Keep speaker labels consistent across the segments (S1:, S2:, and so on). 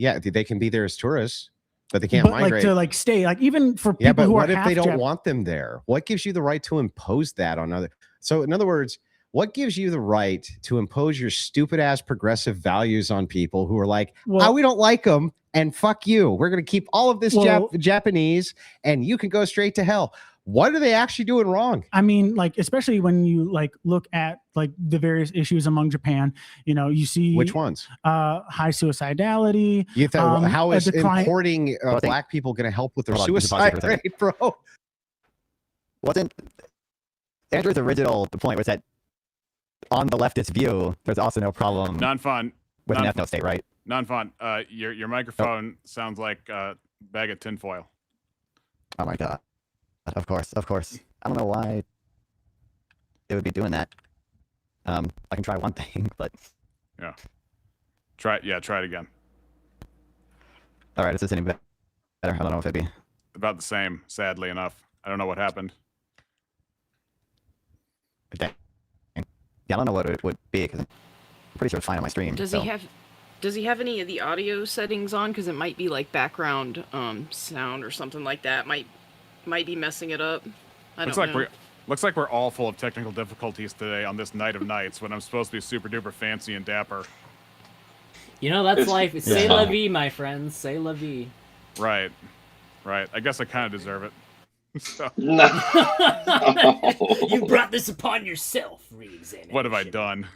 S1: Yeah, they can be there as tourists, but they can't migrate.
S2: Like to stay, like even for people who are half.
S1: What if they don't want them there? What gives you the right to impose that on other? So in other words, what gives you the right to impose your stupid ass progressive values on people who are like, we don't like them and fuck you. We're going to keep all of this Japanese and you can go straight to hell. What are they actually doing wrong?
S2: I mean, like, especially when you like look at like the various issues among Japan, you see
S1: which ones?
S2: High suicidality.
S1: You thought, how is importing black people going to help with their suicide rate, bro?
S3: Wasn't Andrew's original point was that on the leftist view, there's also no problem.
S4: Non-fun
S3: with an ethno state, right?
S4: Non-fun. Your microphone sounds like a bag of tinfoil.
S3: Oh my god. Of course. I don't know why it would be doing that. I can try one thing, but
S4: yeah. Try it again.
S3: All right, is this any better? I don't know if it'd be
S4: about the same, sadly enough. I don't know what happened.
S3: Okay. Yeah, I don't know what it would be because I'm pretty sure it's fine on my stream.
S5: Does he have any of the audio settings on? Because it might be like background sound or something like that. Might be messing it up. I don't know.
S4: Looks like we're all full of technical difficulties today on this night of nights when I'm supposed to be super duper fancy and dapper.
S6: That's life. C'est la vie, my friends. C'est la vie.
S4: Right. I guess I kind of deserve it. So.
S6: No. You brought this upon yourself, Reeves.
S4: What have I done?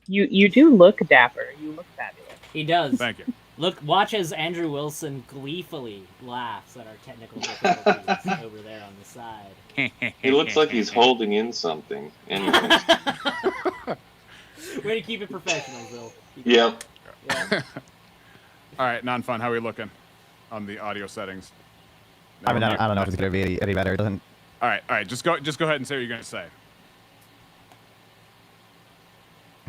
S7: You do look dapper. You look fabulous.
S6: He does.
S4: Thank you.
S6: Watch as Andrew Wilson gleefully laughs at our technical difficulties over there on the side.
S8: He looks like he's holding in something. Anyways.
S6: Way to keep it professional, Bill.
S8: Yep.
S6: Yeah.
S4: All right, non-fun. How are we looking on the audio settings?
S3: I mean, I don't know if it's going to be any better. It doesn't.
S4: All right. Just go ahead and say what you're going to say.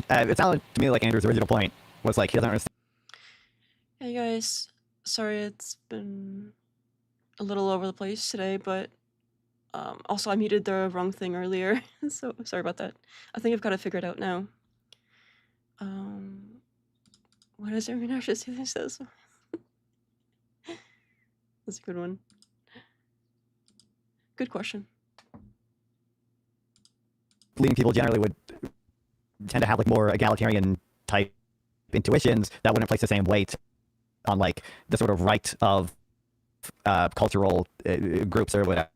S3: It sounded to me like Andrew's original point was like he doesn't understand.
S9: Hey guys, sorry it's been a little over the place today, but also I muted the wrong thing earlier, so sorry about that. I think I've got it figured out now. What does everyone actually say this says? That's a good one. Good question.
S3: Leading people generally would tend to have like more egalitarian type intuitions that wouldn't place the same weight on like the sort of right of cultural groups or whatever,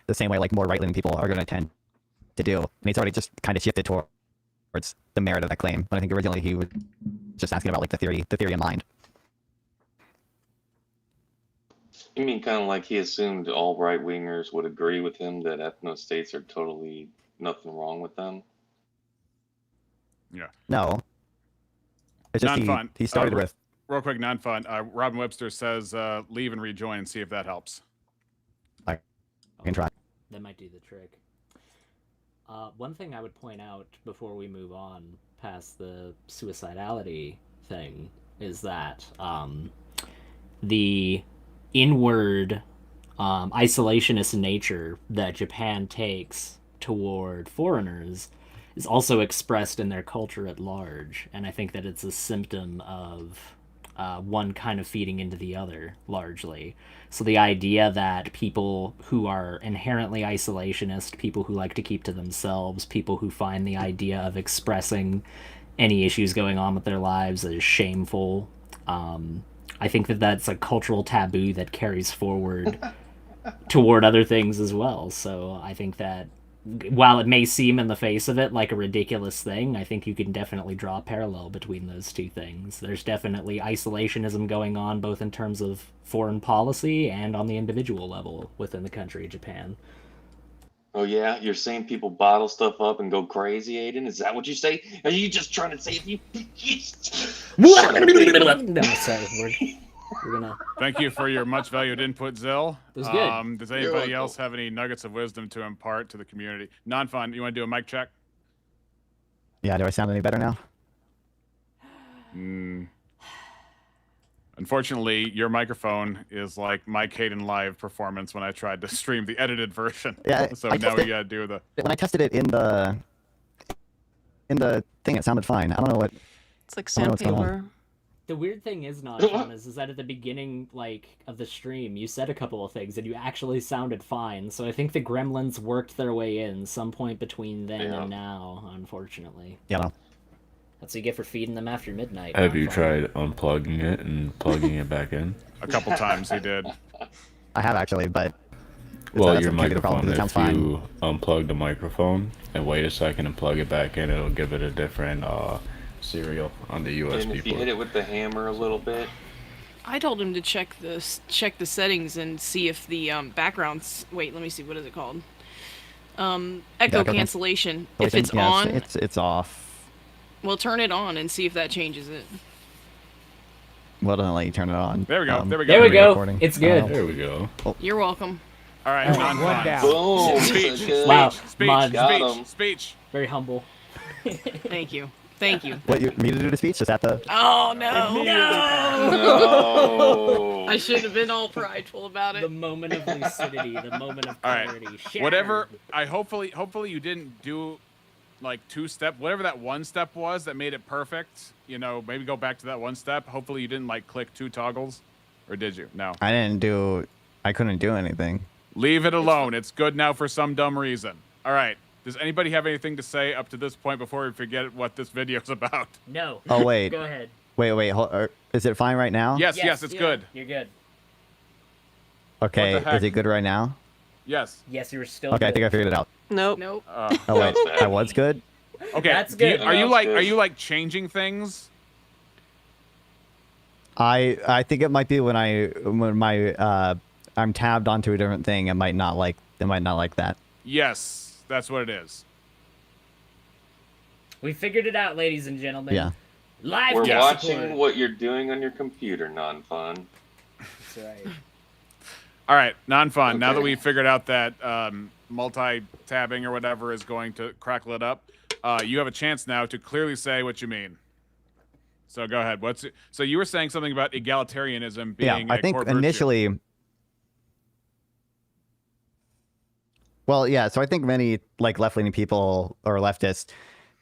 S3: the same way like more right-leaning people are going to tend to do. And he's already just kind of shifted towards the merit of that claim. But I think originally he was just asking about like the theory in mind.
S8: You mean kind of like he assumed all right-wingers would agree with him that ethno-states are totally nothing wrong with them?
S4: Yeah.
S3: No. It's just
S4: non-fun.
S3: He started with...
S4: Real quick, non-fun. Robin Webster says leave and rejoin and see if that helps.
S3: I can try.
S6: That might do the trick. One thing I would point out before we move on past the suicidality thing is that the inward isolationist nature that Japan takes toward foreigners is also expressed in their culture at large, and I think that it's a symptom of one kind of feeding into the other, largely. So the idea that people who are inherently isolationist, people who like to keep to themselves, people who find the idea of expressing any issues going on with their lives as shameful, I think that that's a cultural taboo that carries forward toward other things as well. So I think that while it may seem in the face of it like a ridiculous thing, I think you can definitely draw a parallel between those two things. There's definitely isolationism going on both in terms of foreign policy and on the individual level within the country of Japan.
S8: Oh yeah? You're saying people bottle stuff up and go crazy, Aiden? Is that what you say? Are you just trying to say if you...
S6: No, sorry. We're gonna...
S4: Thank you for your much valued input, Zill.
S6: It was good.
S4: Does anybody else have any nuggets of wisdom to impart to the community? Non-fun, you want to do a mic check?
S3: Yeah, do I sound any better now?
S4: Unfortunately, your microphone is like my Caden Live performance when I tried to stream the edited version.
S3: Yeah,
S4: so now we gotta do the...
S3: When I tested it in the thing, it sounded fine. I don't know what...
S9: It's like sandpaper.
S6: The weird thing is, Nachon, is that at the beginning, of the stream, you said a couple of things and you actually sounded fine. So I think the gremlins worked their way in some point between then and now, unfortunately.
S3: Yeah.
S6: That's what you get for feeding them after midnight.
S10: Have you tried unplugging it and plugging it back in?
S4: A couple times he did.
S3: I have actually, but
S10: well, your microphone. If you unplug the microphone and wait a second and plug it back in, it'll give it a different serial on the USB.
S8: And if you hit it with the hammer a little bit.
S5: I told him to check the settings and see if the backgrounds. Wait, let me see. What is it called? Echo cancellation. If it's on,
S3: it's off.
S5: Well, turn it on and see if that changes it.
S3: Well, don't let you turn it on.
S4: There we go. There we go.
S6: There we go. It's good.
S10: There we go.
S5: You're welcome.
S4: All right,
S11: one down.
S8: Boom.
S4: Speech.
S6: Wow.
S4: Speech.
S6: Very humble.
S5: Thank you. Thank you.
S3: What, you me to do the speech? Is that the?
S5: Oh no!
S8: No.
S5: I shouldn't have been all prideful about
S6: The
S5: it.
S6: moment of lucidity, the moment of
S4: All right.
S6: clarity. Shattered.
S4: Whatever. Hopefully you didn't do like 2-step. Whatever that 1 step was that made it perfect. Maybe go back to that 1 step. Hopefully you didn't click 2 toggles, or did you? No.
S3: I couldn't do anything.
S4: Leave it alone. It's good now for some dumb reason. All right. Does anybody have anything to say up to this point before we forget what this video's about?
S6: No.
S3: Oh wait.
S6: Go ahead.
S3: Wait. Is it fine right now?
S4: Yes, it's good.
S6: You're good.
S3: Okay.
S4: What the heck?
S3: Is it good right now?
S4: Yes.
S6: Yes, you're still
S3: Okay,
S6: good.
S3: I think I figured it out.
S9: Nope.
S5: Nope.
S3: Oh wait, I was good.
S4: Okay.
S6: That's good.
S4: Are you changing things?
S3: I think it might be when I'm tabbed onto a different thing. It might not like that.
S4: Yes, that's what it is.
S6: We figured it out, ladies and gentlemen.
S3: Yeah.
S6: Live
S8: We're
S6: tech
S8: watching
S6: support.
S8: what you're doing on your computer, non-fun.
S6: That's right.
S4: All right, non-fun. Now
S8: Okay.
S4: that we figured out that multi-tabbing or whatever is going to crackle it up, you have a chance now to clearly say what you mean. So go ahead. So you were saying something about egalitarianism being
S3: I think
S4: core virtue.
S3: initially. Well, yeah. So I think many left-leaning people or leftists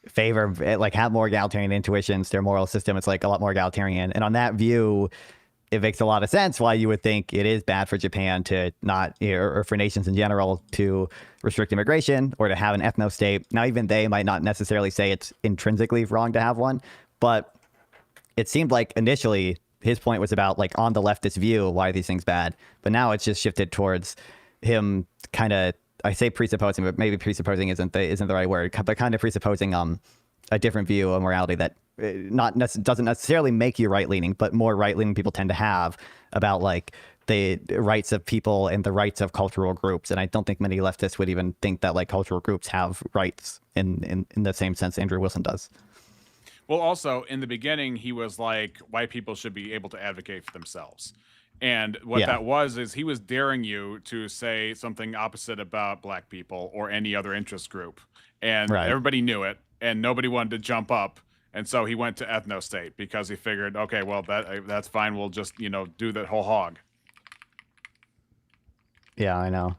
S3: favor have more egalitarian intuitions. Their moral system is a lot more egalitarian, and on that view, it makes a lot of sense why you would think it is bad for Japan to not, or for nations in general, to restrict immigration or to have an ethno-state. Now, even they might not necessarily say it's intrinsically wrong to have one, but it seemed like initially his point was about on the leftist view, why are these things bad? But now it's just shifted towards him kind of, I say presupposing, but maybe presupposing isn't the right word, but kind of presupposing a different view of morality that doesn't necessarily make you right-leaning, but more right-leaning people tend to have about the rights of people and the rights of cultural groups. And I don't think many leftists would even think that cultural groups have rights in the same sense Andrew Wilson does.
S4: Well, also in the beginning, he was like, white people should be able to advocate for themselves. And what that was is he was daring you to say something opposite about black people or any other interest group. And everybody knew it and nobody wanted to jump up. And so he went to ethno-state because he figured, okay, well, that's fine. We'll just, do that whole hog.
S3: Yeah, I know.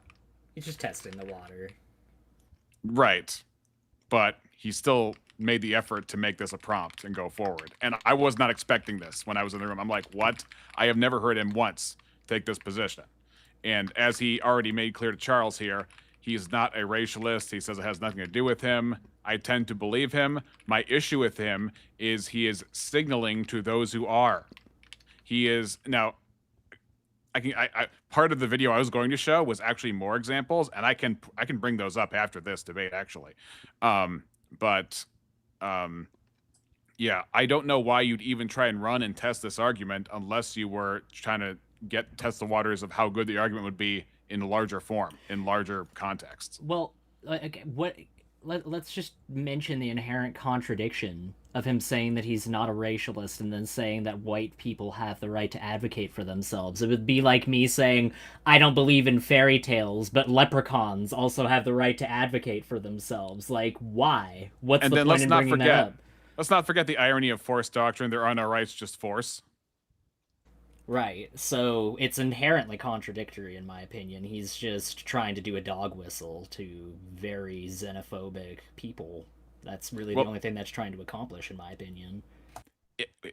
S6: He's just testing the water.
S4: Right. But he still made the effort to make this a prompt and go forward. And I was not expecting this when I was in the room. I'm like, what? I have never heard him once take this position. And as he already made clear to Charles here, he's not a racialist. He says it has nothing to do with him. I tend to believe him. My issue with him is he is signaling to those who are. He is now. I part of the video I was going to show was actually more examples, and I can bring those up after this debate actually. Yeah, I don't know why you'd even try and run and test this argument unless you were trying to test the waters of how good the argument would be in larger form, in larger contexts.
S6: Well, let's just mention the inherent contradiction of him saying that he's not a racialist and then saying that white people have the right to advocate for themselves. It would be like me saying, I don't believe in fairy tales, but leprechauns also have the right to advocate for themselves. Why? What's the point in bringing that up?
S4: Let's not forget the irony of force doctrine. There are no rights, just force.
S6: Right. So it's inherently contradictory, in my opinion. He's just trying to do a dog whistle to very xenophobic people. That's really the only thing that's trying to accomplish, in my opinion.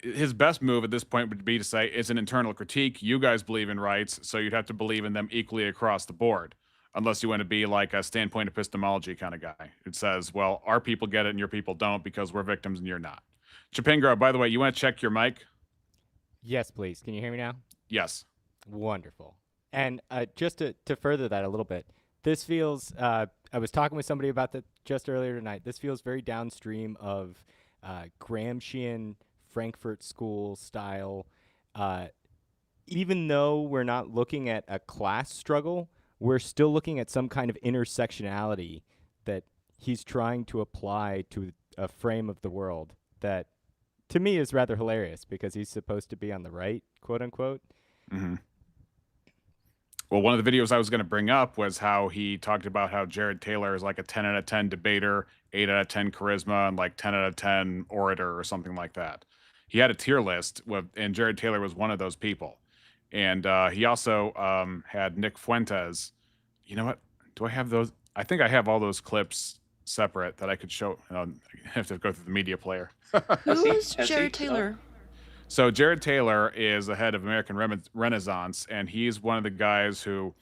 S4: his best move at this point would be to say it's an internal critique. You guys believe in rights, so you'd have to believe in them equally across the board, unless you want to be like a standpoint epistemology kind of guy. It says, well, our people get it and your people don't because we're victims and you're not. Chapingra, by the way, you want to check your mic?
S11: Yes, please. Can you hear me now?
S4: Yes.
S11: Wonderful. And just to further that a little bit, this feels, I was talking with somebody about that just earlier tonight. This feels very downstream of Gramscian Frankfurt School style. Even though we're not looking at a class struggle, we're still looking at some kind of intersectionality that he's trying to apply to a frame of the world that, to me, is rather hilarious because he's supposed to be on the right, quote unquote.
S4: Mm-hmm. Well, one of the videos I was going to bring up was how he talked about how Jared Taylor is like a 10 out of 10 debater, 8 out of 10 charisma, and like 10 out of 10 orator or something like that. He had a tier list, and Jared Taylor was one of those people. And he also had Nick Fuentes. You know what? Do I have those? I think I have all those clips separate that I could show. I have to go through the media player.
S9: Who is Jared Taylor?
S4: So Jared Taylor is the head of American Renaissance, and he's one of the guys who,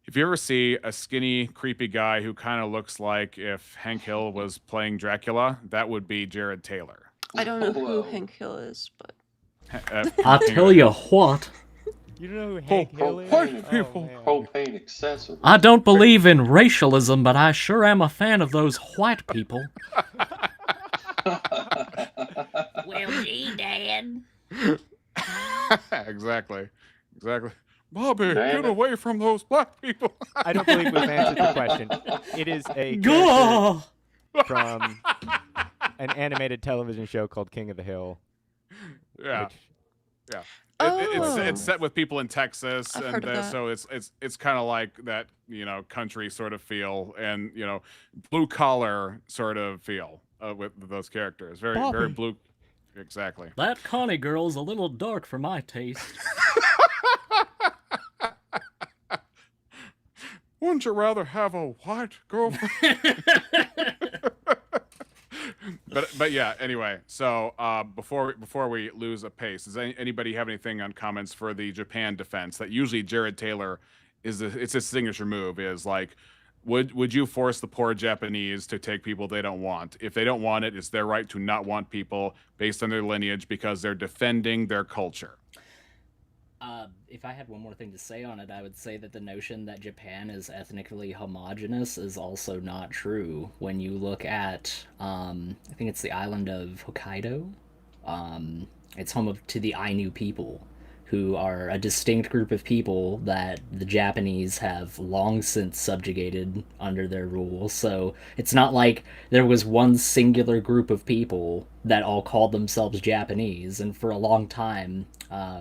S4: if you ever see a skinny, creepy guy who kind of looks like if Hank Hill was playing Dracula, that would be Jared Taylor.
S9: I don't know who Hank Hill is, but
S6: I'll tell you what.
S11: You don't know who Hank Hill is?
S8: Propane accessories.
S12: I don't believe in racialism, but I sure am a fan of those white people.
S13: Well, gee, Dad.
S4: Exactly. Bobby, get away from those black people.
S11: I don't believe we've answered the question. It is a character from an animated television show called King of the Hill.
S4: Yeah. Yeah.
S9: Oh.
S4: It's set with people in Texas,
S9: I've
S4: and
S9: heard of that.
S4: so it's kind of like that, country sort of feel, and blue collar sort of feel with those characters. Very
S12: Bobby.
S4: very blue. Exactly.
S12: That Connie girl's a little dark for my taste.
S4: Wouldn't you rather have a white girlfriend? But yeah. Anyway, so before we lose a pace, does anybody have anything on comments for the Japan defense? That usually Jared Taylor it's his signature move. Is like, would you force the poor Japanese to take people they don't want? If they don't want it, it's their right to not want people based on their lineage because they're defending their culture.
S6: If I had one more thing to say on it, I would say that the notion that Japan is ethnically homogenous is also not true. When you look at, I think it's the island of Hokkaido, it's home to the Ainu people, who are a distinct group of people that the Japanese have long since subjugated under their rule. So it's not like there was one singular group of people that all called themselves Japanese, and for a long time,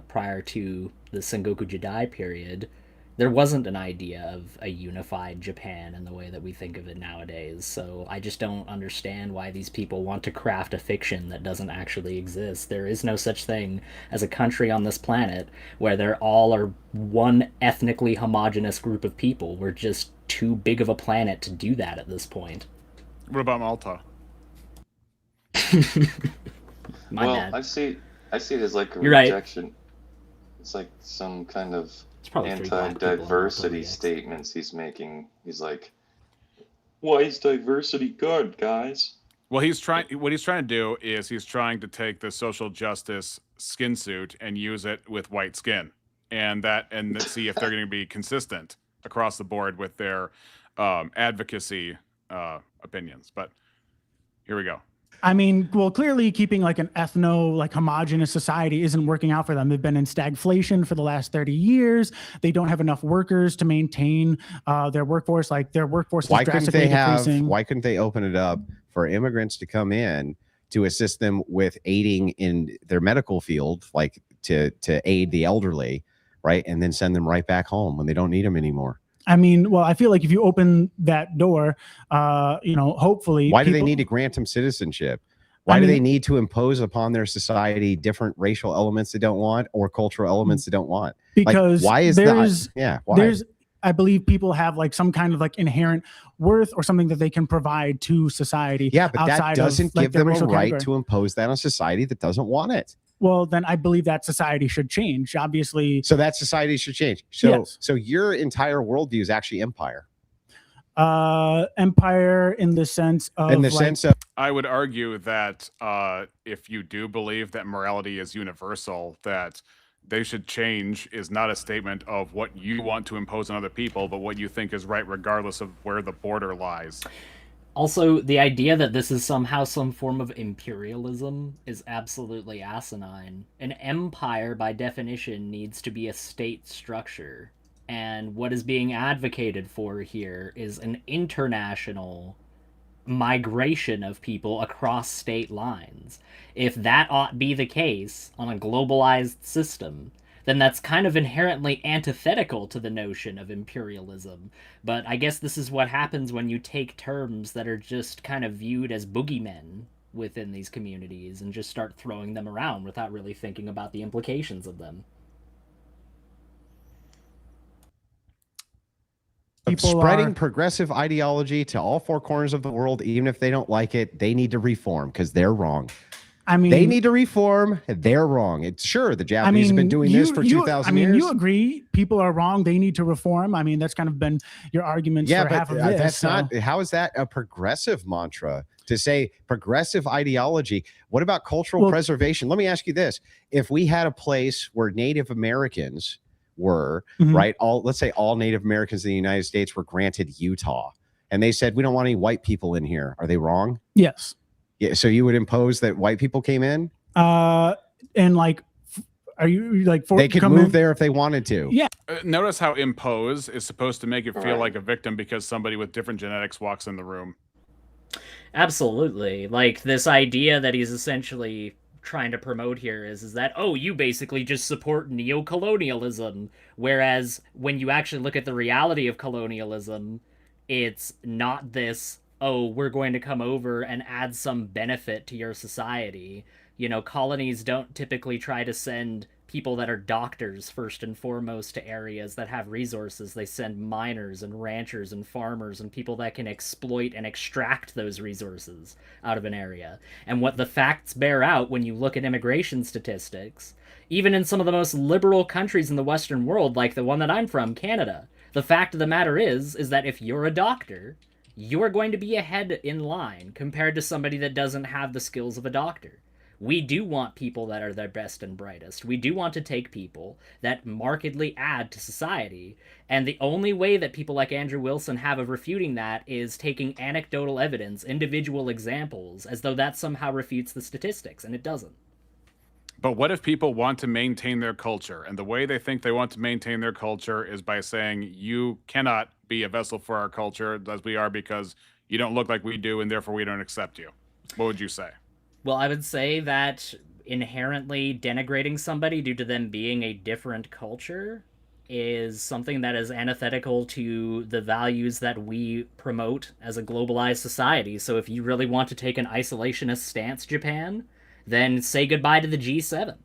S6: prior to the Sengoku Jidai period, there wasn't an idea of a unified Japan in the way that we think of it nowadays. So I just don't understand why these people want to craft a fiction that doesn't actually exist. There is no such thing as a country on this planet where they're all are one ethnically homogenous group of people. We're just too big of a planet to do that at this point.
S4: What about Malta?
S6: My bad.
S8: I see it as like a
S6: You're right.
S8: rejection. It's like some kind of
S6: probably three black people in
S8: anti-diversity
S6: Malta, yes.
S8: statements he's making. He's like, why is diversity good, guys?
S4: Well, what he's trying to do is he's trying to take the social justice skin suit and use it with white skin, and see if they're going to be consistent across the board with their advocacy opinions. But here we go.
S2: I mean, well, clearly keeping like an homogenous society isn't working out for them. They've been in stagflation for the last 30 years. They don't have enough workers to maintain their workforce. Like their workforce is drastically decreasing.
S1: Why couldn't they open it up for immigrants to come in to assist them with aiding in their medical field, like to aid the elderly, right? And then send them right back home when they don't need them anymore.
S2: I mean, well, I feel like if you open that door, hopefully.
S1: Why do they need to grant them citizenship? Why do they need to impose upon their society different racial elements they don't want or cultural elements they don't want?
S2: Because
S1: why is
S2: there's,
S1: that? Yeah, why?
S2: There's, I believe people have like some kind of like inherent worth or something that they can provide to society.
S1: Yeah, but that
S2: outside
S1: doesn't
S2: of, like,
S1: give
S2: their
S1: them a
S2: racial
S1: right
S2: category.
S1: to impose that on society that doesn't want it.
S2: Well, then I believe that society should change. Obviously.
S1: So that society should change. So
S2: Yes.
S1: so your entire worldview is actually empire.
S2: Empire in the sense of
S4: I would argue that if you do believe that morality is universal, that they should change is not a statement of what you want to impose on other people, but what you think is right regardless of where the border lies.
S6: Also, the idea that this is somehow some form of imperialism is absolutely asinine. An empire, by definition, needs to be a state structure. And what is being advocated for here is an international migration of people across state lines. If that ought be the case on a globalized system, then that's kind of inherently antithetical to the notion of imperialism. But I guess this is what happens when you take terms that are just kind of viewed as boogeymen within these communities and just start throwing them around without really thinking about the implications of them.
S1: Spreading progressive ideology to all four corners of the world, even if they don't like it, they need to reform because they're wrong.
S2: I mean,
S1: they need to reform. They're wrong. It's sure the Japanese have been doing this for 2,000 years.
S2: You agree people are wrong. They need to reform. I mean, that's kind of been your arguments for half of this.
S1: That's not. How is that a progressive mantra to say progressive ideology? What about cultural preservation? Let me ask you this: if we had a place where Native Americans were right, let's say all Native Americans in the United States were granted Utah, and they said we don't want any white people in here. Are they wrong?
S2: Yes.
S1: Yeah, so you would impose that white people came in?
S2: And like, are you like
S1: they could move there if they wanted to?
S2: Yeah.
S4: Notice how impose is supposed to make it feel like a victim because somebody with different genetics walks in the room.
S6: Absolutely. Like this idea that he's essentially trying to promote here is that, oh, you basically just support neo-colonialism. Whereas when you actually look at the reality of colonialism, it's not this, oh, we're going to come over and add some benefit to your society. You know, colonies don't typically try to send people that are doctors first and foremost to areas that have resources. They send miners and ranchers and farmers and people that can exploit and extract those resources out of an area. And what the facts bear out when you look at immigration statistics, even in some of the most liberal countries in the Western world, like the one that I'm from, Canada, the fact of the matter is that if you're a doctor, you are going to be ahead in line compared to somebody that doesn't have the skills of a doctor. We do want people that are their best and brightest. We do want to take people that markedly add to society. And the only way that people like Andrew Wilson have of refuting that is taking anecdotal evidence, individual examples, as though that somehow refutes the statistics, and it doesn't.
S4: But what if people want to maintain their culture? And the way they think they want to maintain their culture is by saying, you cannot be a vessel for our culture as we are because you don't look like we do and therefore we don't accept you. What would you say?
S6: Well, I would say that inherently denigrating somebody due to them being a different culture is something that is antithetical to the values that we promote as a globalized society. So if you really want to take an isolationist stance, Japan, then say goodbye to the G7.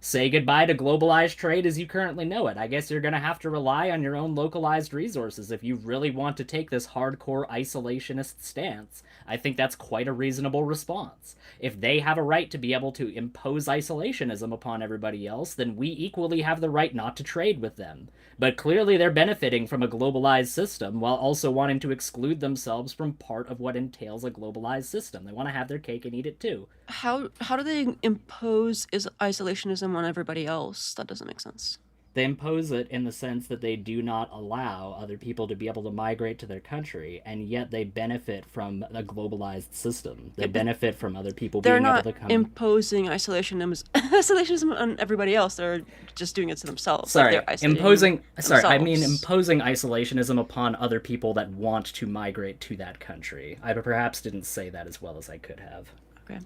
S6: Say goodbye to globalized trade as you currently know it. I guess you're going to have to rely on your own localized resources if you really want to take this hardcore isolationist stance. I think that's quite a reasonable response. If they have a right to be able to impose isolationism upon everybody else, then we equally have the right not to trade with them. But clearly they're benefiting from a globalized system while also wanting to exclude themselves from part of what entails a globalized system. They want to have their cake and eat it too.
S9: How do they impose isolationism on everybody else? That doesn't make sense.
S6: They impose it in the sense that they do not allow other people to be able to migrate to their country, and yet they benefit from a globalized system. They benefit from other people being able to come.
S9: They're not imposing isolationism on everybody else. They're just doing it to themselves.
S6: Sorry, imposing isolationism upon other people that want to migrate to that country. I perhaps didn't say that as well as I could have.
S9: Okay.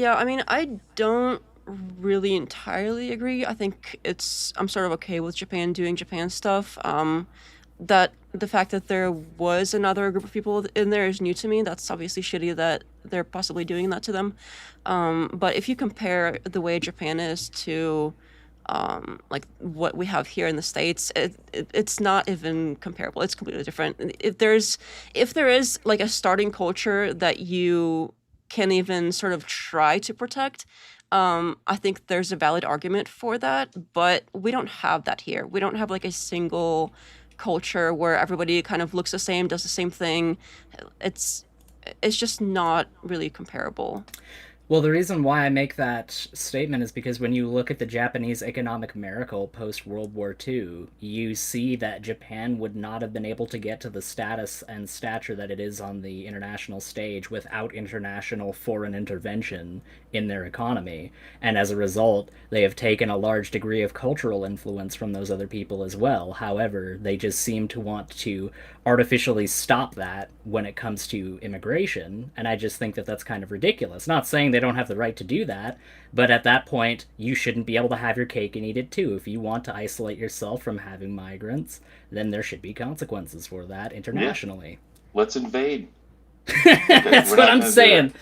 S9: Yeah, I mean, I don't really entirely agree. I think I'm sort of okay with Japan doing Japan stuff. That the fact that there was another group of people in there is new to me. That's obviously shitty that they're possibly doing that to them. But if you compare the way Japan is to like what we have here in the States, it's not even comparable. It's completely different. If there is like a starting culture that you can even sort of try to protect, I think there's a valid argument for that, but we don't have that here. We don't have like a single culture where everybody kind of looks the same, does the same thing. It's just not really comparable.
S6: Well, the reason why I make that statement is because when you look at the Japanese economic miracle post-World War II, you see that Japan would not have been able to get to the status and stature that it is on the international stage without international foreign intervention in their economy. And as a result, they have taken a large degree of cultural influence from those other people as well. However, they just seem to want to artificially stop that when it comes to immigration, and I just think that that's kind of ridiculous. Not saying they don't have the right to do that, but at that point, you shouldn't be able to have your cake and eat it too. If you want to isolate yourself from having migrants, then there should be consequences for that internationally.
S8: Yeah. Let's invade.
S6: That's what I'm saying.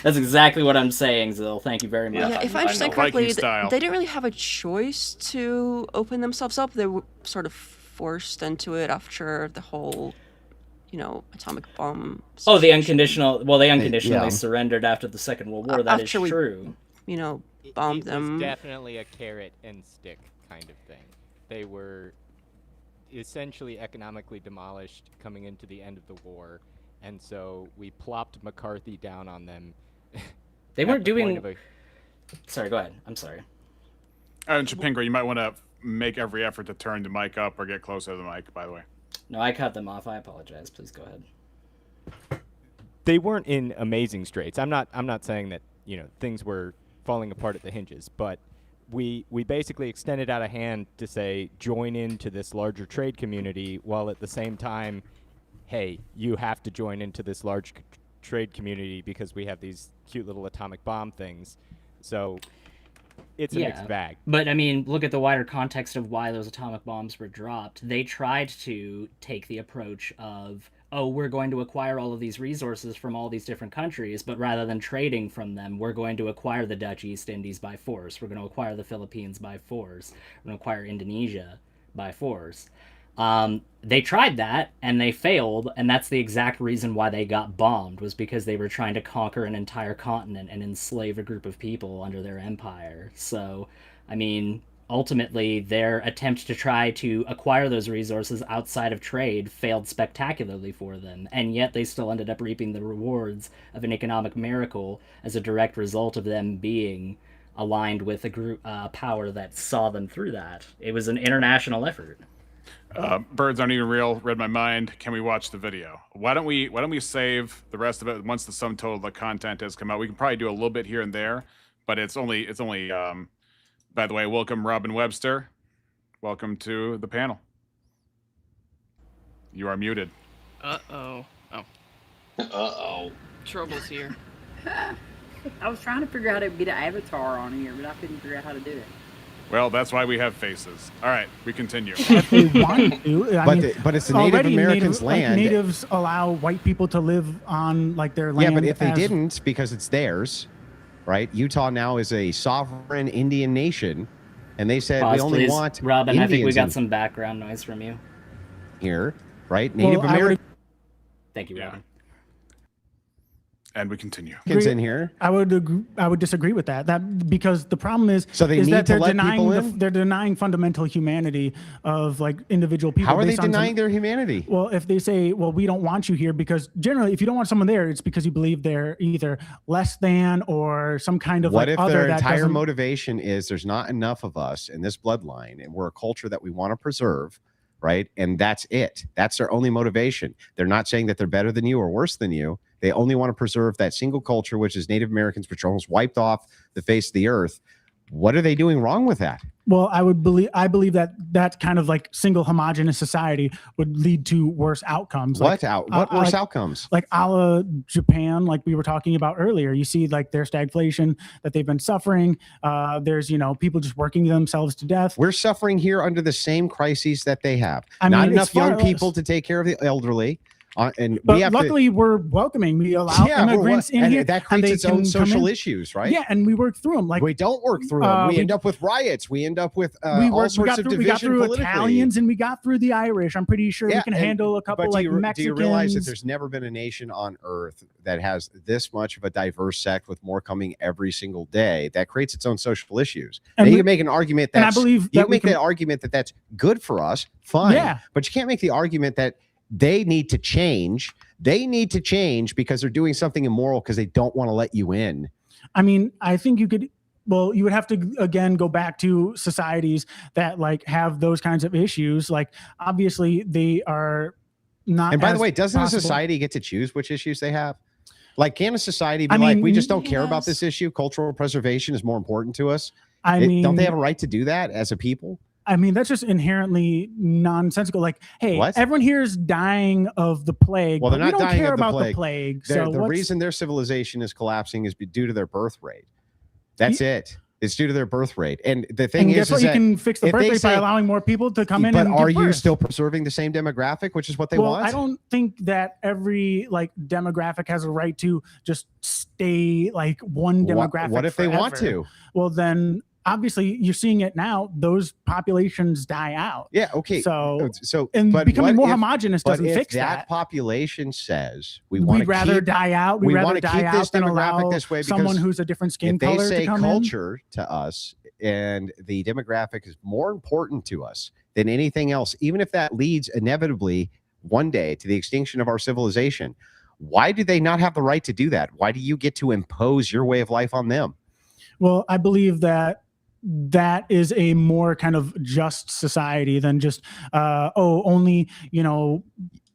S6: That's exactly what I'm saying, Zil. Thank you very much.
S9: Yeah, if I understand correctly, they didn't really have a choice to open themselves up. They were sort of forced into it after the whole, atomic bomb situation.
S6: Oh, they unconditionally surrendered after the Second World War. That is true.
S9: Bombed them.
S11: It was definitely a carrot and stick kind of thing. They were essentially economically demolished coming into the end of the war, and so we plopped McCarthy down on them.
S6: They weren't doing... Sorry, go ahead. I'm sorry.
S4: Chapingra, you might want to make every effort to turn the mic up or get closer to the mic, by the way.
S6: No, I cut them off. I apologize. Please go ahead.
S11: They weren't in amazing straits. I'm not saying that, things were falling apart at the hinges, but we basically extended out a hand to say join into this larger trade community, while at the same time, hey, you have to join into this large trade community because we have these cute little atomic bomb things. So it's a mixed bag.
S6: But I mean, look at the wider context of why those atomic bombs were dropped. They tried to take the approach of, oh, we're going to acquire all of these resources from all these different countries, but rather than trading from them, we're going to acquire the Dutch East Indies by force. We're going to acquire the Philippines by force. We're going to acquire Indonesia by force. They tried that, and they failed, and that's the exact reason why they got bombed, was because they were trying to conquer an entire continent and enslave a group of people under their empire. So, I mean, ultimately, their attempt to try to acquire those resources outside of trade failed spectacularly for them, and yet they still ended up reaping the rewards of an economic miracle as a direct result of them being aligned with a group power that saw them through that. It was an international effort.
S4: Birds aren't even real. Read my mind. Can we watch the video? Why don't we save the rest of it once the sum total of the content has come out? We can probably do a little bit here and there, but it's only. By the way, welcome Robin Webster. Welcome to the panel. You are muted.
S5: Uh-oh. Oh.
S8: Uh-oh.
S5: Trouble's here.
S13: I was trying to figure out how to get an avatar on here, but I couldn't figure out how to do it.
S4: Well, that's why we have faces. All right, we continue.
S2: If they want to,
S1: but it's the Native Americans' land.
S2: Natives allow white people to live on their land.
S1: Yeah, but if they didn't, because it's theirs, right? Utah now is a sovereign Indian nation, and they said we only want
S6: Robin,
S1: Indians
S6: I think we got some background noise from you
S1: here, right? Native Americans.
S6: Thank you, Robin.
S4: And we continue.
S1: In here.
S2: I would disagree with that. Because the problem is,
S1: so they need
S2: that
S1: to let people in?
S2: They're denying fundamental humanity of individual people.
S1: How are they denying their humanity?
S2: Well, if they say, well, we don't want you here because generally, if you don't want someone there, it's because you believe they're either less than or some kind of
S1: what if
S2: other
S1: their entire motivation is there's not enough of us in this bloodline, and we're a culture that we want to preserve, right? And that's it. That's their only motivation. They're not saying that they're better than you or worse than you. They only want to preserve that single culture, which is Native Americans, which almost wiped off the face of the earth. What are they doing wrong with that?
S2: Well, I believe that kind of single homogenous society would lead to worse outcomes.
S1: What worse outcomes?
S2: Like a la Japan, like we were talking about earlier. You see their stagflation that they've been suffering. There's, people just working themselves to death.
S1: We're suffering here under the same crises that they have. Not enough young people to take care of the elderly. And
S2: but
S1: we have
S2: luckily we're welcoming. We allow immigrants in here,
S1: that creates its own social issues, right?
S2: Yeah, and we work through them. Like
S1: we don't work through them. We end up with riots. We end up with all sorts of division.
S2: We got through
S1: politically.
S2: Italians and we got through the Irish. I'm pretty sure we can handle a couple like Mexicans.
S1: Do you realize that there's never been a nation on earth that has this much of a diverse sect with more coming every single day? That creates its own social issues. And you can make an argument that argument that that's good for us. Fine. Yeah. But you can't make the argument that they need to change. They need to change because they're doing something immoral because they don't want to let you in.
S2: I mean, I think you could. Well, you would have to again go back to societies that like have those kinds of issues. Like obviously they are not.
S1: And by the way, doesn't a society get to choose which issues they have? Like, can a society be like, we just don't care about this issue? Cultural preservation is more important to us. Don't they have a right to do that as a people?
S2: I mean, that's just inherently nonsensical. Like, hey, everyone here is dying of the plague.
S1: Well, they're not
S2: we don't
S1: dying
S2: care
S1: of the
S2: about
S1: plague.
S2: the plague.
S1: The reason their civilization is collapsing is due to their birth rate. That's it. It's due to their birth rate. And the thing is,
S2: you can fix the birth rate by allowing more people to come in.
S1: But
S2: and
S1: are
S2: give
S1: you
S2: birth.
S1: still preserving the same demographic, which is what they want?
S2: I don't think that every like demographic has a right to just stay like one demographic.
S1: What if they want to?
S2: Well, then obviously you're seeing it now. Those populations die out.
S1: Yeah. Okay.
S2: But becoming more homogenous doesn't fix that.
S1: That population says we'd
S2: rather die out. We'd rather die out than allow
S1: this way
S2: someone who's a different skin color to come in.
S1: They say culture to us, and the demographic is more important to us than anything else, even if that leads inevitably one day to the extinction of our civilization. Why do they not have the right to do that? Why do you get to impose your way of life on them?
S2: Well, I believe that is a more kind of just society than just only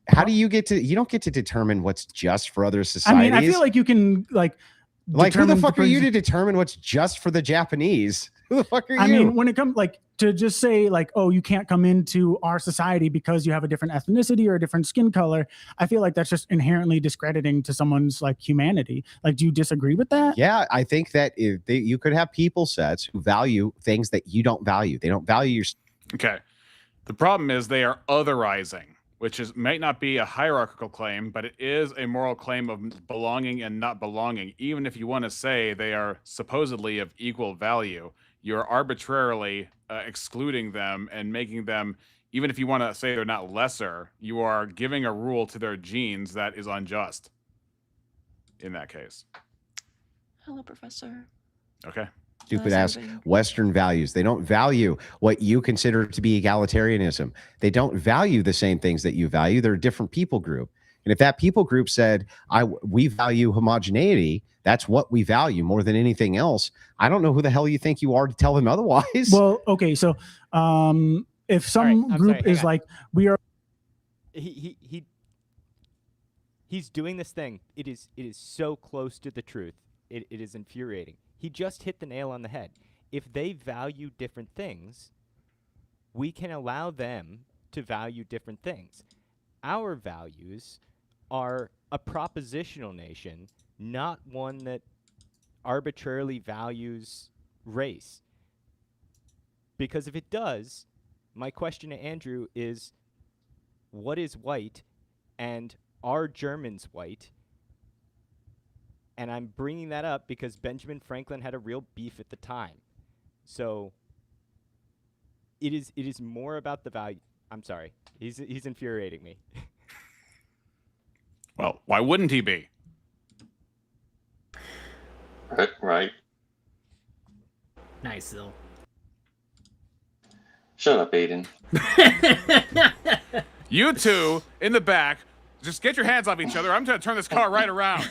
S1: how do you don't get to determine what's just for other societies?
S2: I mean, I feel like you can like
S1: who the fuck are you to determine what's just for the Japanese? Who the fuck are you?
S2: I mean, when it comes like to just say like, oh, you can't come into our society because you have a different ethnicity or a different skin color, I feel like that's just inherently discrediting to someone's like humanity. Like, do you disagree with that?
S1: Yeah, I think that you could have people sets who value things that you don't value. They don't value your.
S4: Okay. The problem is they are otherizing, which might not be a hierarchical claim, but it is a moral claim of belonging and not belonging. Even if you want to say they are supposedly of equal value, you're arbitrarily excluding them and making them, even if you want to say they're not lesser, you are giving a rule to their genes that is unjust in that case.
S9: Hello, Professor.
S4: Okay.
S1: Stupid ass Western values. They don't value what you consider to be egalitarianism. They don't value the same things that you value. They're a different people group. And if that people group said, we value homogeneity, that's what we value more than anything else, I don't know who the hell you think you are to tell them otherwise.
S2: Well, okay, so if some group is like, we are...
S11: He's doing this thing. It is so close to the truth. It is infuriating. He just hit the nail on the head. If they value different things, we can allow them to value different things. Our values are a propositional nation, not one that arbitrarily values race. Because if it does, my question to Andrew is, what is white, and are Germans white? And I'm bringing that up because Benjamin Franklin had a real beef at the time. So it is more about the value. I'm sorry. He's infuriating me.
S4: Well, why wouldn't he be?
S8: Right.
S6: Nice, Zil.
S8: Shut up, Aiden.
S4: You two in the back, just get your hands off each other. I'm going to turn this car right around.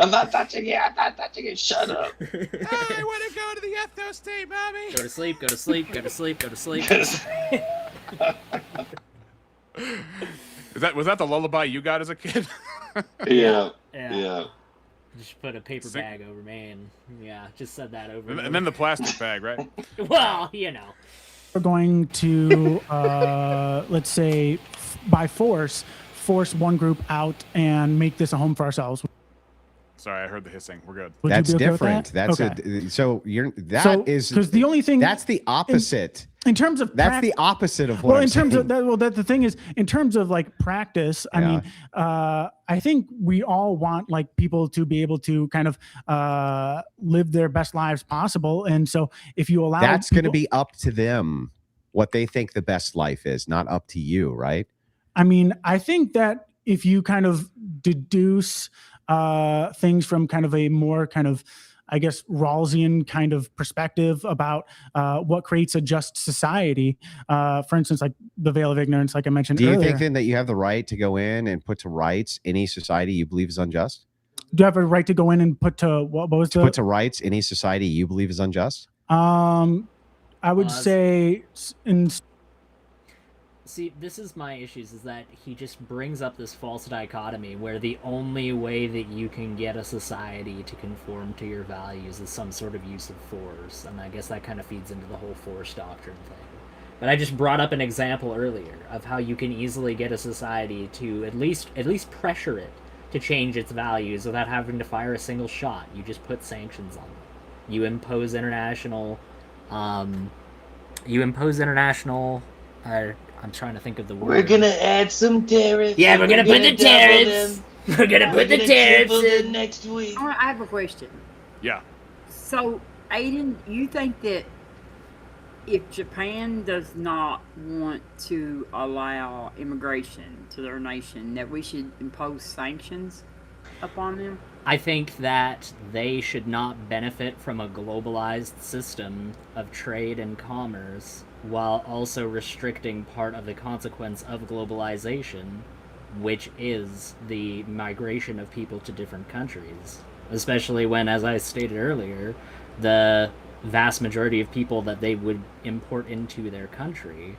S8: I'm not touching it. I'm not touching it. Shut up.
S4: I want to go to the ethno state, mommy.
S6: Go to sleep, go to sleep, go to sleep, go to sleep.
S4: Was that the lullaby you got as a kid?
S8: Yeah.
S6: Just put a paper bag over me, and just said that over.
S4: And then the plastic bag, right?
S6: Well, you know.
S2: We're going to, let's say, by force one group out and make this a home for ourselves.
S4: Sorry, I heard the hissing. We're good.
S2: Would you
S1: That's
S2: be okay with
S1: different.
S2: that?
S1: That's
S2: Okay.
S1: so you're
S2: So, because the only thing
S1: that's the opposite.
S2: in terms of
S1: That's the opposite of what I'm
S2: in terms
S1: saying.
S2: of that, well, that the thing is, in terms of like practice, I mean, I think we all want like people to be able to kind of live their best lives possible, and so if you allow,
S1: that's going to be up to them what they think the best life is, not up to you, right?
S2: I mean, I think that if you kind of deduce things from kind of a more kind of, I guess, Rawlsian kind of perspective about what creates a just society. For instance, like the veil of ignorance, like I mentioned
S1: Do you
S2: earlier.
S1: think then that you have the right to go in and put to rights any society you believe is unjust?
S2: Do you have a right to go in and put to what was
S1: to put to rights any society you believe is unjust?
S2: I would say
S6: See, this is my issues, is that he just brings up this false dichotomy where the only way that you can get a society to conform to your values is some sort of use of force, and I guess that kind of feeds into the whole force doctrine thing. But I just brought up an example earlier of how you can easily get a society to at least pressure it to change its values without having to fire a single shot. You just put sanctions on them. You impose international I'm trying to think of the word.
S14: We're gonna add some tariffs.
S6: Yeah, we're gonna put the tariffs. We're gonna put the tariffs in
S14: next week.
S13: I have a question.
S4: Yeah.
S13: So, Aiden, you think that if Japan does not want to allow immigration to their nation, that we should impose sanctions upon them?
S6: I think that they should not benefit from a globalized system of trade and commerce while also restricting part of the consequence of globalization, which is the migration of people to different countries. Especially when, as I stated earlier, the vast majority of people that they would import into their country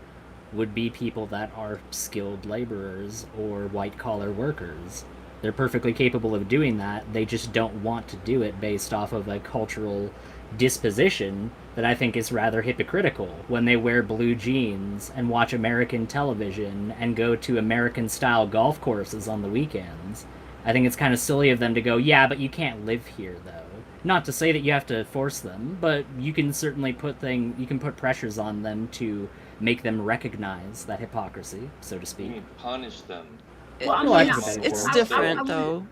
S6: would be people that are skilled laborers or white-collar workers. They're perfectly capable of doing that. They just don't want to do it based off of a cultural disposition that I think is rather hypocritical when they wear blue jeans and watch American television and go to American-style golf courses on the weekends. I think it's kind of silly of them to go, yeah, but you can't live here, though. Not to say that you have to force them, but you can certainly put pressures on them to make them recognize that hypocrisy, so to speak.
S8: You mean punish them.
S9: It's different though.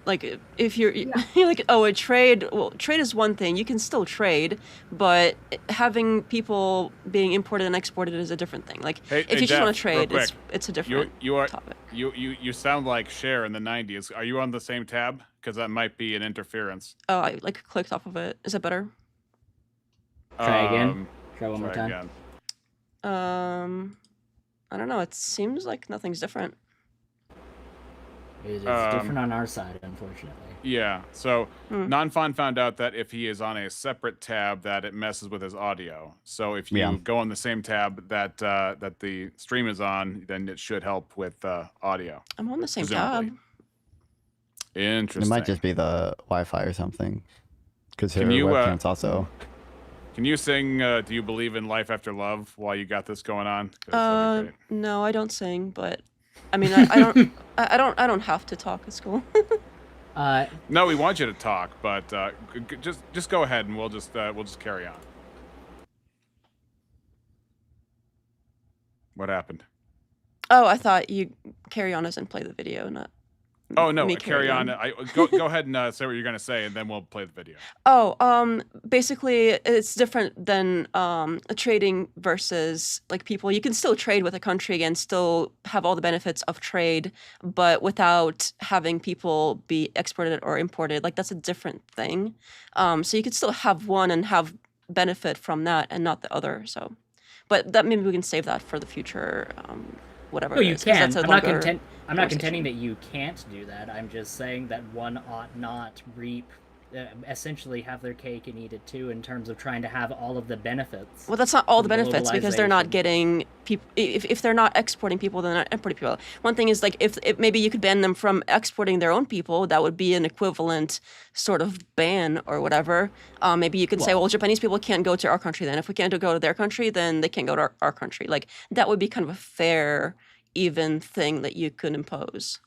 S9: Like if you're like, oh, a trade. Well, trade is one thing. You can still trade, but having people being imported and exported is a different thing. Like if you just want to trade, it's a different topic.
S4: You sound like Cher in the '90s. Are you on the same tab? Because that might be an interference.
S9: Oh, I like clicked off of it. Is it better?
S6: Try again. Try one more time.
S4: Again.
S9: I don't know. It seems like nothing's different.
S6: It is different on our side, unfortunately.
S4: Yeah. So Non-Fun found out that if he is on a separate tab, that it messes with his audio. So if you go on the same tab that the stream is on, then it should help with audio.
S9: I'm on the same
S4: presumably.
S9: tab.
S4: Interesting.
S3: It might just be the Wi-Fi or something. Because her
S4: you,
S3: webcam's also.
S4: Can you sing "Do You Believe in Life After Love" while you got this going on? 'Cause that'd be great.
S9: No, I don't sing, but I mean, I don't have to talk at school.
S4: No, we want you to talk, but just go ahead and we'll just carry on. What happened?
S9: Oh, I thought you carry on as in play the video, not.
S4: Oh no,
S9: me
S4: carry on. Go ahead and say what you're gonna say, and then we'll play the video.
S9: Oh, basically, it's different than trading versus like people. You can still trade with a country and still have all the benefits of trade, but without having people be exported or imported. Like that's a different thing. So you could still have one and have benefit from that, and not the other. So, but that maybe we can save that for the future. Whatever.
S6: No, you can. I'm not
S9: conversation.
S6: contending that you can't do that. I'm just saying that one ought not essentially have their cake and eat it too in terms of trying to have all of the benefits.
S9: Well, that's not all the benefits because they're not
S6: globalization.
S9: getting people. If they're not exporting people, then they're not importing people. One thing is like if maybe you could ban them from exporting their own people, that would be an equivalent sort of ban or whatever. Maybe you could say, well, Japanese people can't go to our country then. If we can't go to their country, then they can't go to our country. Like that would be kind of a fair, even thing that you could impose.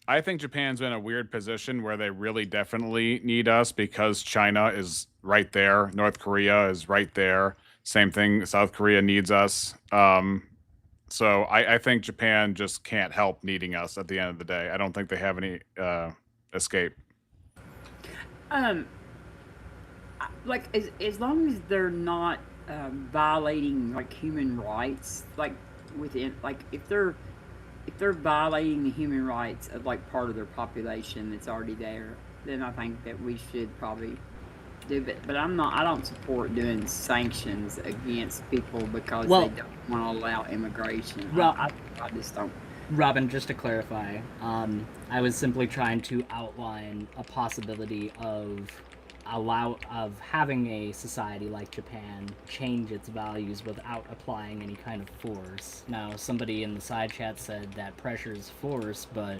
S4: I think Japan's in a weird position where they really definitely need us because China is right there. North Korea is right there. Same thing. South Korea needs us. So I think Japan just can't help needing us at the end of the day. I don't think they have any escape.
S13: Like as long as they're not violating like human rights, like within like if they're violating the human rights of like part of their population that's already there, then I think that we should probably do it. But I don't support doing sanctions against people because they don't want to allow immigration. I just don't.
S6: Robin, just to clarify, I was simply trying to outline a possibility of having a society like Japan change its values without applying any kind of force. Now, somebody in the side chat said that pressure is force, but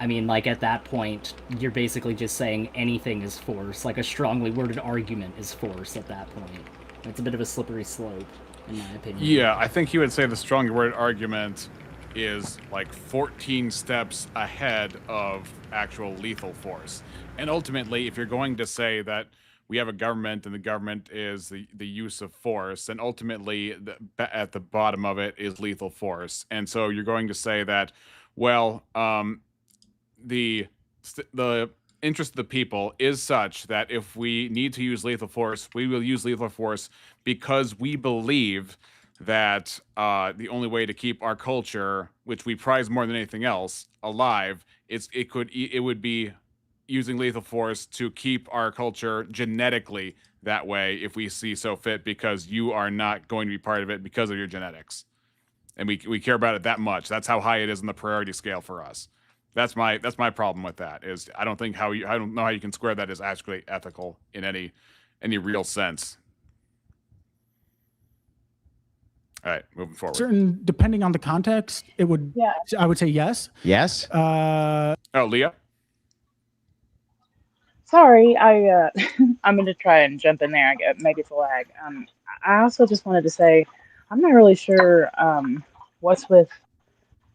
S6: I mean, like, at that point, you're basically just saying anything is force. Like, a strongly worded argument is force at that point. It's a bit of a slippery slope, in my opinion.
S4: Yeah, I think he would say the strongly worded argument is like 14 steps ahead of actual lethal force. And ultimately, if you're going to say that we have a government and the government is the use of force, then ultimately at the bottom of it is lethal force. And so you're going to say that, well, the interest of the people is such that if we need to use lethal force, we will use lethal force because we believe that the only way to keep our culture, which we prize more than anything else, alive, it would be using lethal force to keep our culture genetically that way if we see so fit, because you are not going to be part of it because of your genetics. And we care about it that much. That's how high it is in the priority scale for us. That's my problem with that. Is I don't know how you can square that as actually ethical in any real sense. All right, moving forward.
S2: Depending on the context, it would. Yeah. I would say yes.
S1: Yes.
S4: Oh, Leah.
S7: Sorry, I'm going to try and jump in there. Maybe it's a lag. I also just wanted to say, I'm not really sure what's with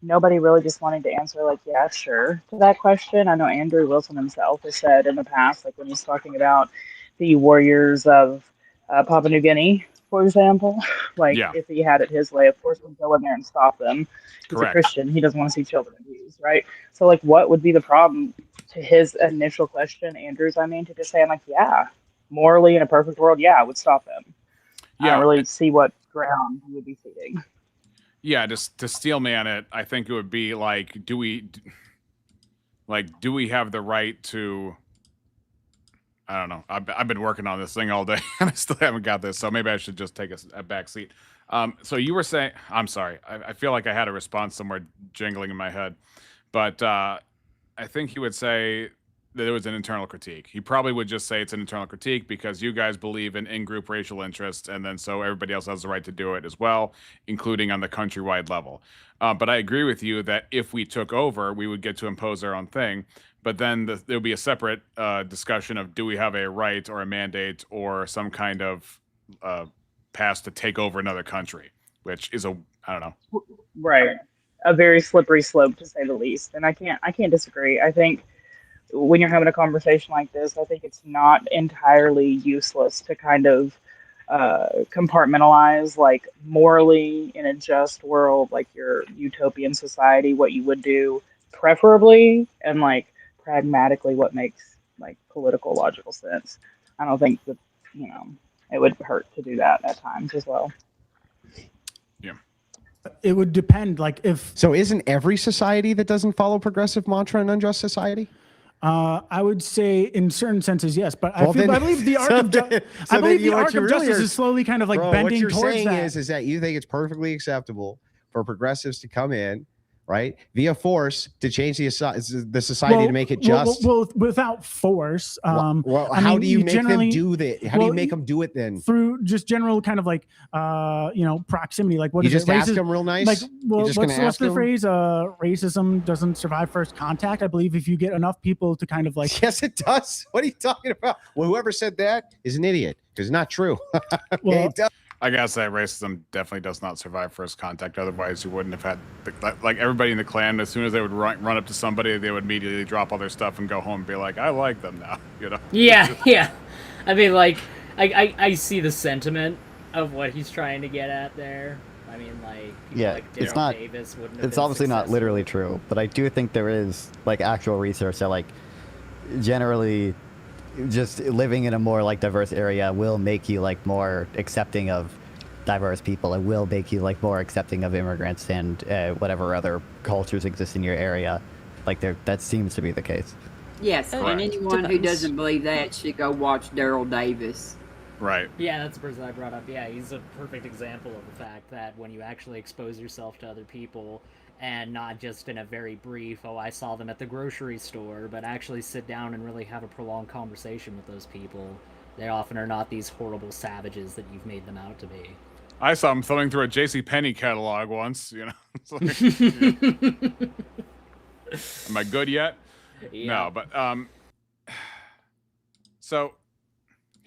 S7: nobody really just wanting to answer like, yeah, sure to that question. I know Andrew Wilson himself has said in the past, like when he's talking about the warriors of Papua New Guinea, for example, like if he had it his way, of course, we'd go in there and stop them. He's a Christian. He doesn't want to see children abused, right? So like, what would be the problem to his initial question, Andrew's, to just say, I'm like, yeah, morally in a perfect world, yeah, I would stop them. I don't really see what ground he would be ceding.
S4: Yeah, just to steel man it, I think it would be like, do we have the right to? I don't know. I've been working on this thing all day and I still haven't got this, so maybe I should just take a back seat. So you were saying, I'm sorry, I feel like I had a response somewhere jingling in my head, but I think he would say that it was an internal critique. He probably would just say it's an internal critique because you guys believe in in-group racial interests, and then so everybody else has the right to do it as well, including on the countrywide level. But I agree with you that if we took over, we would get to impose our own thing. But then there would be a separate discussion of do we have a right or a mandate or some kind of pass to take over another country, which is I don't know.
S7: Right. A very slippery slope, to say the least. And I can't disagree. I think when you're having a conversation like this, I think it's not entirely useless to kind of compartmentalize, like, morally in a just world, like your utopian society, what you would do preferably, and like pragmatically what makes like political logical sense. I don't think that it would hurt to do that at times as well.
S4: Yeah.
S2: It would depend, like if.
S1: So isn't every society that doesn't follow progressive mantra an unjust society?
S2: I would say in certain senses, yes, but I believe the arc of justice is slowly kind of like bending
S1: what you're
S2: towards
S1: saying
S2: that.
S1: is that you think it's perfectly acceptable for progressives to come in, right, via force to change the society to make it just.
S2: Well, without force.
S1: How do you make them do that? How do you make them do it then?
S2: Through just general kind of like, proximity. Like, what
S1: you
S2: is
S1: just ask them real nice?
S2: Like, well,
S1: what's
S2: the phrase? Racism doesn't survive first contact. I believe if you get enough people to kind of like.
S1: Yes, it does. What are you talking about? Well, whoever said that is an idiot because it's not true.
S2: Well,
S4: I gotta say, racism definitely does not survive first contact. Otherwise, you wouldn't have had like everybody in the clan. As soon as they would run up to somebody, they would immediately drop all their stuff and go home and be like, "I like them now," you know.
S6: Yeah, yeah. I mean, like, I see the sentiment of what he's trying to get at there. I mean, like,
S3: Yeah,
S6: like
S3: it's
S6: Daryl
S3: not.
S6: Davis wouldn't have
S3: It's
S6: been
S3: obviously not
S6: successful.
S3: literally true, but I do think there is like actual research that like generally just living in a more like diverse area will make you like more accepting of diverse people. It will make you like more accepting of immigrants and whatever other cultures exist in your area. Like that seems to be the case.
S13: Yes, and anyone who doesn't believe that should go watch Daryl Davis.
S4: Right.
S6: Yeah, that's the person I brought up. Yeah, he's a perfect example of the fact that when you actually expose yourself to other people and not just in a very brief, oh, I saw them at the grocery store, but actually sit down and really have a prolonged conversation with those people, they often are not these horrible savages that you've made them out to be.
S4: I saw him thumbing through a JCPenney catalog once, you know. It's like, am I good yet?
S6: Yeah.
S4: No, but so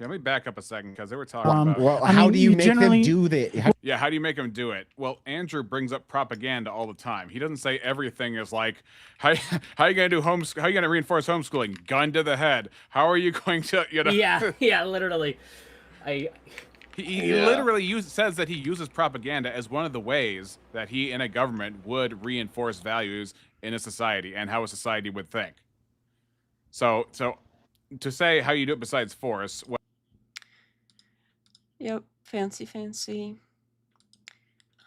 S4: let me back up a second because they were talking about.
S1: Well, how do you make them do that?
S4: Yeah, how do you make them do it? Well, Andrew brings up propaganda all the time. He doesn't say everything is like, how are you gonna do how are you gonna reinforce homeschooling? Gun to the head. How are you going to, you know?
S6: Yeah, literally.
S4: He literally says that he uses propaganda as one of the ways that he in a government would reinforce values in a society and how a society would think. So to say how you do it besides force.
S9: Yep, fancy.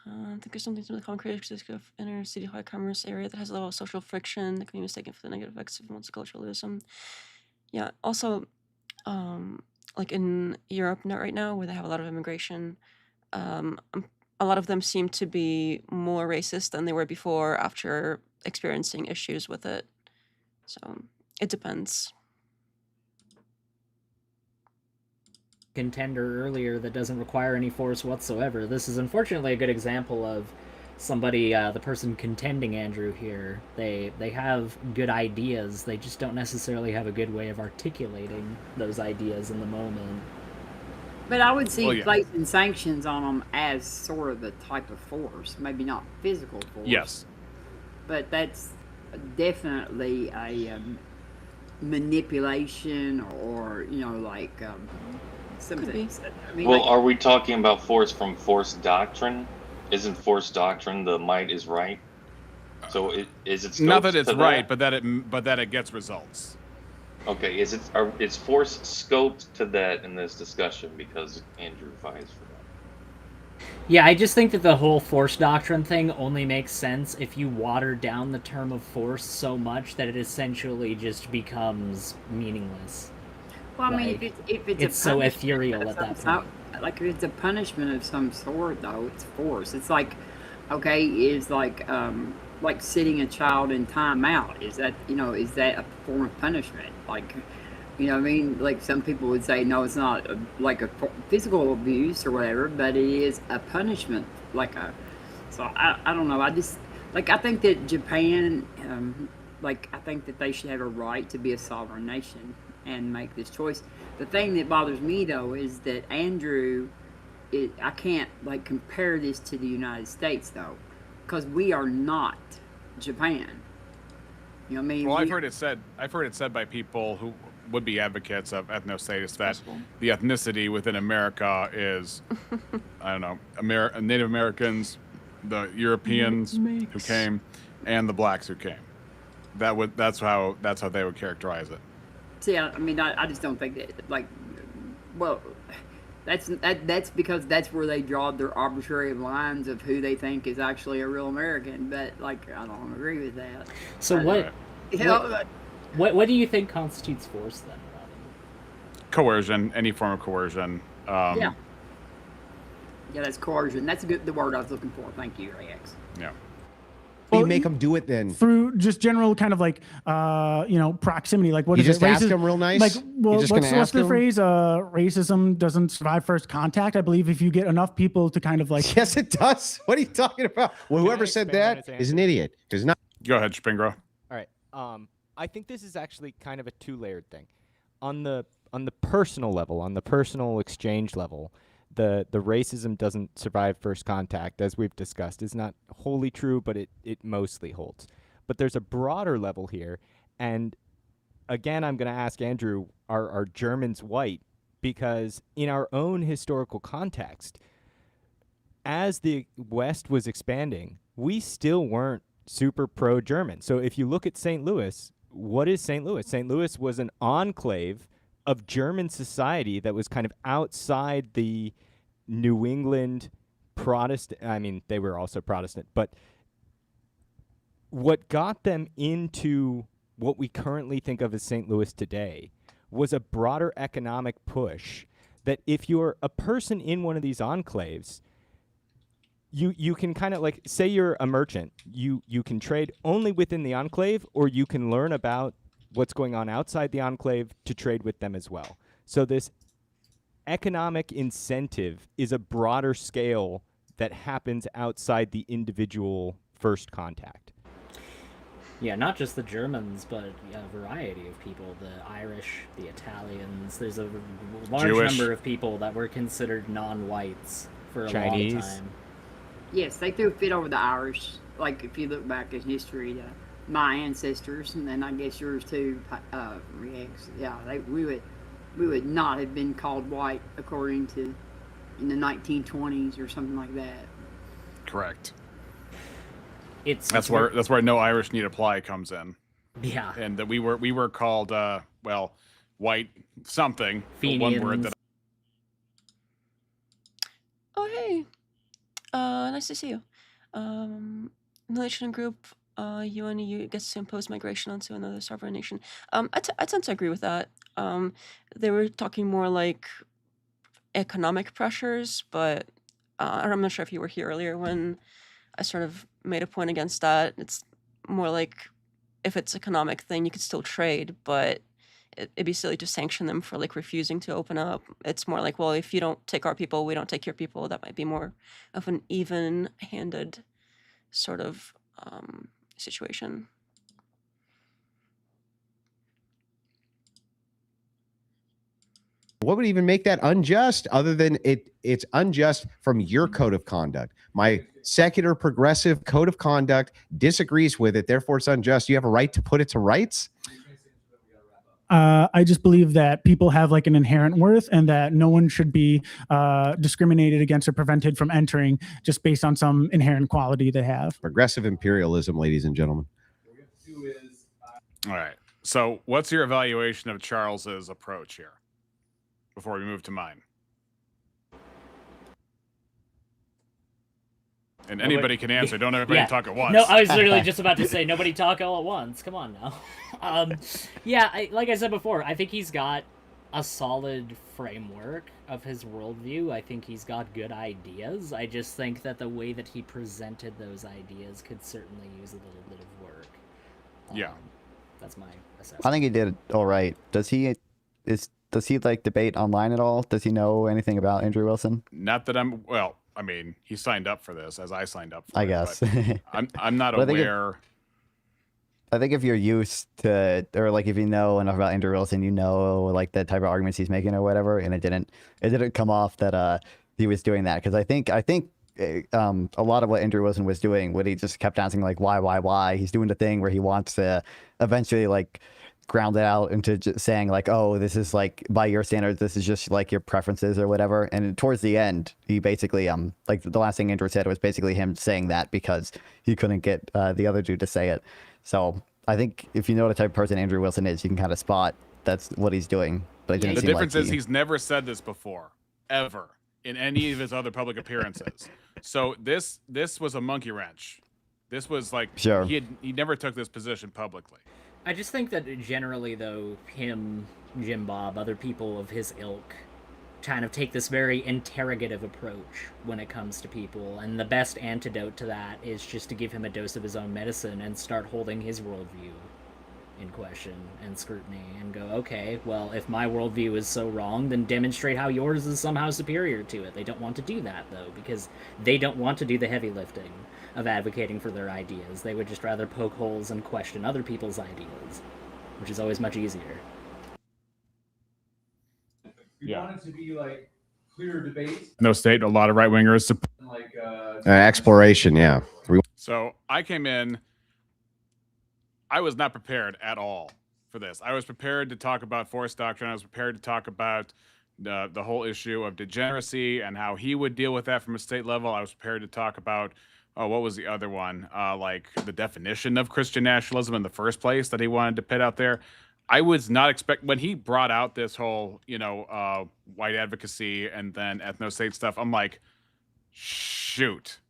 S9: I think there's something to the concrete of inner city high commerce area that has a lot of social friction that can be mistaken for the negative effects of multiculturalism. Yeah, also, like in Europe right now, where they have a lot of immigration, a lot of them seem to be more racist than they were before after experiencing issues with it. So it depends.
S6: Contender earlier that doesn't require any force whatsoever. This is unfortunately a good example of somebody, the person contending Andrew here. They have good ideas. They just don't necessarily have a good way of articulating those ideas in the moment.
S13: But I would see placing sanctions on them as sort of a type of force, maybe not physical force.
S4: Yes.
S13: But that's definitely a manipulation or, you know, like something. I mean,
S8: well, are we talking about force from force doctrine? Isn't force doctrine the might is right? So is it
S4: not that it's right, but that it gets results.
S8: Okay, is force scoped to that in this discussion because Andrew fights for that?
S6: Yeah, I just think that the whole force doctrine thing only makes sense if you water down the term of force so much that it essentially just becomes meaningless.
S13: Well, I mean, if it's
S6: so ethereal at that point.
S13: Like if it's a punishment of some sort, though, it's force. It's like, okay, is like sitting a child in timeout. Is that a form of punishment? Like, you know what I mean? Like some people would say, no, it's not like a physical abuse or whatever, but it is a punishment. So I don't know. I just, like, I think that Japan, I think that they should have a right to be a sovereign nation and make this choice. The thing that bothers me, though, is that Andrew, I can't, like, compare this to the United States, though, because we are not Japan. You know what I mean?
S4: Well, I've heard it said by people who would be advocates of ethnostatus that the ethnicity within America is, I don't know, Native Americans, the Europeans who came, and the blacks who came. That's how they would characterize it.
S13: See, I mean, I just don't think that, like, well, that's because that's where they draw their arbitrary lines of who they think is actually a real American. But, like, I don't agree with that.
S6: So what do you think constitutes force then, Robin?
S4: Coercion, any form of coercion.
S13: Yeah, that's coercion. That's the word I was looking for. Thank you, Rex.
S4: Yeah.
S1: You make them do it then
S2: through just general kind of like proximity. Like what
S1: you
S2: is
S1: just
S2: it?
S1: ask them real nice.
S2: Like, well, what's the
S1: them?
S2: phrase? Racism doesn't survive first contact. I believe if you get enough people to kind of like,
S1: yes, it does. What are you talking about? Well, whoever said that is an idiot. Because not.
S4: Go ahead, Spingro.
S11: All right. I think this is actually kind of a two-layered thing. On the personal level, on the personal exchange level, the racism doesn't survive first contact, as we've discussed, is not wholly true, but it mostly holds. But there's a broader level here, and again, I'm going to ask Andrew, are Germans white? Because in our own historical context, as the West was expanding, we still weren't super pro-German. So if you look at St. Louis, what is St. Louis? St. Louis was an enclave of German society that was kind of outside the New England Protestant. I mean, they were also Protestant, but what got them into what we currently think of as St. Louis today was a broader economic push that if you're a person in one of these enclaves, you can kind of like, say you're a merchant, you can trade only within the enclave, or you can learn about what's going on outside the enclave to trade with them as well. So this economic incentive is a broader scale that happens outside the individual first contact.
S6: Yeah, not just the Germans, but a variety of people. The Irish, the Italians. There's a large number of people that were considered non-whites for a long time.
S13: Yes, they threw a fit over the Irish. Like, if you look back in history, my ancestors, and then I guess yours too, Rex. Yeah, we would not have been called white according to in the 1920s or something like that.
S4: Correct. That's where no Irish need apply comes in.
S6: Yeah.
S4: And that we were called white something. One word that.
S9: Oh hey, nice to see you. Nation group. You and you gets to impose migration onto another sovereign nation. I tend to agree with that. They were talking more like economic pressures, but I'm not sure if you were here earlier when I sort of made a point against that. It's more like if it's economic thing, you could still trade, but it'd be silly to sanction them for like refusing to open up. It's more like, well, if you don't take our people, we don't take your people. That might be more of an even-handed sort of situation.
S1: What would even make that unjust other than it's unjust from your code of conduct? My secular progressive code of conduct disagrees with it, therefore it's unjust. You have a right to put it to rights?
S2: I just believe that people have like an inherent worth and that no one should be discriminated against or prevented from entering just based on some inherent quality they have.
S1: Progressive imperialism, ladies and gentlemen.
S4: All right. So what's your evaluation of Charles's approach here before we move to mine? And anybody can answer. Don't everybody talk at once.
S6: No, I was literally just about to say, nobody talk all at once. Come on now. Like I said before, I think he's got a solid framework of his worldview. I think he's got good ideas. I just think that the way that he presented those ideas could certainly use a little bit of work. That's my assessment.
S3: I think he did all right. Does he like debate online at all? Does he know anything about Andrew Wilson?
S4: Not that I mean, he signed up for this as I signed up for
S3: I guess.
S4: I'm not aware.
S3: I think if you're used to, or like if you know enough about Andrew Wilson, you know like the type of arguments he's making or whatever, and it didn't come off that he was doing that, because I think a lot of what Andrew Wilson was doing, when he just kept asking like why, he's doing the thing where he wants to eventually like ground it out into just saying like, oh, this is like by your standards, this is just like your preferences or whatever. And towards the end, he basically like the last thing Andrew said was basically him saying that because he couldn't get the other dude to say it. So I think if you know the type of person Andrew Wilson is, you can kind of spot that's what he's doing. But it didn't
S4: the
S3: seem
S4: difference
S3: like
S4: is he's never said this before, ever, in any of his other public appearances. So this was a monkey wrench. This was like he never took this position publicly.
S6: I just think that generally, though, him, Jim Bob, other people of his ilk kind of take this very interrogative approach when it comes to people, and the best antidote to that is just to give him a dose of his own medicine and start holding his worldview in question and scrutiny and go, okay, well, if my worldview is so wrong, then demonstrate how yours is somehow superior to it. They don't want to do that, though, because they don't want to do the heavy lifting of advocating for their ideas. They would just rather poke holes and question other people's ideas, which is always much easier.
S15: We want it to be like
S4: clear debate. No state, a lot of right wingers. Like
S1: exploration, yeah.
S4: So I came in. I was not prepared at all for this. I was prepared to talk about force doctrine. I was prepared to talk about the whole issue of degeneracy and how he would deal with that from a state level. I was prepared to talk about, what was the other one? Like the definition of Christian nationalism in the first place that he wanted to put out there. I was not when he brought out this whole, white advocacy and then ethno-state stuff, I'm like, shoot.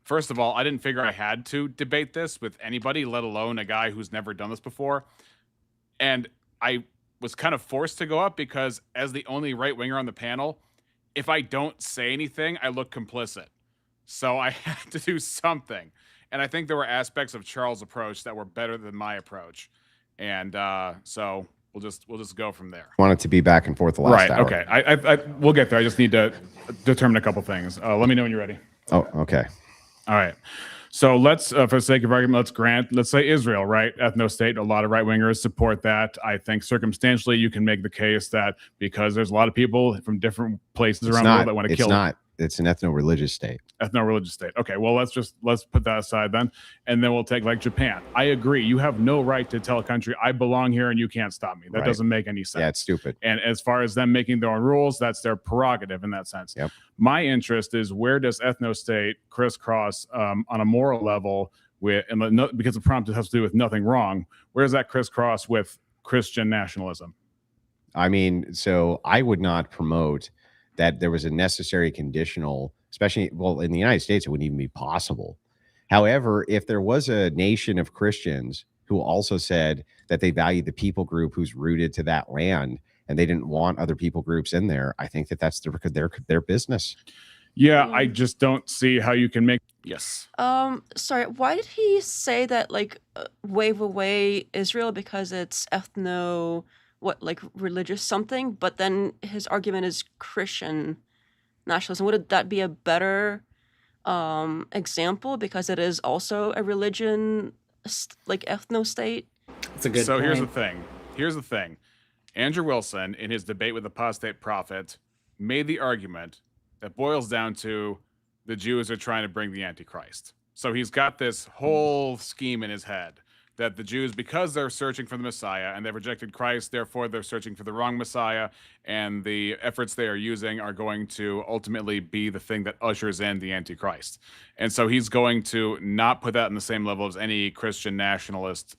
S4: First of all, I didn't figure I had to debate this with anybody, let alone a guy who's never done this before. And I was kind of forced to go up because as the only right winger on the panel, if I don't say anything, I look complicit. So I had to do something. And I think there were aspects of Charles' approach that were better than my approach. And so we'll just go from there.
S1: Want it to be back and forth the last hour.
S4: Okay. I we'll get there. I just need to determine a couple things. Let me know when you're ready.
S1: Oh, okay.
S4: All right. So let's, for the sake of argument, let's say Israel, right? Ethno-state, a lot of right-wingers support that. I think circumstantially you can make the case that because there's a lot of people from different places around the world that want to kill it.
S1: It's not. It's an ethno-religious state.
S4: Ethno-religious state. Okay, well, let's put that aside then. And then we'll take like Japan. I agree. You have no right to tell a country, I belong here and you can't stop me. That doesn't make any sense.
S1: Yeah, it's stupid.
S4: And as far as them making their own rules, that's their prerogative in that sense.
S1: Yep.
S4: My interest is where does ethno-state crisscross on a moral level because the prompt has to do with nothing wrong. Where does that crisscross with Christian nationalism?
S1: I mean, so I would not promote that there was a necessary conditional, especially, in the United States, it wouldn't even be possible. However, if there was a nation of Christians who also said that they value the people group who's rooted to that land and they didn't want other people groups in there, I think that's their business.
S4: Yeah, I just don't see how you can make. Yes.
S9: Sorry, why did he say that, wave away Israel because it's religious something, but then his argument is Christian nationalism? Would that be a better example because it is also a religion, ethno-state?
S6: It's a good point.
S4: Here's the thing. Andrew Wilson, in his debate with Apostate Prophet, made the argument that boils down to the Jews are trying to bring the Antichrist. So he's got this whole scheme in his head that the Jews, because they're searching for the Messiah and they've rejected Christ, therefore they're searching for the wrong Messiah, and the efforts they are using are going to ultimately be the thing that ushers in the Antichrist. And so he's going to not put that in the same level as any Christian nationalist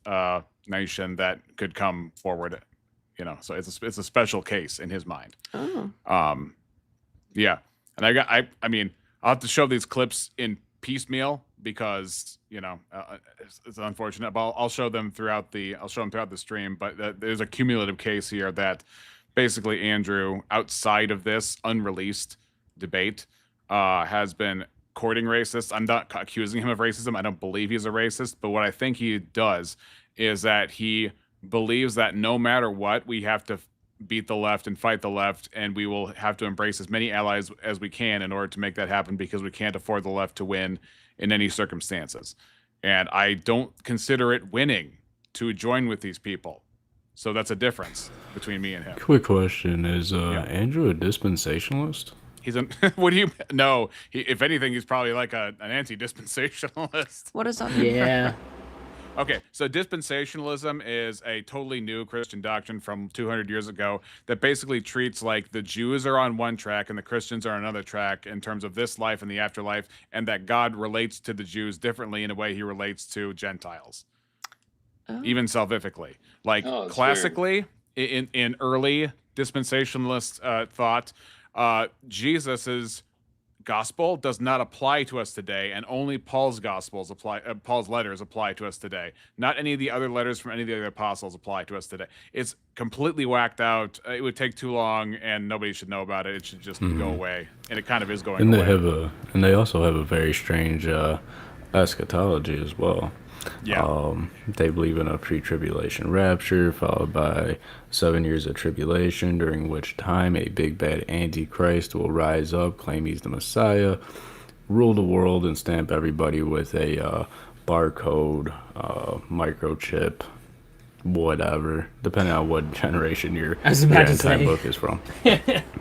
S4: nation that could come forward. So it's a special case in his mind.
S9: Oh.
S4: Yeah. And I mean, I'll have to show these clips in piecemeal because it's unfortunate, but I'll show them throughout the stream. But there's a cumulative case here that basically Andrew, outside of this unreleased debate, has been courting racists. I'm not accusing him of racism. I don't believe he's a racist, but what I think he does is that he believes that no matter what, we have to beat the left and fight the left, and we will have to embrace as many allies as we can in order to make that happen because we can't afford the left to win in any circumstances. And I don't consider it winning to join with these people. So that's a difference between me and him.
S10: Quick question. Is Andrew a dispensationalist?
S4: He's a what do you no? If anything, he's probably like an anti-dispensationalist.
S9: What is that?
S6: Yeah.
S4: Okay, so dispensationalism is a totally new Christian doctrine from 200 years ago that basically treats like the Jews are on one track and the Christians are on another track in terms of this life and the afterlife, and that God relates to the Jews differently in a way he relates to Gentiles, even salvifically. Classically, in early dispensationalist thought, Jesus's gospel does not apply to us today, and only Paul's gospels Paul's letters apply to us today. Not any of the other letters from any of the other apostles apply to us today. It's completely whacked out. It would take too long, and nobody should know about it. It should just go away, and it kind of is going away.
S10: They also have a very strange eschatology as well.
S4: Yeah.
S10: They believe in a pre-tribulation rapture followed by 7 years of tribulation, during which time a big bad antichrist will rise up, claim he's the Messiah, rule the world, and stamp everybody with a barcode, microchip, whatever, depending on what generation your
S6: say.
S10: book is from.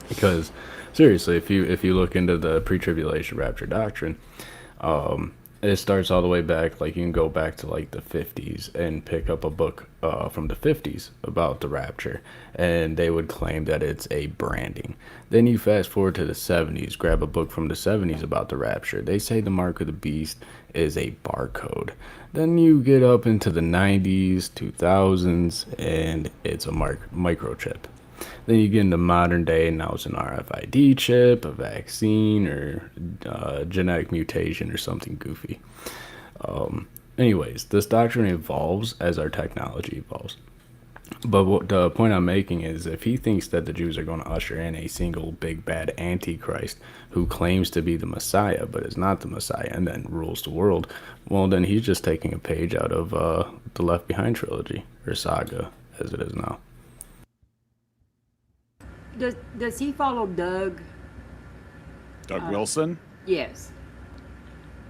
S10: Because seriously, if you look into the pre-tribulation rapture doctrine, it starts all the way back. Like you can go back to like the 50s and pick up a book from the 50s about the rapture, and they would claim that it's a branding. Then you fast forward to the 70s, grab a book from the 70s about the rapture. They say the mark of the beast is a barcode. Then you get up into the 90s, 2000s, and it's a microchip. Then you get into modern day, and now it's an RFID chip, a vaccine, or genetic mutation, or something goofy. Anyways, this doctrine evolves as our technology evolves. But what the point I'm making is, if he thinks that the Jews are going to usher in a single big bad Antichrist who claims to be the Messiah but is not the Messiah and then rules the world, well, then he's just taking a page out of the Left Behind trilogy, or saga, as it is now.
S13: Does he follow Doug?
S4: Doug Wilson?
S13: Yes.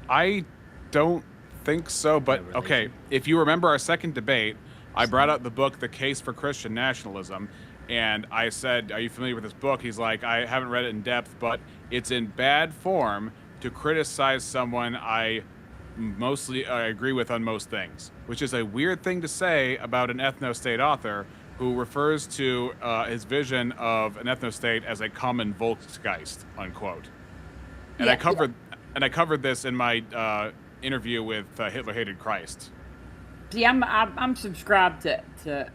S4: I don't think so, but okay, if you remember our second debate, I brought out the book, The Case for Christian Nationalism, and I said, are you familiar with this book? He's like, I haven't read it in depth, but it's in bad form to criticize someone I agree with on most things, which is a weird thing to say about an ethno-state author who refers to his vision of an ethno-state as a common Volksgeist, unquote. And I covered this in my interview with Hitler Hated Christ.
S13: See, I'm subscribed to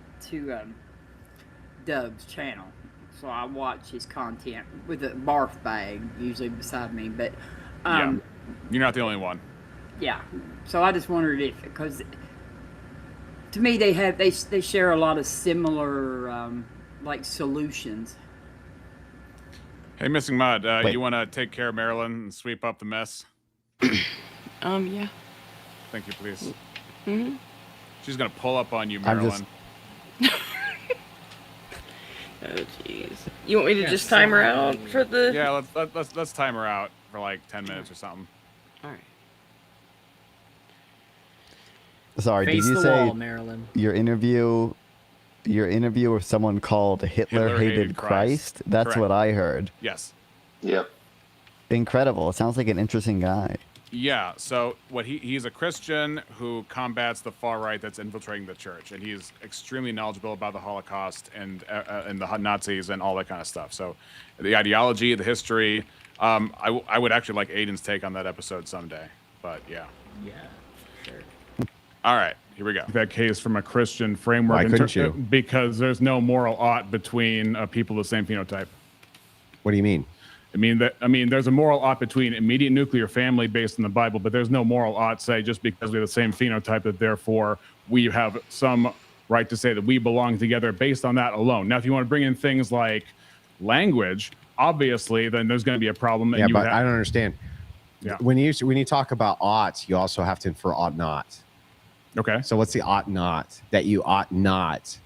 S13: Doug's channel, so I watch his content with a barf bag usually beside me. But
S4: yeah, you're not the only one.
S13: Yeah, so I just wondered if, because to me they share a lot of similar like solutions.
S4: Hey, Missing Mud, you want to take care of Marilyn and sweep up the mess?
S5: Yeah.
S4: Thank you, please.
S5: Mm-hmm.
S4: She's gonna pull up on you, Marilyn.
S5: Oh, jeez. You want me to just time her out for the?
S4: Yeah, let's time her out for like 10 minutes or something.
S5: All right.
S3: Sorry,
S6: Face
S3: did you
S6: the
S3: say
S6: wall, Marilyn.
S3: your interview with someone called Hitler hated Christ? That's
S4: Correct.
S3: what I heard.
S4: Yes.
S8: Yep.
S3: Incredible. It sounds like an interesting guy.
S4: Yeah, so he's a Christian who combats the far right that's infiltrating the church, and he's extremely knowledgeable about the Holocaust and the Nazis and all that kind of stuff. So the ideology, the history, I would actually like Aiden's take on that episode someday, but yeah.
S6: Yeah, sure.
S4: All right, here we go. That case from a Christian framework.
S1: Why couldn't you?
S4: Because there's no moral ought between people of the same phenotype.
S1: What do you mean?
S4: I mean, there's a moral ought between immediate nuclear family based on the Bible, but there's no moral ought, say, just because we have the same phenotype, that therefore we have some right to say that we belong together based on that alone. Now, if you want to bring in things like language, obviously, then there's going to be a problem.
S1: Yeah, but I don't understand.
S4: Yeah.
S1: When you talk about ought, you also have to infer ought not.
S4: Okay.
S1: So what's the ought not? That you ought not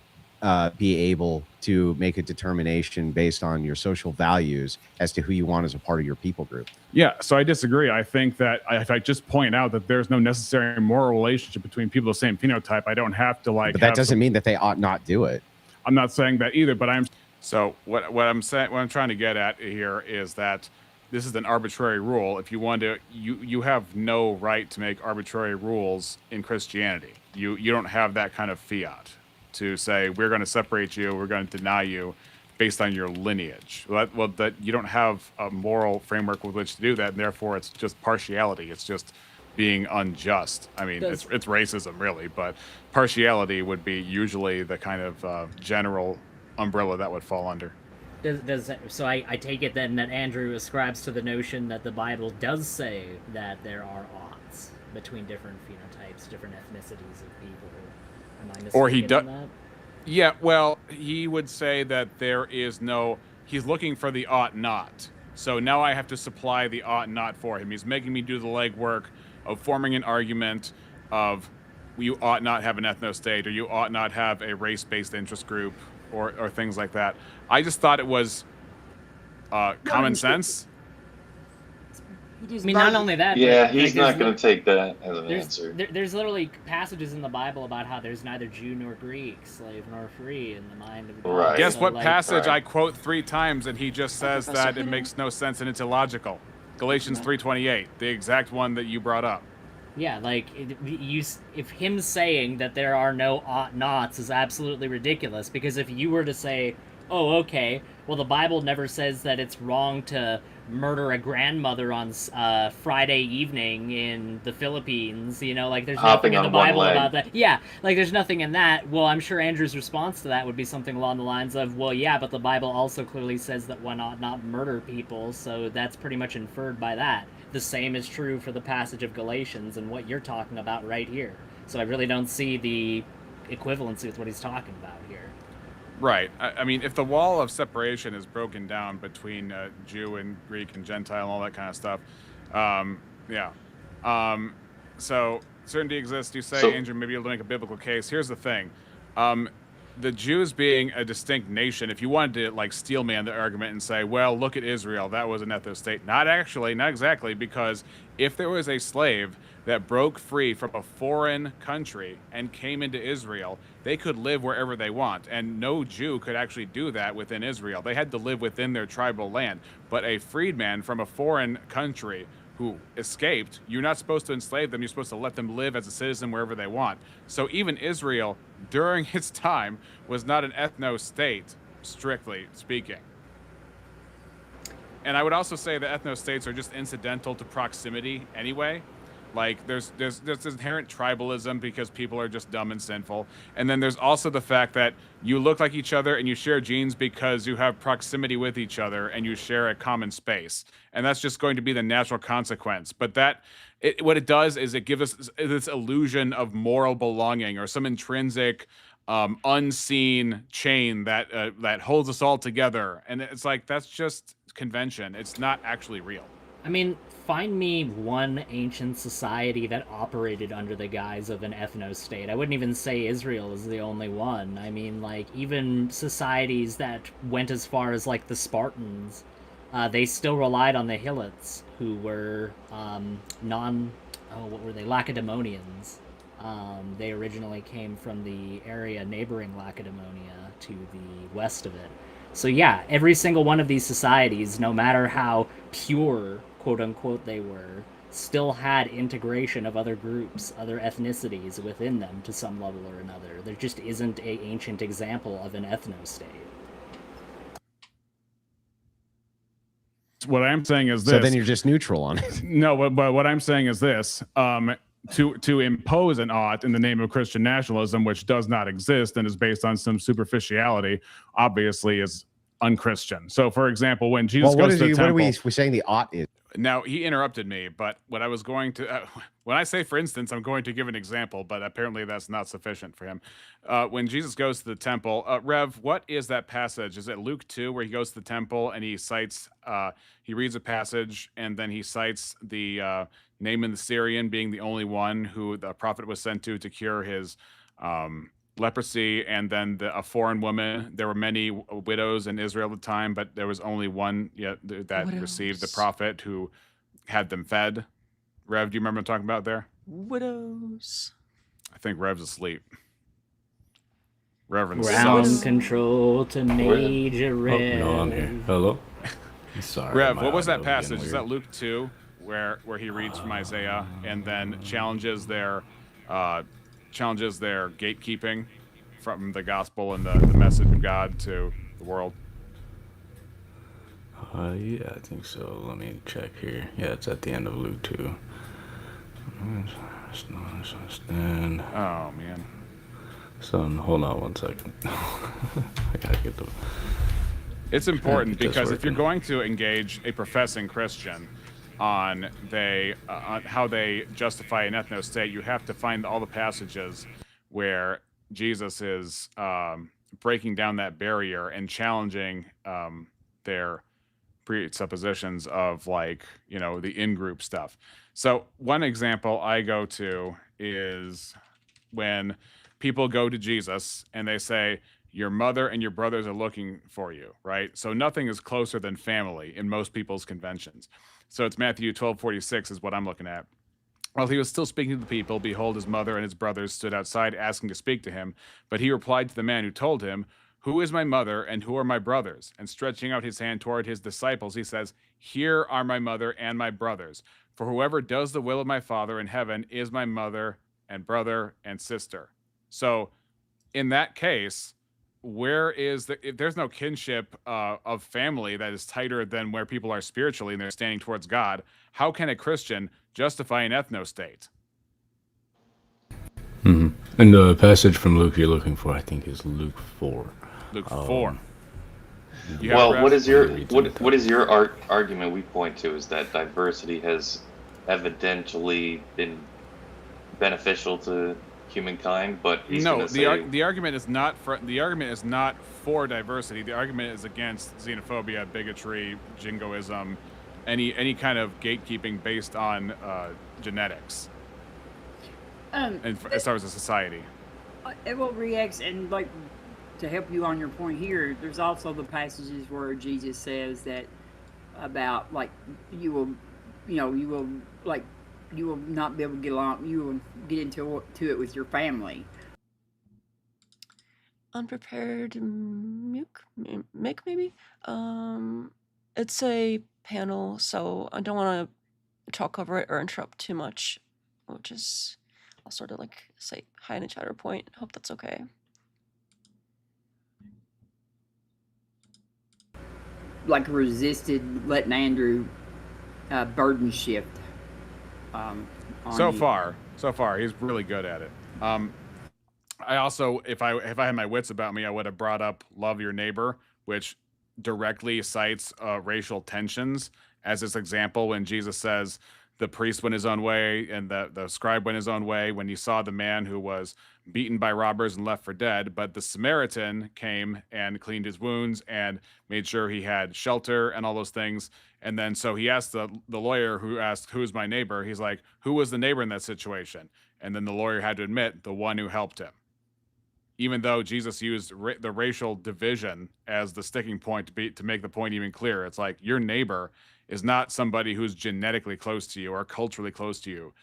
S1: be able to make a determination based on your social values as to who you want as a part of your people group.
S4: Yeah, so I disagree. I think that if I just point out that there's no necessary moral relationship between people of the same phenotype, I don't have to like.
S1: But that doesn't mean that they ought not do it.
S4: I'm not saying that either, but I'm. So what I'm saying, what I'm trying to get at here is that this is an arbitrary rule. If you want to, you have no right to make arbitrary rules in Christianity. You don't have that kind of fiat to say we're going to separate you, we're going to deny you based on your lineage. That you don't have a moral framework with which to do that, and therefore it's just partiality. It's just being unjust. I mean, it's racism really, but partiality would be usually the kind of general umbrella that would fall under.
S6: So I take it then that Andrew ascribes to the notion that the Bible does say that there are odds between different phenotypes, different ethnicities of people. Am I mistaken on that?
S4: Yeah, well, he would say that there is no. He's looking for the ought not. So now I have to supply the ought not for him. He's making me do the legwork of forming an argument of you ought not have an ethno-state, or you ought not have a race-based interest group, or things like that. I just thought it was common sense.
S6: I mean, not only that.
S8: Yeah,
S6: but,
S8: he's not going to take that as an answer.
S6: There's literally passages in the Bible about how there's neither Jew nor Greek, slave nor free in the mind of God.
S8: Right.
S4: Guess
S6: So,
S4: what
S6: like,
S4: passage I quote 3 times, and he just says that it makes no sense and it's illogical. Galatians 3:28, the exact one that you brought up.
S6: Yeah, like if him saying that there are no ought-nots is absolutely ridiculous, because if you were to say, oh, okay, well, the Bible never says that it's wrong to murder a grandmother on Friday evening in the Philippines, you know, like there's nothing in the Bible about that. Yeah, like there's nothing in that. Well, I'm sure Andrew's response to that would be something along the lines of, well, yeah, but the Bible also clearly says that one ought not murder people, so that's pretty much inferred by that. The same is true for the passage of Galatians and what you're talking about right here. So I really don't see the equivalency with what he's talking about here.
S4: Right. I mean, if the wall of separation is broken down between Jew and Greek and Gentile and all that kind of stuff, yeah. So certainty exists, you say, Andrew, maybe you'll make a biblical case. Here's the thing. The Jews being a distinct nation, if you wanted to like steelman the argument and say, well, look at Israel, that was an ethno-state. Not exactly, because if there was a slave that broke free from a foreign country and came into Israel, they could live wherever they want. And no Jew could actually do that within Israel. They had to live within their tribal land. But a freedman from a foreign country who escaped, you're not supposed to enslave them. You're supposed to let them live as a citizen wherever they want. So even Israel, during its time, was not an ethno-state, strictly speaking. And I would also say that ethno-states are just incidental to proximity anyway. Like there's inherent tribalism because people are just dumb and sinful. And then there's also the fact that you look like each other and you share genes because you have proximity with each other and you share a common space. And that's just going to be the natural consequence. But what it does is it gives us this illusion of moral belonging or some intrinsic unseen chain that holds us all together. And it's like, that's just convention. It's not actually real.
S6: I mean, find me one ancient society that operated under the guise of an ethno-state. I wouldn't even say Israel is the only one. I mean, like, even societies that went as far as, like, the Spartans, they still relied on the Helots, who were Lacedaemonians. They originally came from the area neighboring Lacedaemonia to the west of it. So yeah, every single one of these societies, no matter how pure, quote-unquote, they were, still had integration of other groups, other ethnicities within them to some level or another. There just isn't an ancient example of an ethno-state.
S4: What I'm saying is this.
S1: So then you're just neutral on it.
S4: No, but what I'm saying is this. To impose an ought in the name of Christian nationalism, which does not exist and is based on some superficiality, obviously is unchristian. So, for example, when Jesus goes to the temple,
S1: what are we saying the ought is?
S4: Now, he interrupted me, but what I was going to, when I say, for instance, I'm going to give an example, but apparently that's not sufficient for him. When Jesus goes to the temple, Rev, what is that passage? Is it Luke 2 where he goes to the temple and he cites, he reads a passage and then he cites the Naaman the Syrian being the only one who the prophet was sent to cure his leprosy, and then a foreign woman. There were many widows in Israel at the time, but there was only one that received the prophet who had them fed. Rev, do you remember what I'm talking about there?
S9: Widows.
S4: I think Rev's asleep. Reverend
S6: Ground
S4: sus.
S6: control to Major Rev.
S10: Oh, no, I'm here. Hello? Sorry.
S4: Rev, what was that passage? Is that Luke 2 where he reads from Isaiah and then challenges their gatekeeping from the gospel and the message of God to the world?
S10: Yeah, I think so. Let me check here. Yeah, it's at the end of Luke 2.
S4: Oh, man.
S10: Son, hold on one second. I gotta get the...
S4: It's important because if you're going to engage a professing Christian on how they justify an ethno-state, you have to find all the passages where Jesus is breaking down that barrier and challenging their presuppositions of, like, the in-group stuff. So one example I go to is when people go to Jesus and they say, your mother and your brothers are looking for you, right? So nothing is closer than family in most people's conventions. So it's Matthew 12:46 is what I'm looking at. While he was still speaking to the people, behold, his mother and his brothers stood outside asking to speak to him. But he replied to the man who told him, "Who is my mother and who are my brothers?" And stretching out his hand toward his disciples, he says, "Here are my mother and my brothers. For whoever does the will of my Father in heaven is my mother and brother and sister." So in that case, where is the, if there's no kinship of family that is tighter than where people are spiritually and they're standing towards God, how can a Christian justify an ethno-state?
S10: And the passage from Luke you're looking for, I think, is Luke 4.
S4: Luke 4.
S8: Well, what is your argument we point to is that diversity has evidently been beneficial to humankind, but he's
S4: no,
S8: say...
S4: the argument is not for diversity. The argument is against xenophobia, bigotry, jingoism, any kind of gatekeeping based on genetics. And as far as a society,
S13: it will react, and like to help you on your point here, there's also the passages where Jesus says that about like you will not be able to get along, you will get into it with your family.
S9: Unprepared Mick, maybe? It's a panel, so I don't want to talk over it or interrupt too much, which is, I'll sort of like say hi in a chatter point. Hope that's okay.
S13: Like resisted letting Andrew burden shift.
S4: So far, he's really good at it. I also, if I had my wits about me, I would have brought up "love your neighbor," which directly cites racial tensions as this example when Jesus says the priest went his own way and the scribe went his own way when he saw the man who was beaten by robbers and left for dead, but the Samaritan came and cleaned his wounds and made sure he had shelter and all those things. And then so he asked the lawyer who asked, "Who's my neighbor?" He's like, "Who was the neighbor in that situation?" And then the lawyer had to admit the one who helped him. Even though Jesus used the racial division as the sticking point to make the point even clearer. It's like your neighbor is not somebody who's genetically close to you or culturally close to you.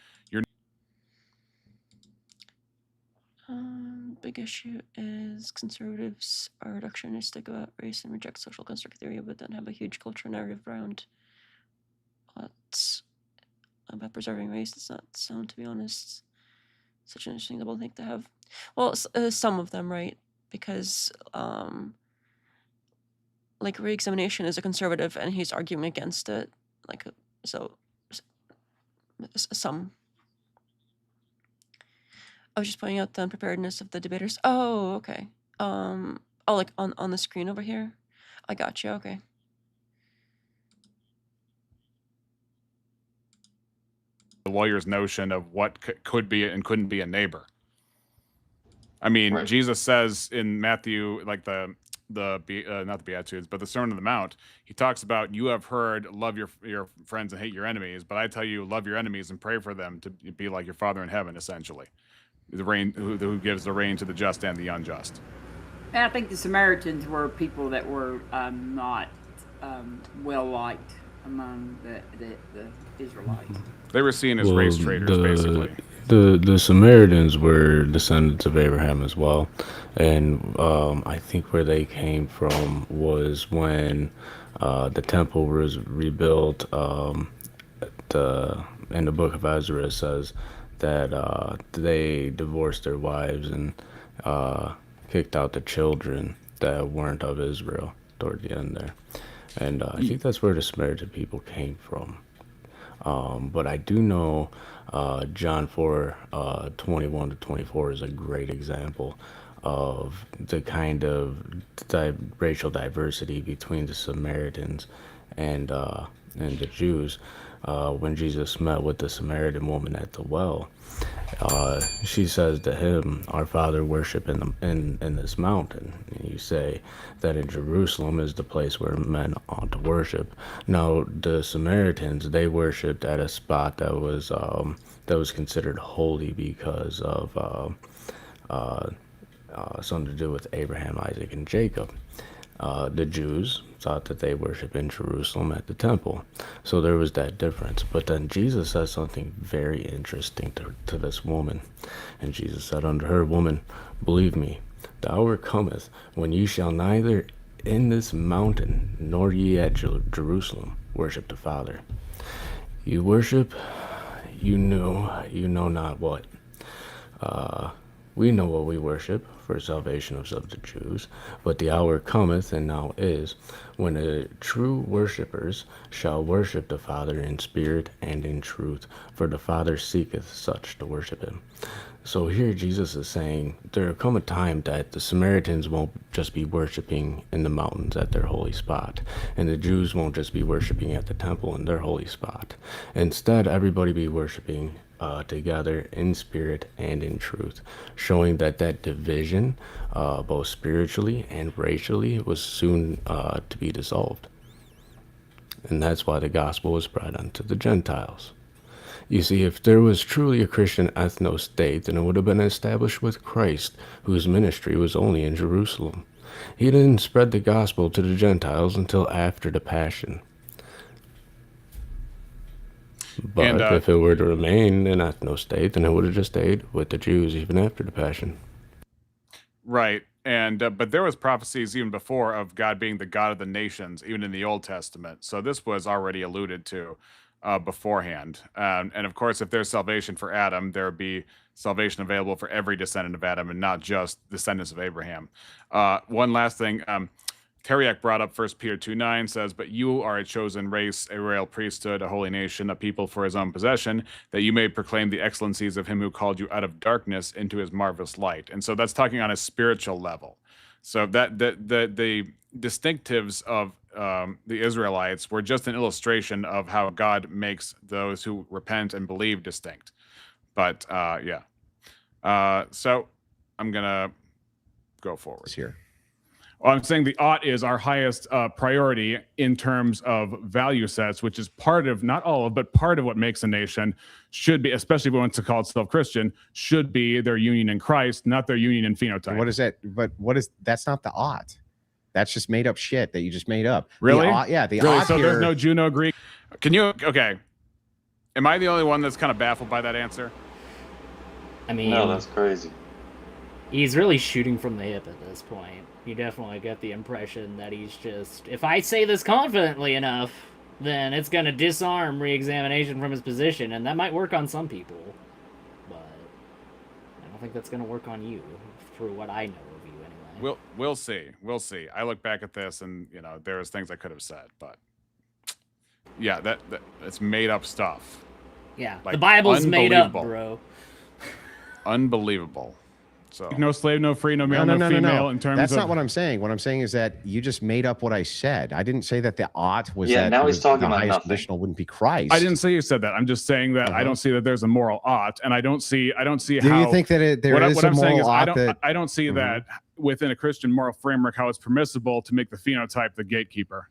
S9: Big issue is conservatives are reductionistic about race and reject social construct theory, but then have a huge cultural narrative around what's about preserving race. Does not sound, to be honest, such an interesting double think to have. Well, some of them, right? Because like re-examination is a conservative, and he's arguing against it. Like so, some. I was just pointing out the unpreparedness of the debaters. Oh, okay. Oh, like on the screen over here. I got you. Okay.
S4: The lawyer's notion of what could be and couldn't be a neighbor. I mean, right. Jesus says in Matthew, like not the Beatitudes, but the Sermon on the Mount, he talks about, you have heard, love your friends and hate your enemies, but I tell you, love your enemies and pray for them to be like your Father in heaven, essentially. The rain, who gives the rain to the just and the unjust.
S13: And I think the Samaritans were people that were not well liked among the Israelites.
S4: They were seen as race traitors, basically.
S10: The Samaritans were descendants of Abraham as well, and I think where they came from was when the temple was rebuilt. In the book of Ezra, it says that they divorced their wives and kicked out the children that weren't of Israel toward the end there. And I think that's where the Samaritan people came from. But I do know John 4:21 to 24 is a great example of the kind of racial diversity between the Samaritans and the Jews. When Jesus met with the Samaritan woman at the well, she says to him, "Our father worship in this mountain." And you say that in Jerusalem is the place where men ought to worship. Now the Samaritans, they worshipped at a spot that was considered holy because of something to do with Abraham, Isaac, and Jacob. The Jews, thought that they worship in Jerusalem at the temple. So there was that difference. But then Jesus says something very interesting to this woman. And Jesus said unto her, Woman, believe me, the hour cometh when ye shall neither in this mountain nor ye at Jerusalem worship the Father. You worship, you know not what. We know what we worship, for salvation of the Jews, but the hour cometh, and now is, when the true worshippers shall worship the Father in spirit and in truth, for the Father seeketh such to worship him. So here Jesus is saying there will come a time that the Samaritans won't just be worshiping in the mountains at their holy spot, and the Jews won't just be worshiping at the temple in their holy spot. Instead, everybody be worshiping together in spirit and in truth, showing that division, both spiritually and racially, was soon to be dissolved. And that's why the gospel was spread unto the Gentiles. You see, if there was truly a Christian ethno-state, then it would have been established with Christ, whose ministry was only in Jerusalem. He didn't spread the gospel to the Gentiles until after the Passion. But if it were to remain an ethno-state, then it would have just stayed with the Jews even after the Passion.
S4: Right. And but there was prophecies even before of God being the God of the nations, even in the Old Testament. So this was already alluded to beforehand. And of course, if there's salvation for Adam, there would be salvation available for every descendant of Adam and not just descendants of Abraham. One last thing. Tareyak brought up 1 Peter 2:9, says, but you are a chosen race, a royal priesthood, a holy nation, a people for his own possession, that you may proclaim the excellencies of him who called you out of darkness into his marvelous light. And so that's talking on a spiritual level. So that the distinctives of the Israelites were just an illustration of how God makes those who repent and believe distinct. But yeah. So I'm going to go forward
S1: here.
S4: Well, I'm saying the ought is our highest priority in terms of value sets, which is part of, not all of, but part of what makes a nation should be, especially if it wants to call itself Christian, should be their union in Christ, not their union in phenotype.
S1: What is that? But that's not the ought. That's just made up shit that you just made up.
S4: Really?
S1: The ought, yeah. The
S4: really?
S1: ought
S4: So
S1: here,
S4: there's no Juno Greek. Can you, okay. Am I the only one that's kind of baffled by that answer?
S6: I mean,
S8: no, that's crazy.
S6: He's really shooting from the hip at this point. You definitely get the impression that he's just, if I say this confidently enough, then it's going to disarm re-examination from his position, and that might work on some people. But I don't think that's going to work on you, for what I know of you anyway.
S4: We'll see. We'll see. I look back at this, and you know, there's things I could have said, but yeah, that's made up stuff.
S6: Yeah,
S4: like,
S6: the Bible's made up, bro.
S4: Unbelievable. So no slave, no free, no male, no female.
S1: No.
S4: In terms
S1: that's
S4: of,
S1: not what I'm saying. What I'm saying is that you just made up what I said. I didn't say that the ought was
S8: yeah,
S1: that
S8: now he's talking
S1: the
S8: about
S1: highest
S8: nothing.
S1: conditional wouldn't be Christ.
S4: I didn't say you said that. I'm just saying that I don't see that there's a moral ought, and I don't see
S1: Do
S4: how.
S1: you think that there is
S4: what
S1: a
S4: I'm saying
S1: moral
S4: is
S1: ought
S4: I don't see that within a Christian moral framework how it's permissible to make the phenotype the gatekeeper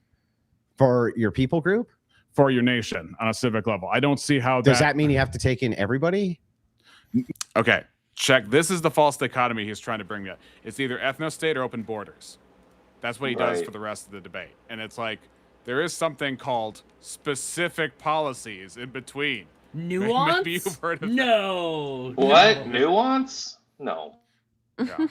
S1: for your people group,
S4: for your nation on a civic level? I don't see how.
S1: Does that mean you have to take in everybody?
S4: Okay. Check. This is the false dichotomy he's trying to bring me up. It's either ethno-state or open borders. That's what he does for the rest of the debate. And it's like, there is something called specific policies in between.
S6: Nuance?
S4: Maybe you've heard of
S6: no.
S8: What?
S6: No.
S8: Nuance? No.
S4: Yeah.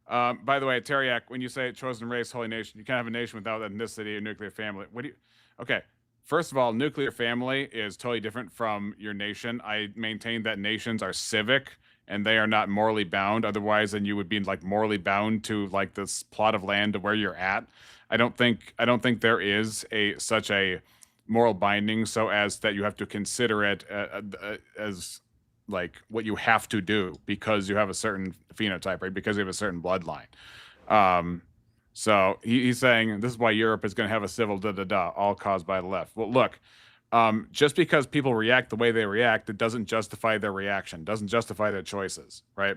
S4: By the way, Tareyak, when you say chosen race, holy nation, you can't have a nation without ethnicity or nuclear family. What do you... Okay. First of all, nuclear family is totally different from your nation. I maintain that nations are civic and they are not morally bound. Otherwise, then you would be like morally bound to like this plot of land to where you're at. I don't think there is such a moral binding so as that you have to consider it as like what you have to do because you have a certain phenotype, right? Because you have a certain bloodline. So he's saying this is why Europe is going to have a civil all caused by the left. Well, look. Just because people react the way they react, it doesn't justify their reaction, doesn't justify their choices, right?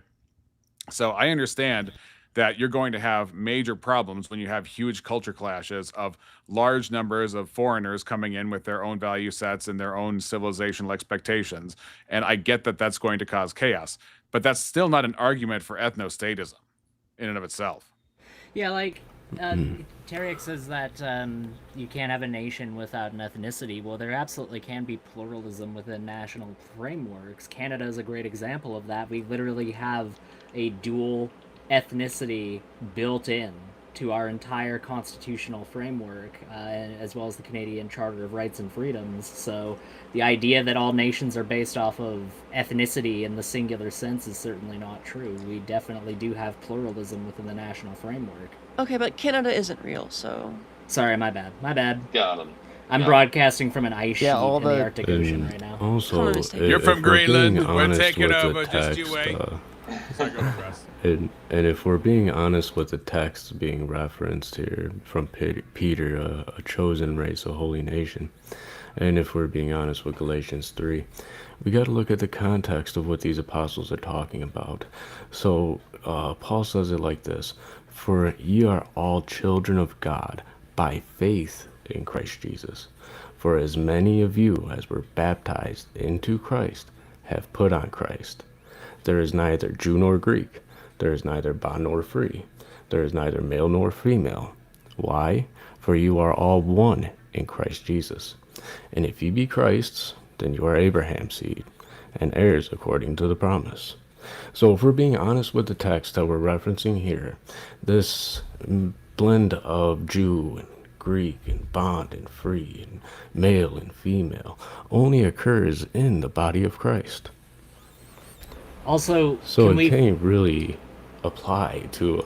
S4: So I understand that you're going to have major problems when you have huge culture clashes of large numbers of foreigners coming in with their own value sets and their own civilizational expectations. And I get that that's going to cause chaos, but that's still not an argument for ethno-statism in and of itself.
S6: Yeah, like, Tareyak says that you can't have a nation without an ethnicity. Well, there absolutely can be pluralism within national frameworks. Canada is a great example of that. We literally have a dual ethnicity built in to our entire constitutional framework, as well as the Canadian Charter of Rights and Freedoms. So the idea that all nations are based off of ethnicity in the singular sense is certainly not true. We definitely do have pluralism within the national framework.
S9: Okay, but Canada isn't real, so...
S6: Sorry, my bad. My bad.
S8: Got him.
S6: I'm broadcasting from an ice sheet in the Arctic Ocean right now.
S10: Also,
S4: you're from Greenland. We're taking over.
S10: Text,
S4: just you wait.
S10: And if we're being honest with the text being referenced here from Peter, a chosen race, a holy nation, and if we're being honest with Galatians 3, we got to look at the context of what these apostles are talking about. So Paul says it like this: "For ye are all children of God by faith in Christ Jesus. For as many of you as were baptized into Christ have put on Christ. There is neither Jew nor Greek. There is neither bond nor free. There is neither male nor female. Why? For you are all one in Christ Jesus. And if ye be Christ's, then you are Abraham's seed, and heirs according to the promise." So if we're being honest with the text that we're referencing here, this blend of Jew and Greek and bond and free and male and female only occurs in the body of Christ.
S6: Also,
S10: so it can't really apply to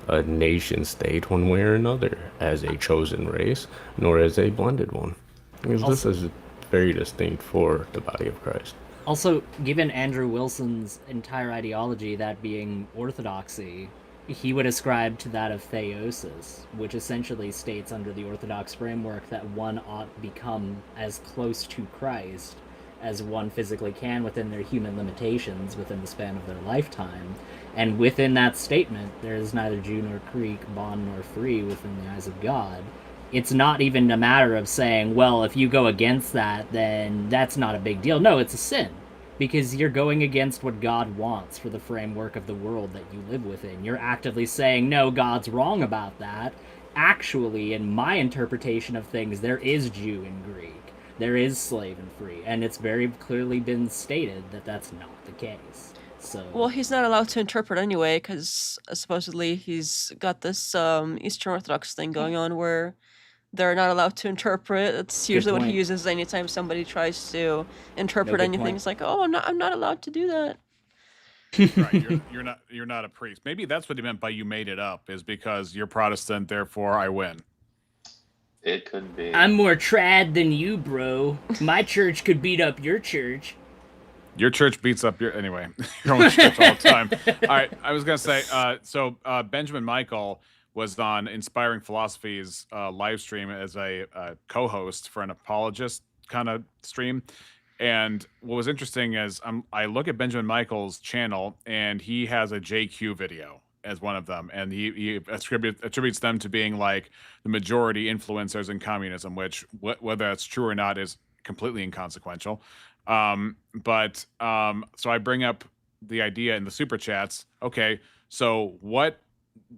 S10: a nation state one way or another as a chosen race, nor as a blended one, because this is very distinct for the body of Christ.
S6: Also, given Andrew Wilson's entire ideology, that being orthodoxy, he would ascribe to that of theosis, which essentially states under the Orthodox framework that one ought to become as close to Christ as one physically can within their human limitations within the span of their lifetime. And within that statement, there is neither Jew nor Greek, bond nor free within the eyes of God. It's not even a matter of saying, well, if you go against that, then that's not a big deal. No, it's a sin. Because you're going against what God wants for the framework of the world that you live within. You're actively saying, no, God's wrong about that. Actually, in my interpretation of things, there is Jew and Greek. There is slave and free. And it's very clearly been stated that that's not the case. So,
S9: well, he's not allowed to interpret anyway, because supposedly he's got this Eastern Orthodox thing going on where they're not allowed to interpret. It's usually what he uses anytime somebody tries to interpret anything. It's like, oh, I'm not allowed to do that.
S4: Right, you're not a priest. Maybe that's what he meant by "you made it up," is because you're Protestant, therefore I win.
S8: It could be.
S6: I'm more trad than you, bro. My church could beat up your church.
S4: Your church beats up your... Anyway, your own church all the time. All right, I was going to say, so Benjamin Michael was on Inspiring Philosophy's live stream as a co-host for an apologist kind of stream. And what was interesting is I look at Benjamin Michael's channel, and he has a JQ video as one of them, and he attributes them to being like the majority influencers in communism, which whether that's true or not is completely inconsequential. So I bring up the idea in the super chats. Okay, so what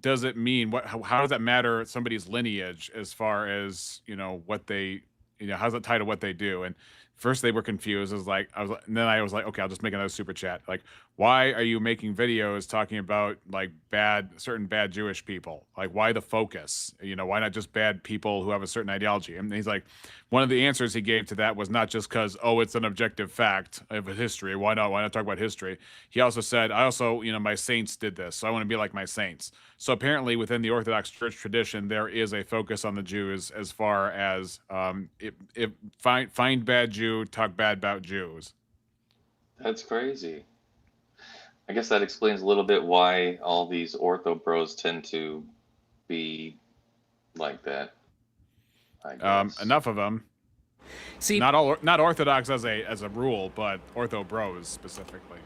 S4: does it mean? How does that matter somebody's lineage as far as what they how's that tied to what they do? And first they were confused. And then I was like, okay, I'll just make another super chat. Like, why are you making videos talking about like certain bad Jewish people? Like, why the focus? Why not just bad people who have a certain ideology? And he's like, one of the answers he gave to that was not just because, oh, it's an objective fact of history. Why not talk about history? He also said, my saints did this, so I want to be like my saints. So apparently within the Orthodox Church tradition, there is a focus on the Jews as far as find bad Jew, talk bad about Jews.
S8: That's crazy. I guess that explains a little bit why all these ortho bros tend to be like that. I guess.
S4: Enough of them.
S6: See,
S4: not Orthodox as a rule, but ortho bros specifically.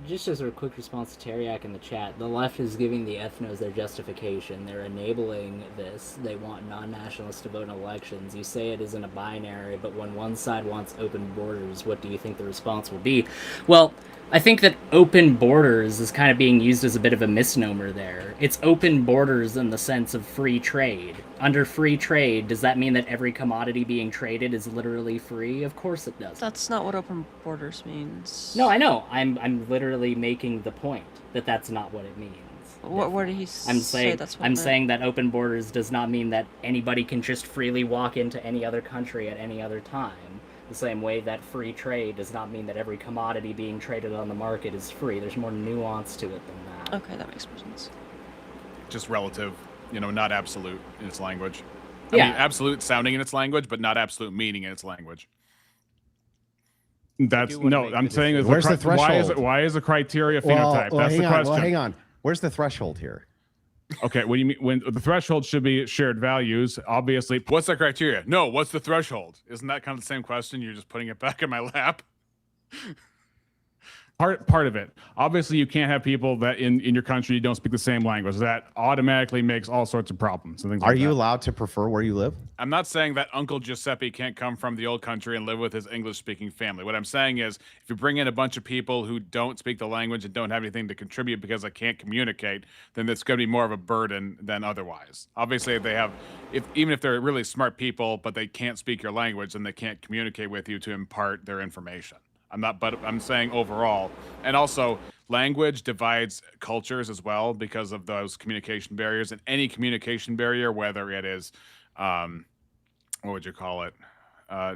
S6: Just as a quick response to Tareyak in the chat, the left is giving the ethnos their justification. They're enabling this. They want non-nationalists to vote in elections. You say it isn't a binary, but when one side wants open borders, what do you think the response will be? Well, I think that open borders is kind of being used as a bit of a misnomer there. It's open borders in the sense of free trade. Under free trade, does that mean that every commodity being traded is literally free? Of course it does.
S9: That's not what open borders means.
S6: No, I know. I'm literally making the point that that's not what it means.
S9: What did he say?
S6: I'm saying that open borders does not mean that anybody can just freely walk into any other country at any other time. The same way that free trade does not mean that every commodity being traded on the market is free. There's more nuance to it than that.
S9: Okay, that makes more sense.
S4: Just relative, not absolute in its language. I
S6: Yeah.
S4: mean, absolute sounding in its language, but not absolute meaning in its language. That's no. I'm saying is
S1: where's the threshold?
S4: Why is the criteria
S1: Well,
S4: phenotype?
S1: well,
S4: That's the question.
S1: Well, hang on. Where's the threshold here?
S4: Okay, what do you mean? When the threshold should be shared values, obviously. What's the criteria? No, what's the threshold? Isn't that kind of the same question? You're just putting it back in my lap. Part of it. Obviously, you can't have people that in your country don't speak the same language. That automatically makes all sorts of problems and things like that.
S1: Are you allowed to prefer where you live?
S4: I'm not saying that Uncle Giuseppe can't come from the old country and live with his English-speaking family. What I'm saying is, if you bring in a bunch of people who don't speak the language and don't have anything to contribute because they can't communicate, then it's going to be more of a burden than otherwise. Obviously, if they have, even if they're really smart people, but they can't speak your language, then they can't communicate with you to impart their information. But I'm saying overall, and also language divides cultures as well because of those communication barriers. And any communication barrier, whether it is, what would you call it?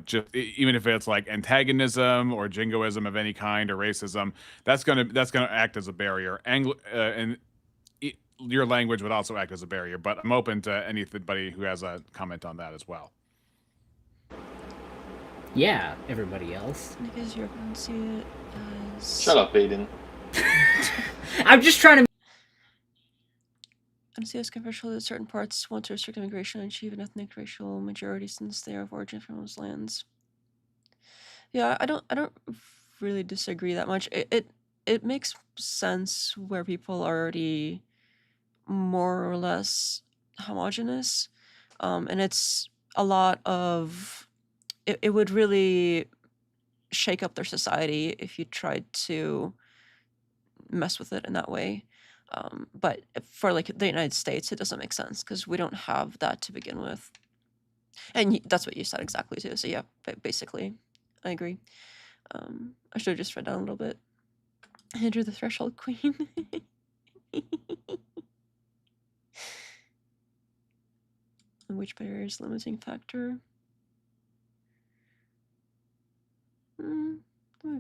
S4: Just even if it's like antagonism or jingoism of any kind or racism, that's gonna act as a barrier. Your language would also act as a barrier. But I'm open to anybody who has a comment on that as well.
S6: Yeah, everybody else.
S9: Because you're going to see it as...
S8: Shut up, Aiden.
S6: I'm just trying to...
S9: And see as controversial that certain parts want to restrict immigration and achieve an ethnic racial majority since they are of origin from those lands. Yeah, I don't really disagree that much. It makes sense where people are already more or less homogenous, and it's a lot of... It would really shake up their society if you tried to mess with it in that way. But for like the United States, it doesn't make sense because we don't have that to begin with. And that's what you said exactly too. So yeah, basically, I agree. I should have just read down a little bit. Andrew the Threshold Queen. Which barrier is limiting factor?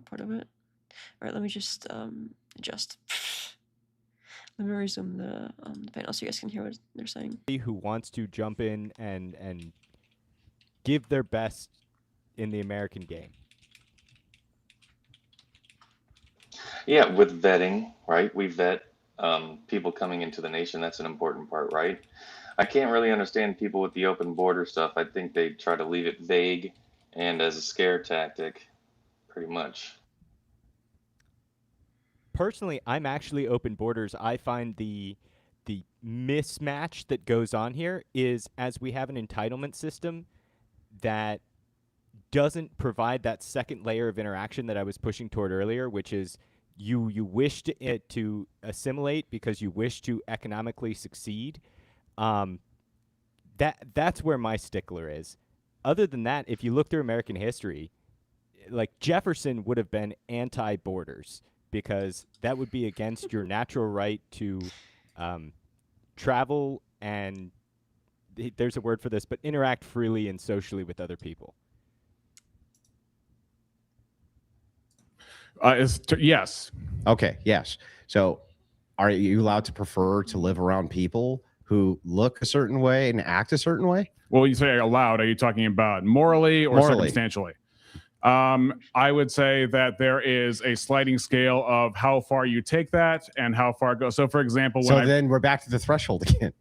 S9: Part of it. All right, let me just adjust. Let me resume the panel so you guys can hear what they're saying.
S11: Who wants to jump in and give their best in the American game?
S8: Yeah, with vetting, right? We vet people coming into the nation. That's an important part, right? I can't really understand people with the open border stuff. I think they try to leave it vague and as a scare tactic. Pretty much.
S11: Personally, I'm actually open borders. I find the mismatch that goes on here is as we have an entitlement system that doesn't provide that second layer of interaction that I was pushing toward earlier, which is you wish to assimilate because you wish to economically succeed. That's where my stickler is. Other than that, if you look through American history, like Jefferson would have been anti-borders because that would be against your natural right to travel and there's a word for this, but interact freely and socially with other people.
S4: Yes.
S1: Okay. Yes. So, are you allowed to prefer to live around people who look a certain way and act a certain way?
S4: Well, you say allowed. Are you talking about morally or circumstantially? I would say that there is a sliding scale of how far you take that and how far it goes. So, for example,
S1: then we're back to the threshold again.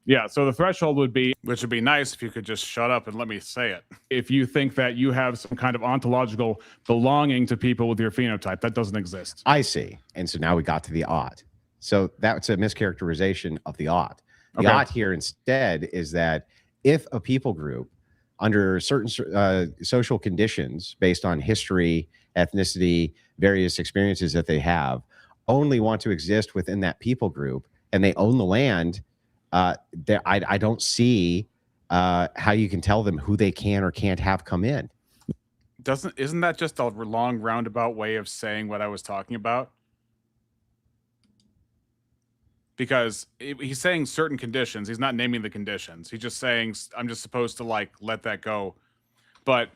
S4: Yeah, so the threshold would be, which would be nice if you could just shut up and let me say it. If you think that you have some kind of ontological belonging to people with your phenotype, that doesn't exist.
S1: I see. And so now we got to the ought. So that's a mischaracterization of the ought. The
S4: Okay.
S1: ought here instead is that if a people group, under certain social conditions based on history, ethnicity, various experiences that they have, only want to exist within that people group, and they own the land, I don't see how you can tell them who they can or can't have come in.
S4: Isn't that just a long roundabout way of saying what I was talking about? Because he's saying certain conditions. He's not naming the conditions. He's just saying, I'm just supposed to like let that go. But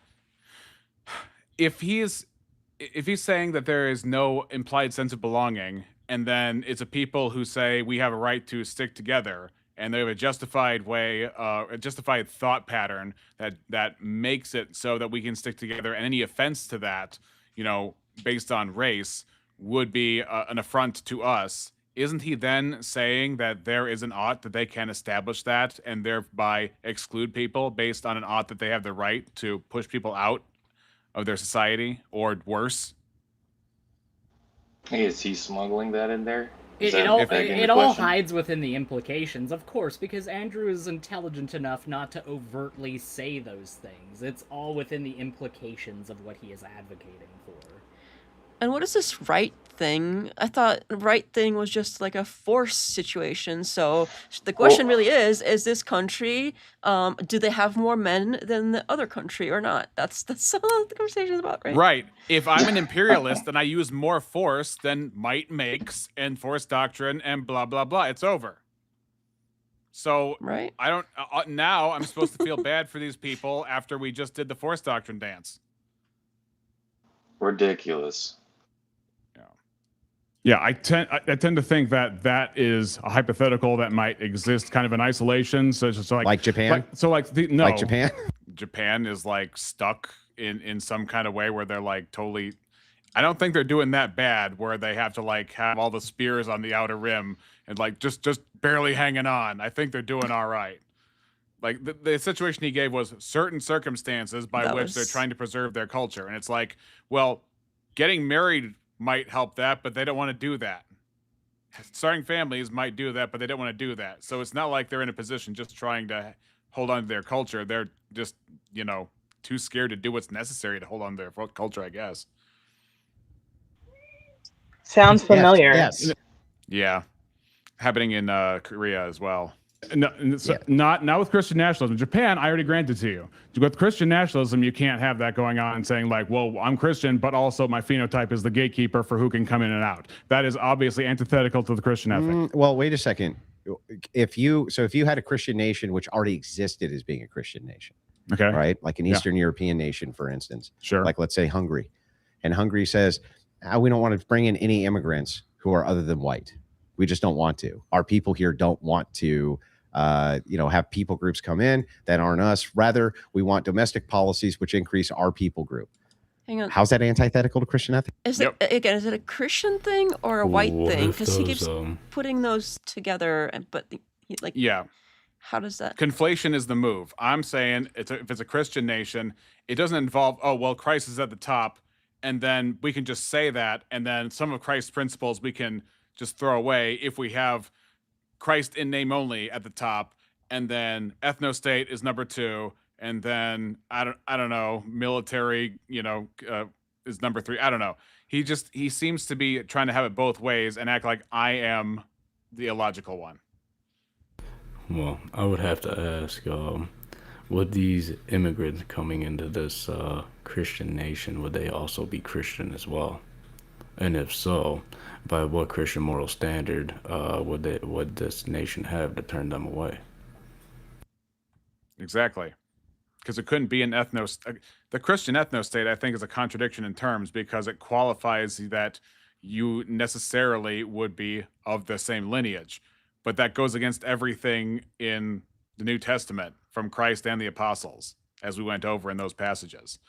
S4: if he's saying that there is no implied sense of belonging, and then it's a people who say we have a right to stick together, and they have a justified way, a justified thought pattern that makes it so that we can stick together, and any offense to that, based on race, would be an affront to us. Isn't he then saying that there is an ought that they can establish that and thereby exclude people based on an ought that they have the right to push people out of their society, or worse?
S8: Hey, is he smuggling that in there?
S6: It all hides within the implications, of course, because Andrew is intelligent enough not to overtly say those things. It's all within the implications of what he is advocating for.
S9: And what is this right thing? I thought right thing was just like a force situation. So the question really is this country, do they have more men than the other country or not? That's all the conversation is about, right?
S4: Right. If I'm an imperialist and I use more force than might makes and force doctrine and blah, blah, blah, it's over. So
S9: right.
S4: I don't, now I'm supposed to feel bad for these people after we just did the force doctrine dance.
S8: Ridiculous.
S4: Yeah, I tend to think that is a hypothetical that might exist kind of in isolation. So it's just like
S1: Japan.
S4: Like
S1: Japan.
S4: Japan is like stuck in some kind of way where they're like totally. I don't think they're doing that bad where they have to like have all the spears on the outer rim and like just barely hanging on. I think they're doing all right. Like the situation he gave was certain circumstances by which they're trying to preserve their culture, and it's like, well, getting married might help that, but they don't want to do that. Starting families might do that, but they don't want to do that. So it's not like they're in a position just trying to hold on to their culture. They're just, too scared to do what's necessary to hold on to their culture, I guess.
S7: Sounds familiar.
S1: Yes.
S4: Yeah. Happening in Korea as well. No, not with Christian nationalism. Japan, I already granted to you. With Christian nationalism, you can't have that going on and saying like, well, I'm Christian, but also my phenotype is the gatekeeper for who can come in and out. That is obviously antithetical to the Christian ethic.
S1: Well, wait a second. If you had a Christian nation which already existed as being a Christian nation,
S4: okay,
S1: right? Like an Eastern European nation, for instance,
S4: sure.
S1: Like let's say Hungary, and Hungary says, we don't want to bring in any immigrants who are other than white. We just don't want to. Our people here don't want to have people groups come in that aren't us. Rather, we want domestic policies which increase our people group.
S9: Hang on.
S1: How's that antithetical to Christian ethics?
S9: Is it a Christian thing or a white thing? Because he keeps putting those together, but
S4: yeah.
S9: How does that?
S4: Conflation is the move. I'm saying if it's a Christian nation, it doesn't involve, oh, well, Christ is at the top, and then we can just say that, and then some of Christ's principles we can just throw away if we have Christ in name only at the top, and then ethno-state is number 2, and then I don't know, military, is number 3. I don't know. He seems to be trying to have it both ways and act like I am the illogical one.
S10: Well, I would have to ask, would these immigrants coming into this Christian nation, would they also be Christian as well? And if so, by what Christian moral standard would this nation have to turn them away?
S4: Exactly. Because it couldn't be an the Christian ethno-state, I think, is a contradiction in terms because it qualifies that you necessarily would be of the same lineage. But that goes against everything in the New Testament from Christ and the apostles, as we went over in those passages.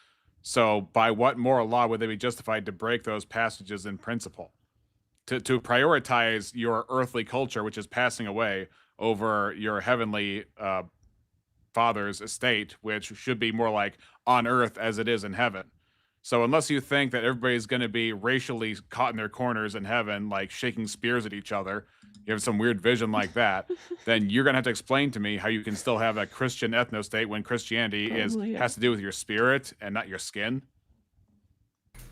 S4: So by what moral law would they be justified to break those passages in principle? To prioritize your earthly culture, which is passing away, over your heavenly Father's estate, which should be more like on earth as it is in heaven. So unless you think that everybody's going to be racially caught in their corners in heaven, like shaking spears at each other, you have some weird vision like that, then you're going to have to explain to me how you can still have a Christian ethnostate when Christianity has to do with your spirit and not your skin.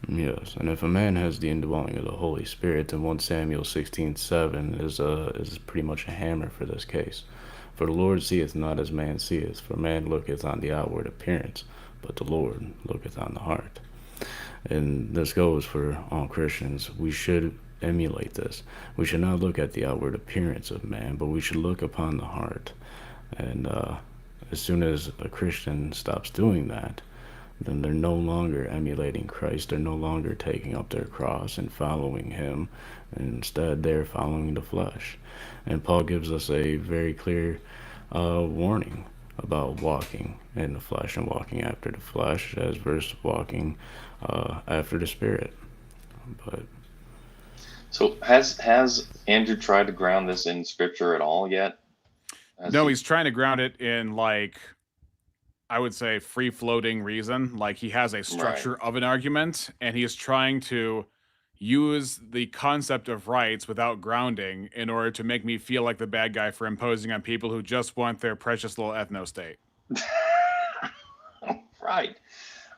S10: Yes, and if a man has the indwelling of the Holy Spirit, then 1 Samuel 16:7 is pretty much a hammer for this case. For the Lord seeth not as man seeth, for man looketh on the outward appearance, but the Lord looketh on the heart. And this goes for all Christians. We should emulate this. We should not look at the outward appearance of man, but we should look upon the heart. And as soon as a Christian stops doing that, then they're no longer emulating Christ. They're no longer taking up their cross and following him. Instead, they're following the flesh. And Paul gives us a very clear warning about walking in the flesh and walking after the flesh as versus walking after the Spirit. But
S8: so has Andrew tried to ground this in Scripture at all yet?
S4: No, he's trying to ground it in, like, I would say free-floating reason. Like, he has a structure of an argument, and he is trying to use the concept of rights without grounding in order to make me feel like the bad guy for imposing on people who just want their precious little ethno-state.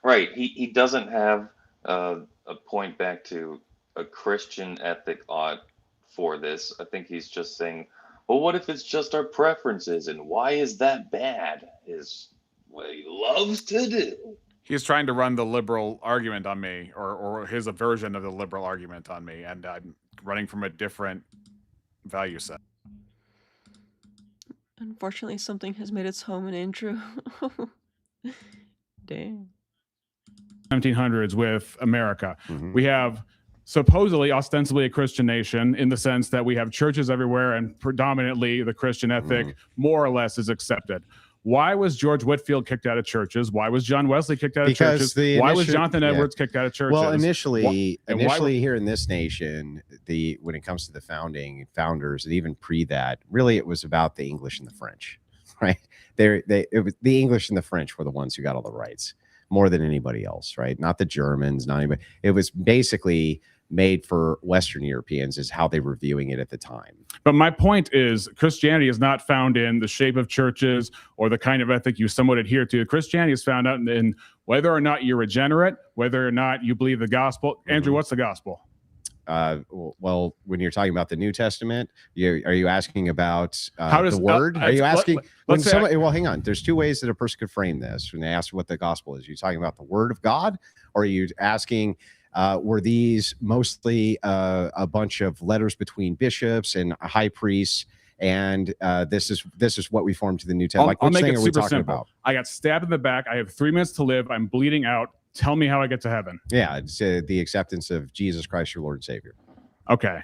S8: Right. He doesn't have a point back to a Christian ethic ought for this. I think he's just saying, well, what if it's just our preferences, and why is that bad? Is what he loves to do.
S4: He's trying to run the liberal argument on me, or his version of the liberal argument on me, and I'm running from a different value set.
S9: Unfortunately, something has made its home in Andrew. Dang.
S4: 1700s with America. We have supposedly, ostensibly a Christian nation in the sense that we have churches everywhere and predominantly the Christian ethic more or less is accepted. Why was George Whitefield kicked out of churches? Why was John Wesley kicked out of churches? Why was Jonathan Edwards kicked out of churches?
S1: Well, initially here in this nation, when it comes to the founders, and even pre that, really it was about the English and the French, right? It was the English and the French were the ones who got all the rights more than anybody else, right? Not the Germans, not anybody. It was basically made for Western Europeans is how they were viewing it at the time.
S4: But my point is Christianity is not found in the shape of churches or the kind of ethic you somewhat adhere to. Christianity is found out in whether or not you're regenerate, whether or not you believe the gospel. Andrew, what's the gospel?
S1: Well, when you're talking about the New Testament, are you asking about the word? Are you asking well, hang on. There's two ways that a person could frame this when they ask what the gospel is. Are you talking about the word of God, or are you asking were these mostly a bunch of letters between bishops and high priests, and this is what we formed to the New Testament?
S4: I'll make it super simple. I got stabbed in the back. I have 3 minutes to live. I'm bleeding out. Tell me how I get to heaven.
S1: Yeah, it's the acceptance of Jesus Christ, your Lord and Savior.
S4: Okay.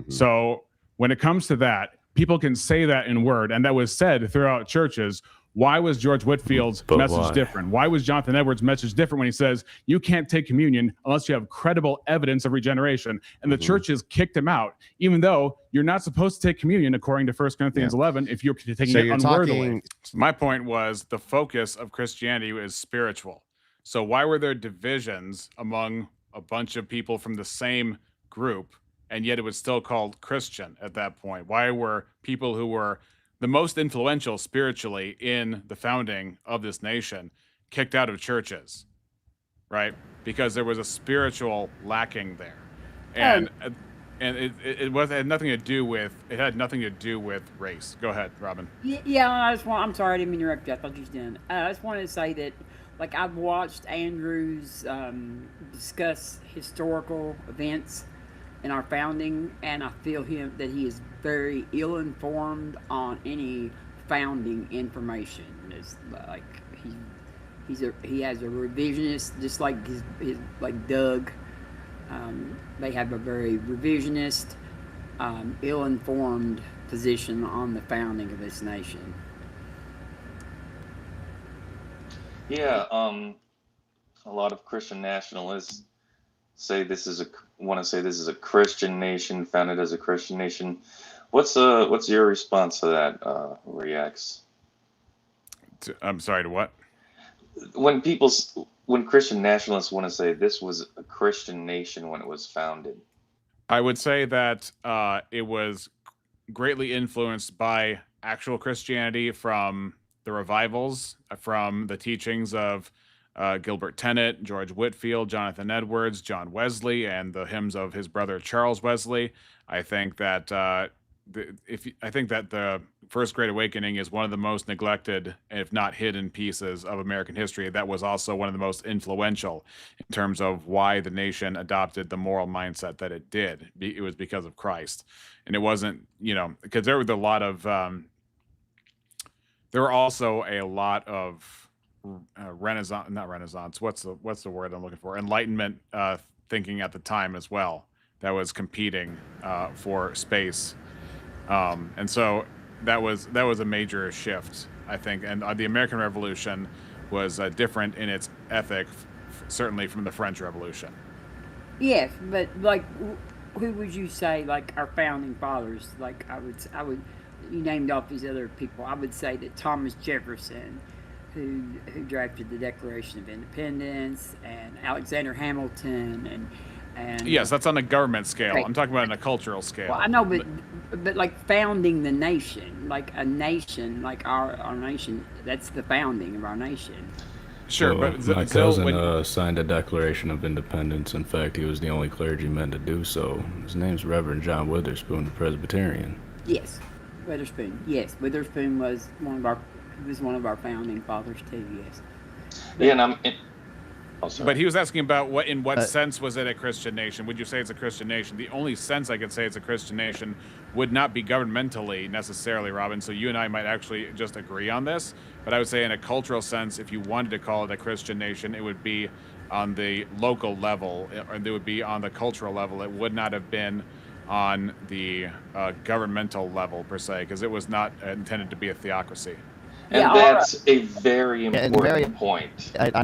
S4: So when it comes to that, people can say that in word, and that was said throughout churches. Why was George Whitefield's message different? Why was Jonathan Edwards' message different when he says you can't take communion unless you have credible evidence of regeneration? And the churches kicked him out, even though you're not supposed to take communion according to 1 Corinthians 11 if you're taking it unworthily. My point was the focus of Christianity is spiritual. So why were there divisions among a bunch of people from the same group, and yet it was still called Christian at that point? Why were people who were the most influential spiritually in the founding of this nation kicked out of churches, right? Because there was a spiritual lacking there, and it had nothing to do with race. Go ahead, Robin.
S13: Yeah, I'm sorry, I didn't mean to interrupt you. I thought you was done. I just wanted to say that, like, I've watched Andrews discuss historical events in our founding, and I feel that he is very ill-informed on any founding information. It's like he has a revisionist, just like his like Doug. They have a very revisionist, ill-informed position on the founding of this nation.
S8: Yeah, a lot of Christian nationalists want to say this is a Christian nation, founded as a Christian nation. What's your response to that, Reax?
S4: I'm sorry, to what?
S8: When Christian nationalists want to say this was a Christian nation when it was founded,
S4: I would say that it was greatly influenced by actual Christianity from the revivals, from the teachings of Gilbert Tennent, George Whitefield, Jonathan Edwards, John Wesley, and the hymns of his brother Charles Wesley. I think that the First Great Awakening is one of the most neglected, if not hidden, pieces of American history. That was also one of the most influential in terms of why the nation adopted the moral mindset that it did. It was because of Christ, and it wasn't, because there were also a lot of not Renaissance. What's the word I'm looking for? Enlightenment thinking at the time as well that was competing for space. And so that was a major shift, I think. And the American Revolution was different in its ethic, certainly from the French Revolution.
S13: Yes, but like, who would you say, like, our founding fathers? Like, I would, you named off these other people. I would say that Thomas Jefferson, who drafted the Declaration of Independence, and Alexander Hamilton, and
S4: yes, that's on a government scale.
S13: Okay.
S4: I'm talking about on a cultural scale.
S13: Well, I know, but like founding the nation, like a nation, like our nation, that's the founding of our nation.
S4: Sure,
S10: well,
S4: but
S10: my cousin signed a Declaration of Independence. In fact, he was the only clergyman to do so. His name's Reverend John Witherspoon, the Presbyterian.
S13: Yes, Witherspoon. Yes, Witherspoon was one of our founding fathers too. Yes.
S8: Yeah, and
S4: but he was asking about in what sense was it a Christian nation? Would you say it's a Christian nation? The only sense I could say it's a Christian nation would not be governmentally necessarily, Robin. So you and I might actually just agree on this. But I would say in a cultural sense, if you wanted to call it a Christian nation, it would be on the local level, or it would be on the cultural level. It would not have been on the governmental level per se, because it was not intended to be a theocracy.
S8: And that's a very important point.
S3: I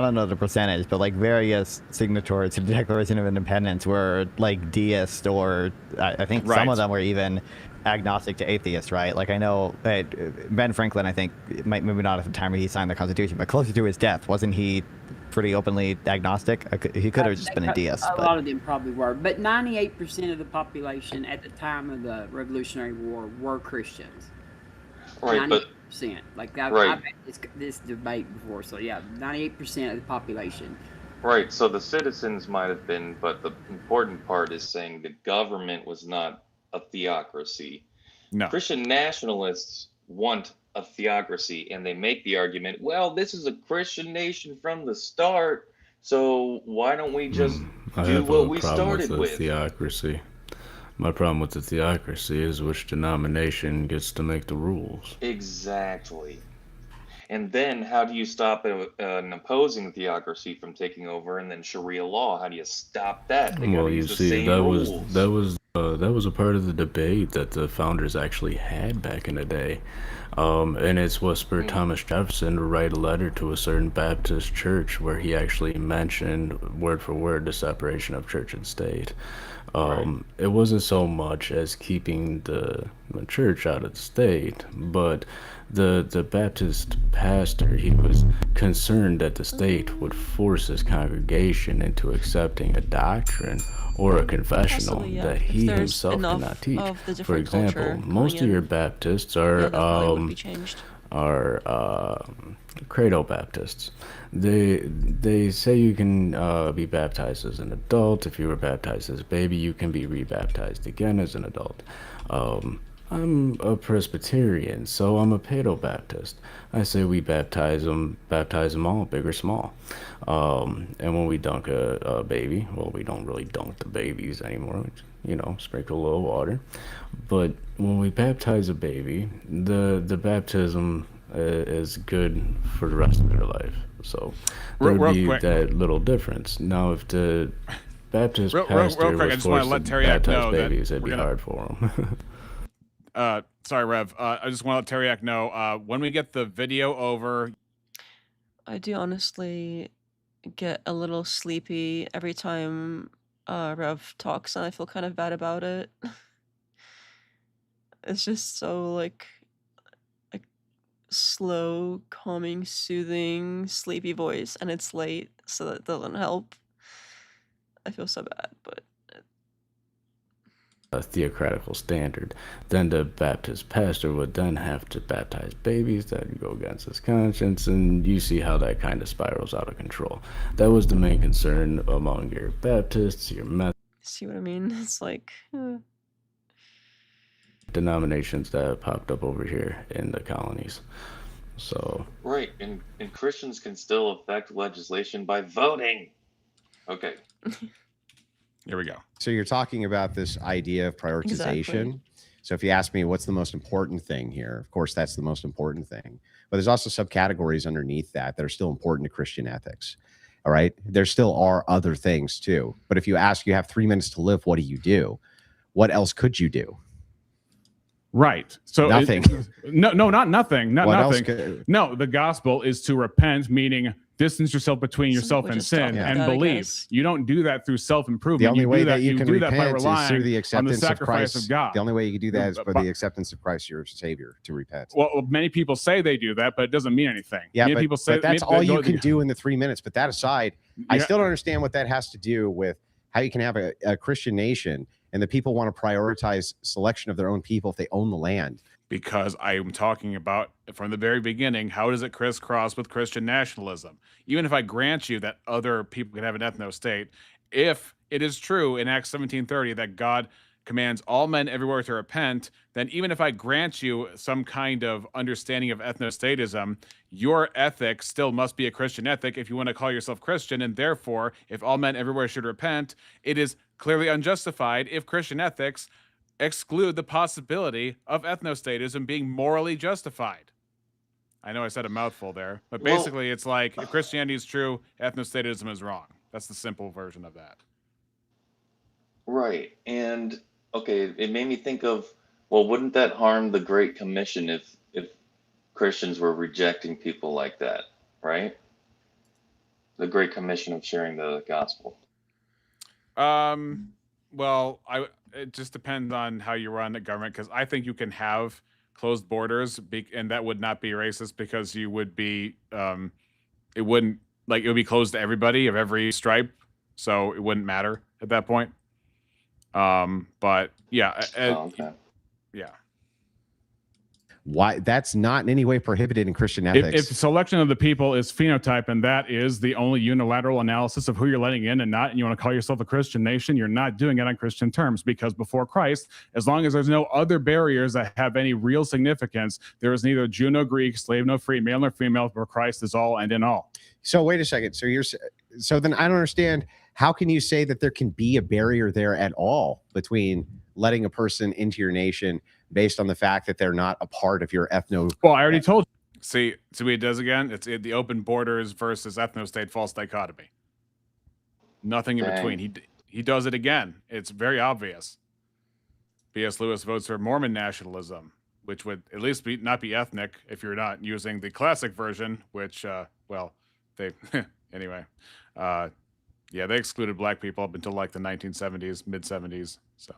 S3: don't know the percentage, but like various signatories to the Declaration of Independence were like deists, or I think some of them were even agnostic to atheist, right? Like I know Ben Franklin, I think, maybe not at the time he signed the Constitution, but closer to his death, wasn't he pretty openly agnostic? He could have just been a deist.
S13: A lot of them probably were, but 98% of the population at the time of the Revolutionary War were Christians.
S8: Right, 98%.
S13: Like I've had this debate before, so yeah, 98% of the population.
S8: Right, so the citizens might have been, but the important part is saying the government was not a theocracy.
S4: No.
S8: Christian nationalists want a theocracy, and they make the argument, well, this is a Christian nation from the start, so why don't we just do what we started with?
S10: Theocracy. My problem with the theocracy is which denomination gets to make the rules.
S8: Exactly. And then how do you stop an opposing theocracy from taking over, and then Sharia law? How do you stop that?
S10: Well, you see, that was a part of the debate that the founders actually had back in the day. And it's what spurred Thomas Jefferson to write a letter to a certain Baptist church where he actually mentioned word for word the separation of church and state. It wasn't so much as keeping the church out of the state, but the Baptist pastor, he was concerned that the state would force his congregation into accepting a doctrine or a confessional that he himself cannot teach. For example, most of your Baptists are Credo Baptists. They say you can be baptized as an adult. If you were baptized as a baby, you can be rebaptized again as an adult. I'm a Presbyterian, so I'm a Paedo-Baptist. I say we baptize them all, big or small. And when we dunk a baby, well, we don't really dunk the babies anymore. We, sprinkle a little water. But when we baptize a baby, the baptism is good for the rest of their life. So there would be that little difference. Now, if the Baptist pastor was forced to baptize babies, it'd be hard for him.
S4: Sorry, Rev. I just want to let Tareyak know when we get the video over.
S9: I do honestly get a little sleepy every time Rev talks, and I feel kind of bad about it. It's just so like a slow, calming, soothing, sleepy voice, and it's late, so that doesn't help. I feel so bad, but
S10: a theocratical standard. Then the Baptist pastor would then have to baptize babies that would go against his conscience, and you see how that kind of spirals out of control. That was the main concern among your Baptists, your Methodists.
S9: see what I mean? It's like
S10: denominations that popped up over here in the colonies. So
S8: right, and Christians can still affect legislation by voting. Okay.
S4: Here we go.
S1: So you're talking about this idea of prioritization.
S9: Exactly.
S1: So if you ask me what's the most important thing here, of course, that's the most important thing. But there's also subcategories underneath that are still important to Christian ethics. All right. There still are other things too. But if you ask, you have 3 minutes to live, what do you do? What else could you do?
S15: Right. So
S1: nothing.
S15: No, not nothing. Not
S1: What
S15: nothing. No, the gospel is to repent, meaning distance yourself between yourself and sin and believe. You don't do that through self-improvement.
S1: The only way that you can
S15: do that by
S1: repent is
S15: relying
S1: through the acceptance
S15: on the sacrifice
S1: of Christ.
S15: of God.
S1: The only way you can do that is by the acceptance of Christ, your Savior, to repent.
S15: Well, many people say they do that, but it doesn't mean anything.
S1: Yeah,
S15: many
S1: but,
S15: people say
S1: but that's all you can do in the 3 minutes. But that aside, I still don't understand what that has to do with how you can have a Christian nation and the people want to prioritize selection of their own people if they own the land.
S4: Because I am talking about from the very beginning, how does it crisscross with Christian nationalism? Even if I grant you that other people can have an ethno-state, if it is true in Acts 17:30 that God commands all men everywhere to repent, then even if I grant you some kind of understanding of ethnostatism, your ethic still must be a Christian ethic if you want to call yourself Christian. And therefore, if all men everywhere should repent, it is clearly unjustified if Christian ethics exclude the possibility of ethnostatism being morally justified. I know I said a mouthful there, but basically it's like if Christianity is true, ethnostatism is wrong. That's the simple version of that.
S8: Right. And okay, it made me think of, well, wouldn't that harm the Great Commission if Christians were rejecting people like that, right? The Great Commission of sharing the gospel.
S4: Well, it just depends on how you run the government, because I think you can have closed borders, and that would not be racist because you would be, it would be closed to everybody of every stripe, so it wouldn't matter at that point. But yeah,
S8: okay.
S4: Yeah.
S1: Why? That's not in any way prohibited in Christian ethics.
S15: If selection of the people is phenotype, and that is the only unilateral analysis of who you're letting in and not, and you want to call yourself a Christian nation, you're not doing it on Christian terms, because before Christ, as long as there's no other barriers that have any real significance, there is neither Jew nor Greek, slave nor free, male nor female, for Christ is all and in all.
S1: So wait a second. So then I don't understand. How can you say that there can be a barrier there at all between letting a person into your nation based on the fact that they're not a part of your ethno?
S15: Well, I already told you.
S4: See what it does again? It's the open borders versus ethno-state false dichotomy. Nothing in between. He does it again. It's very obvious. B.S. Lewis votes for Mormon nationalism, which would at least not be ethnic if you're not using the classic version, which, they anyway. They excluded black people up until like the 1970s, mid 70s. So.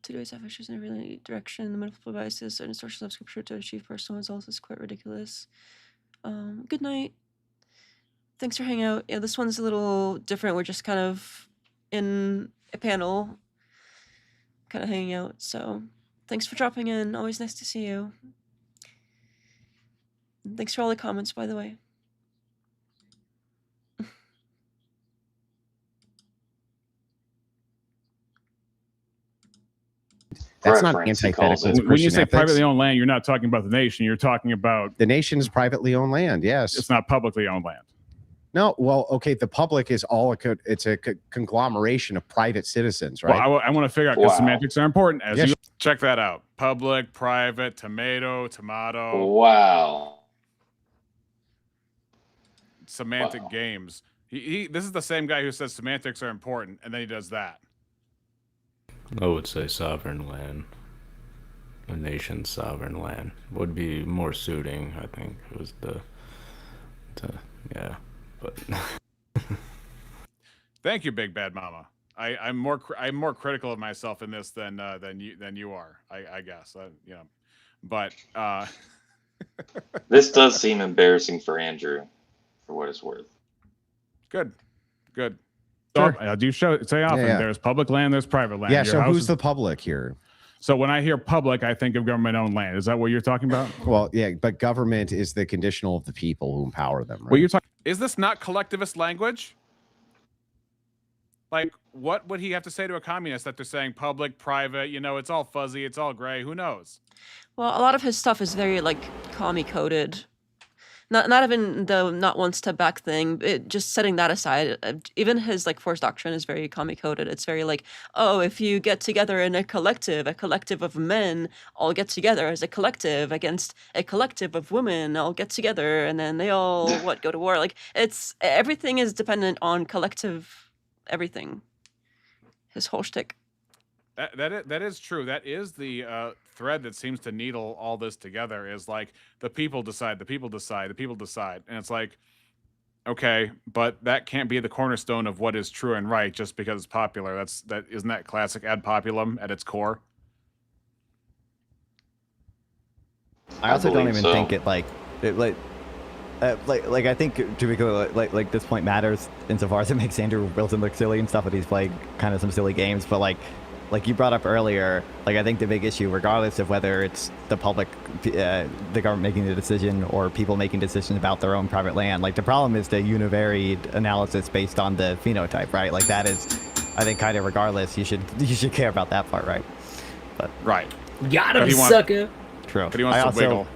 S9: Today's issues in every direction. The manifold biases and sources of scripture to achieve personal results is quite ridiculous. Good night. Thanks for hanging out. Yeah, this one's a little different. We're just kind of in a panel, kind of hanging out. So thanks for dropping in. Always nice to see you. And thanks for all the comments, by the way.
S1: That's not antithetical.
S15: When you say privately owned land, you're not talking about the nation. You're talking about
S1: the nation is privately owned land. Yes,
S15: it's not publicly owned land.
S1: No, well, okay. The public is it's a conglomeration of private citizens, right?
S15: Well, I want to figure out because semantics are important.
S4: You check that out: public, private, tomato.
S8: Wow.
S4: Semantic games. This is the same guy who says semantics are important, and then he does that.
S10: I would say sovereign land. A nation's sovereign land would be more suiting, I think. It was but
S4: Thank you, Big Bad Mama. I'm more critical of myself in this than you are. I guess. You know, but
S8: this does seem embarrassing for Andrew, for what it's worth.
S4: Good.
S15: Sure. I do say often.
S1: Yeah.
S15: There's public land. There's private land.
S1: Yeah.
S15: Your
S1: So
S15: house
S1: who's
S15: is-
S1: the public here?
S15: So when I hear public, I think of government-owned land. Is that what you're talking about?
S1: Well, yeah, but government is the conditional of the people who empower them. Right?
S15: Well, you're talking.
S4: Is this not collectivist language? Like, what would he have to say to a communist that they're saying public, private? You know, it's all fuzzy, it's all gray. Who knows?
S9: Well, a lot of his stuff is very like commie coded. Not even the not one step back thing. Just setting that aside, even his like force doctrine is very commie coded. It's very like, oh, if you get together in a collective of men all get together as a collective against a collective of women all get together, and then they all go to war. Like it's everything is dependent on collective everything. His whole shtick.
S4: That is true. That is the thread that seems to needle all this together. Is like the people decide, the people decide, the people decide, and it's like, okay, but that can't be the cornerstone of what is true and right just because it's popular. Isn't that classic ad populum at its core?
S3: I also don't even think it like I think to be clear, like this point matters insofar as it makes Andrew Wilson look silly and stuff, but he's played kind of some silly games. But like you brought up earlier, like I think the big issue, regardless of whether it's the public, the government making the decision or people making decisions about their own private land, like the problem is the univariate analysis based on the phenotype, right? Like that is, I think, kind of regardless, you should care about that part, right? But
S4: right,
S6: got him, sucker.
S3: True.
S4: But he wants to wiggle.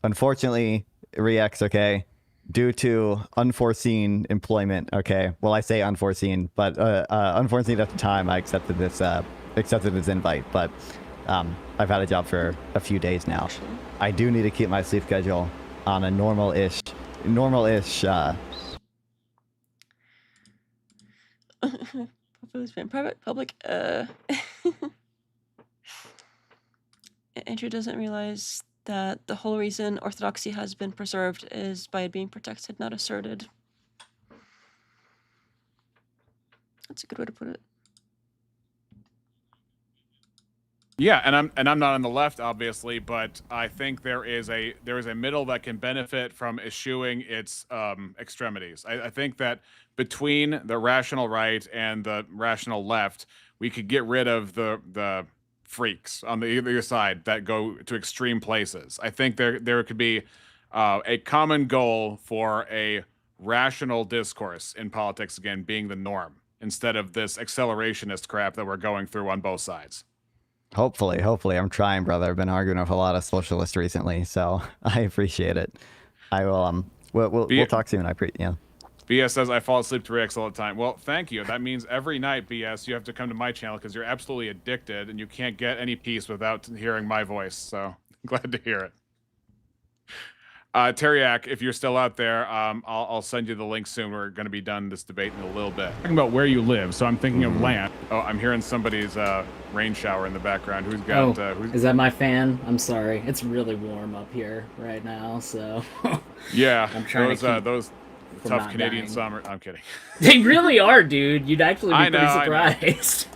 S3: Unfortunately, Rex, okay, due to unforeseen employment, okay. Well, I say unforeseen, but unforeseen at the time, I accepted this invite. But I've had a job for a few days now. I do need to keep my sleep schedule on a normal-ish.
S9: Private, public. Andrew doesn't realize that the whole reason orthodoxy has been preserved is by it being protected, not asserted. That's a good way to put it.
S4: Yeah, and I'm not on the left, obviously, but I think there is a middle that can benefit from eschewing its extremities. I think that between the rational right and the rational left, we could get rid of the freaks on the either side that go to extreme places. I think there could be a common goal for a rational discourse in politics again being the norm instead of this accelerationist crap that we're going through on both sides.
S3: Hopefully, I'm trying, brother. I've been arguing with a lot of socialists recently, so I appreciate it. I will. We'll talk soon. Yeah.
S4: BS says I fall asleep to Rex all the time. Well, thank you. That means every night, BS, you have to come to my channel because you're absolutely addicted and you can't get any peace without hearing my voice. So glad to hear it. Tareyak, if you're still out there, I'll send you the link soon. We're going to be done this debate in a little bit.
S15: Talking about where you live, so I'm thinking of land.
S4: Oh, I'm hearing somebody's rain shower in the background. Who's got?
S6: Is that my fan? I'm sorry. It's really warm up here right now, so.
S4: Yeah,
S6: I'm trying
S4: those tough Canadian summer. I'm kidding.
S6: They really are, dude. You'd actually be pretty surprised.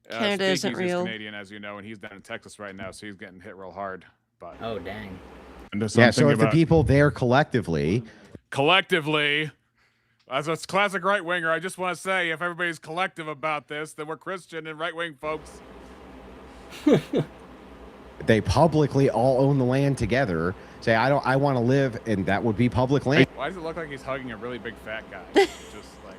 S9: Canada isn't real.
S4: Canadian, as you know, and he's down in Texas right now, so he's getting hit real hard. But
S6: oh dang.
S1: Yeah, so if the people there collectively,
S4: as a classic right winger, I just want to say, if everybody's collective about this, then we're Christian and right wing folks.
S1: they publicly all own the land together. Say, I want to live, and that would be public land.
S4: Why does it look like he's hugging a really big fat guy? Just like.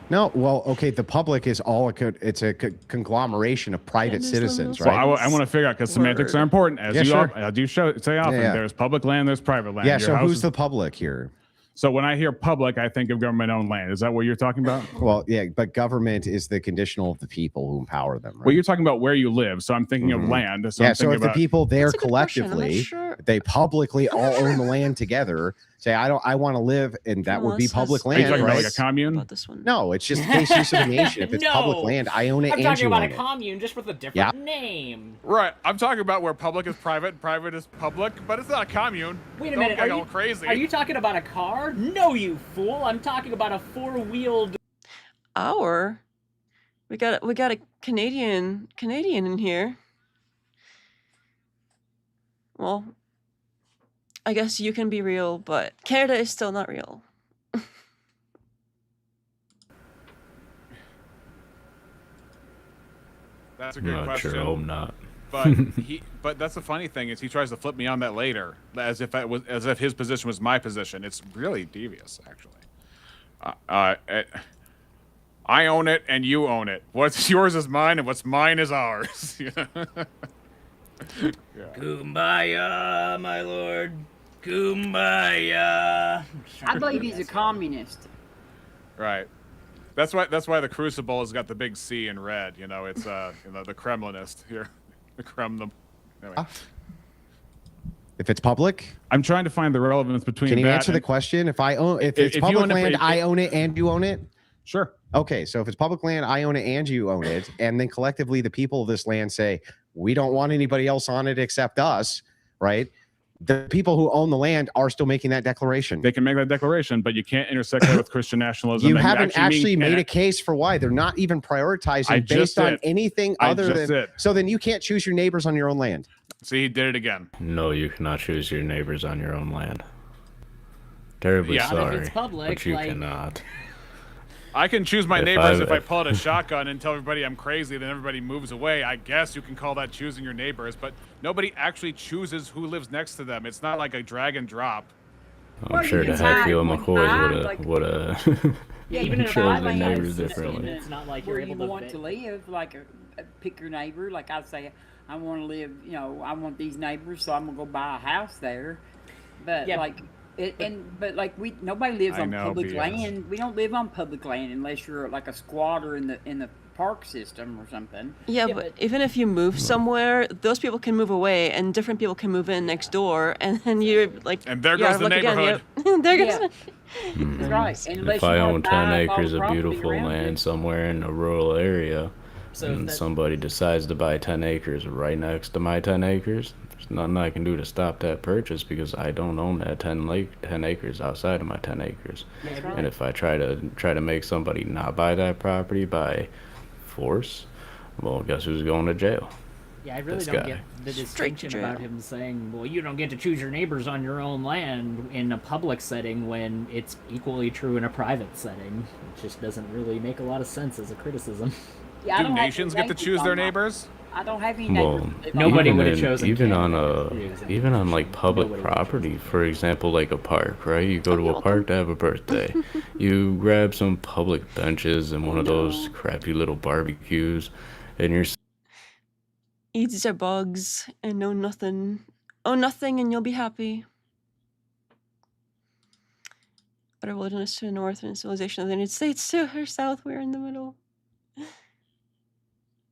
S1: No, well, okay. The public is all it's a conglomeration of private citizens, right?
S15: Well, I want to figure out because semantics are important. As I do say often, there's public land, there's private land.
S1: Yeah. So who's the public here?
S15: So when I hear public, I think of government-owned land. Is that what you're talking about?
S1: Well, yeah, but government is the conditional of the people who empower them. Right?
S15: Well, you're talking about where you live, so I'm thinking of land. So
S1: yeah, so if the people there collectively, they publicly all own the land together, say, I want to live, and that would be public land.
S15: Are you talking
S1: right?
S15: about like a commune?
S1: No, it's just case use of the nation. If it's public land, I own it
S6: I'm
S1: and
S6: talking
S1: you
S6: about
S1: own
S6: a
S1: it.
S6: commune, just with a different name.
S4: Right. I'm talking about where public is private and private is public, but it's not a commune.
S6: Wait a
S4: Don't
S6: minute.
S4: get all crazy.
S6: Are you talking about a car
S16: our? No, you fool! I'm talking about a four-wheeled.
S9: Our? We got a Canadian in here. Well, I guess you can be real, but Canada is still not real.
S4: That's a good question.
S10: Sure, hope not.
S4: But that's the funny thing is he tries to flip me on that later, as if his position was my position. It's really devious, actually. I own it and you own it. What's yours is mine and what's mine is ours. Yeah.
S16: Kumbaya, my lord. Kumbaya.
S13: I believe he's a communist.
S4: Right. That's why the Crucible has got the big C in red. You know, it's the Kremlinist here. The Kremlin. Anyway.
S1: If it's public,
S15: I'm trying to find the relevance between.
S1: Can you answer the question? If it's public land, I own it and you own it.
S15: Sure.
S1: Okay, so if it's public land, I own it and you own it, and then collectively the people of this land say we don't want anybody else on it except us, right? The people who own the land are still making that declaration.
S15: They can make that declaration, but you can't intersect that with Christian nationalism.
S1: You haven't actually made a case for why. They're not even prioritizing based on anything other than. So then you can't choose your neighbors on your own land.
S4: See, he did it again.
S10: No, you cannot choose your neighbors on your own land. Terribly sorry,
S16: if it's public,
S10: but you cannot.
S4: I can choose my neighbors if I pull out a shotgun and tell everybody I'm crazy, then everybody moves away. I guess you can call that choosing your neighbors, but nobody actually chooses who lives next to them. It's not like a drag and drop.
S10: I'm sure the Hatfield McCoys would have
S13: Yeah, even if
S10: chose their neighbors differently.
S13: It's not like where you want to live, like pick your neighbor. Like I say, I want to live. You know, I want these neighbors, so I'm gonna go buy a house there. But but nobody lives on public land. We don't live on public land unless you're like a squatter in the park system or something.
S9: Yeah, but even if you move somewhere, those people can move away, and different people can move in next door, and then you're like,
S4: and there goes the neighborhood.
S9: There goes.
S13: That's right. And
S10: if I own 10 acres of beautiful land somewhere in a rural area, and somebody decides to buy 10 acres right next to my 10 acres, there's nothing I can do to stop that purchase because I don't own that 10 acres outside of my 10 acres. And if I try to make somebody not buy that property by force, well, guess who's going to jail?
S16: Yeah, I really don't get the distinction about him saying, well, you don't get to choose your neighbors on your own land in a public setting when it's equally true in a private setting. It just doesn't really make a lot of sense as a criticism.
S13: Yeah,
S4: do nations get to choose their neighbors?
S13: I don't have any neighbors.
S10: Well,
S16: nobody would have chosen
S10: even on like public property, for example, like a park, right? You go to a park to have a birthday. You grab some public benches and one of those crappy little barbecues, and you're
S9: Eats their bugs and know nothing. Own nothing and you'll be happy. Utter wilderness to the north and civilization of the United States to her south. We're in the middle.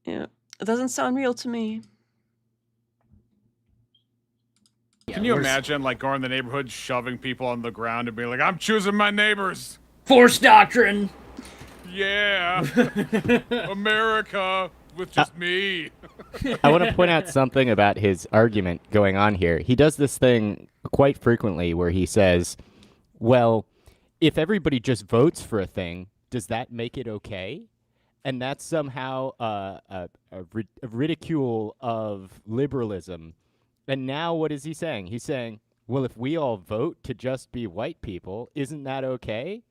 S9: Yeah, it doesn't sound real to me.
S4: Can you imagine like going in the neighborhood, shoving people on the ground and being like, I'm choosing my neighbors?
S16: Force doctrine!
S4: Yeah. America with just me.
S11: I want to point out something about his argument going on here. He does this thing quite frequently where he says, well, if everybody just votes for a thing, does that make it okay? And that's somehow a ridicule of liberalism. And now what is he saying? He's saying, well, if we all vote to just be white people, isn't that okay?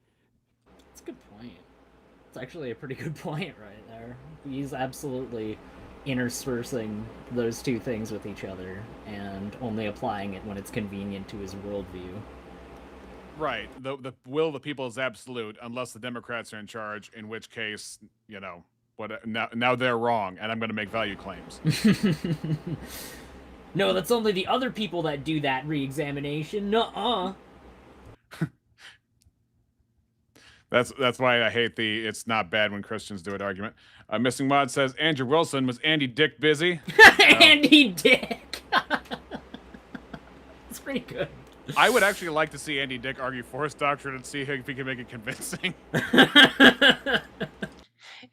S16: That's a good point. It's actually a pretty good point right there. He's absolutely interspersing those two things with each other and only applying it when it's convenient to his worldview.
S4: Right. The will of the people is absolute unless the Democrats are in charge, in which case, you know, now they're wrong and I'm going to make value claims.
S16: No, that's only the other people that do that re-examination. Nuh-uh.
S4: That's why I hate the it's not bad when Christians do it argument. Missing Mod says, Andrew Wilson, was Andy Dick busy?
S16: Andy Dick! That's pretty good.
S4: I would actually like to see Andy Dick argue force doctrine and see if he can make it convincing.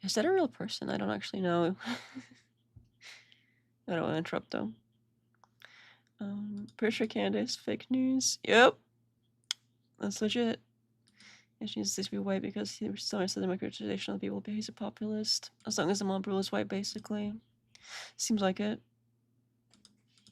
S9: Is that a real person? I don't actually know. I don't want to interrupt though. Pretty sure Candace, fake news. Yep. That's legit. Yeah, she needs to be white because he starts the democratization of the people, but he's a populist. As long as the mob rule is white, basically. Seems like it.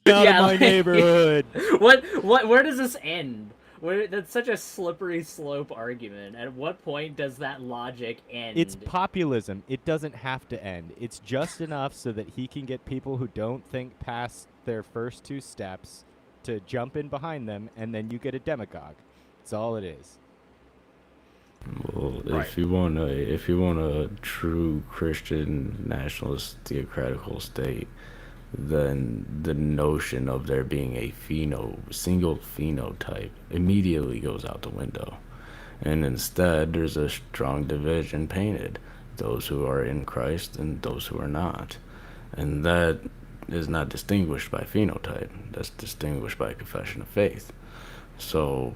S11: Out of my neighborhood.
S6: Where does this end? That's such a slippery slope argument. At what point does that logic end?
S11: It's populism. It doesn't have to end. It's just enough so that he can get people who don't think past their first two steps to jump in behind them, and then you get a demagogue. That's all it is.
S10: Well, if you want a true Christian nationalist theocratical state, then the notion of there being a single phenotype immediately goes out the window. And instead, there's a strong division painted, those who are in Christ and those who are not. And that is not distinguished by phenotype. That's distinguished by confession of faith. So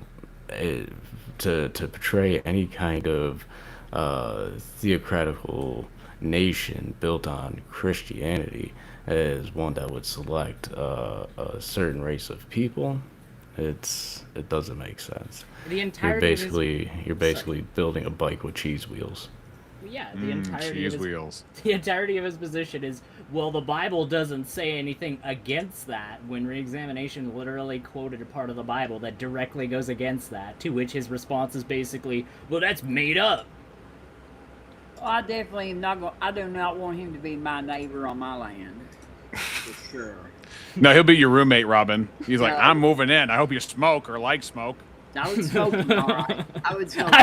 S10: to portray any kind of theocratical nation built on Christianity as one that would select a certain race of people, it doesn't make sense. You're basically building a bike with cheese wheels.
S6: Yeah, the entirety of his position is, well, the Bible doesn't say anything against that, when re-examination literally quoted a part of the Bible that directly goes against that, to which his response is basically, well, that's made up.
S13: Well, I definitely am not going. I do not want him to be my neighbor on my land. For sure.
S4: No, he'll be your roommate, Robin. He's like, I'm moving in. I hope you smoke or like smoke.
S13: I would smoke him all right. I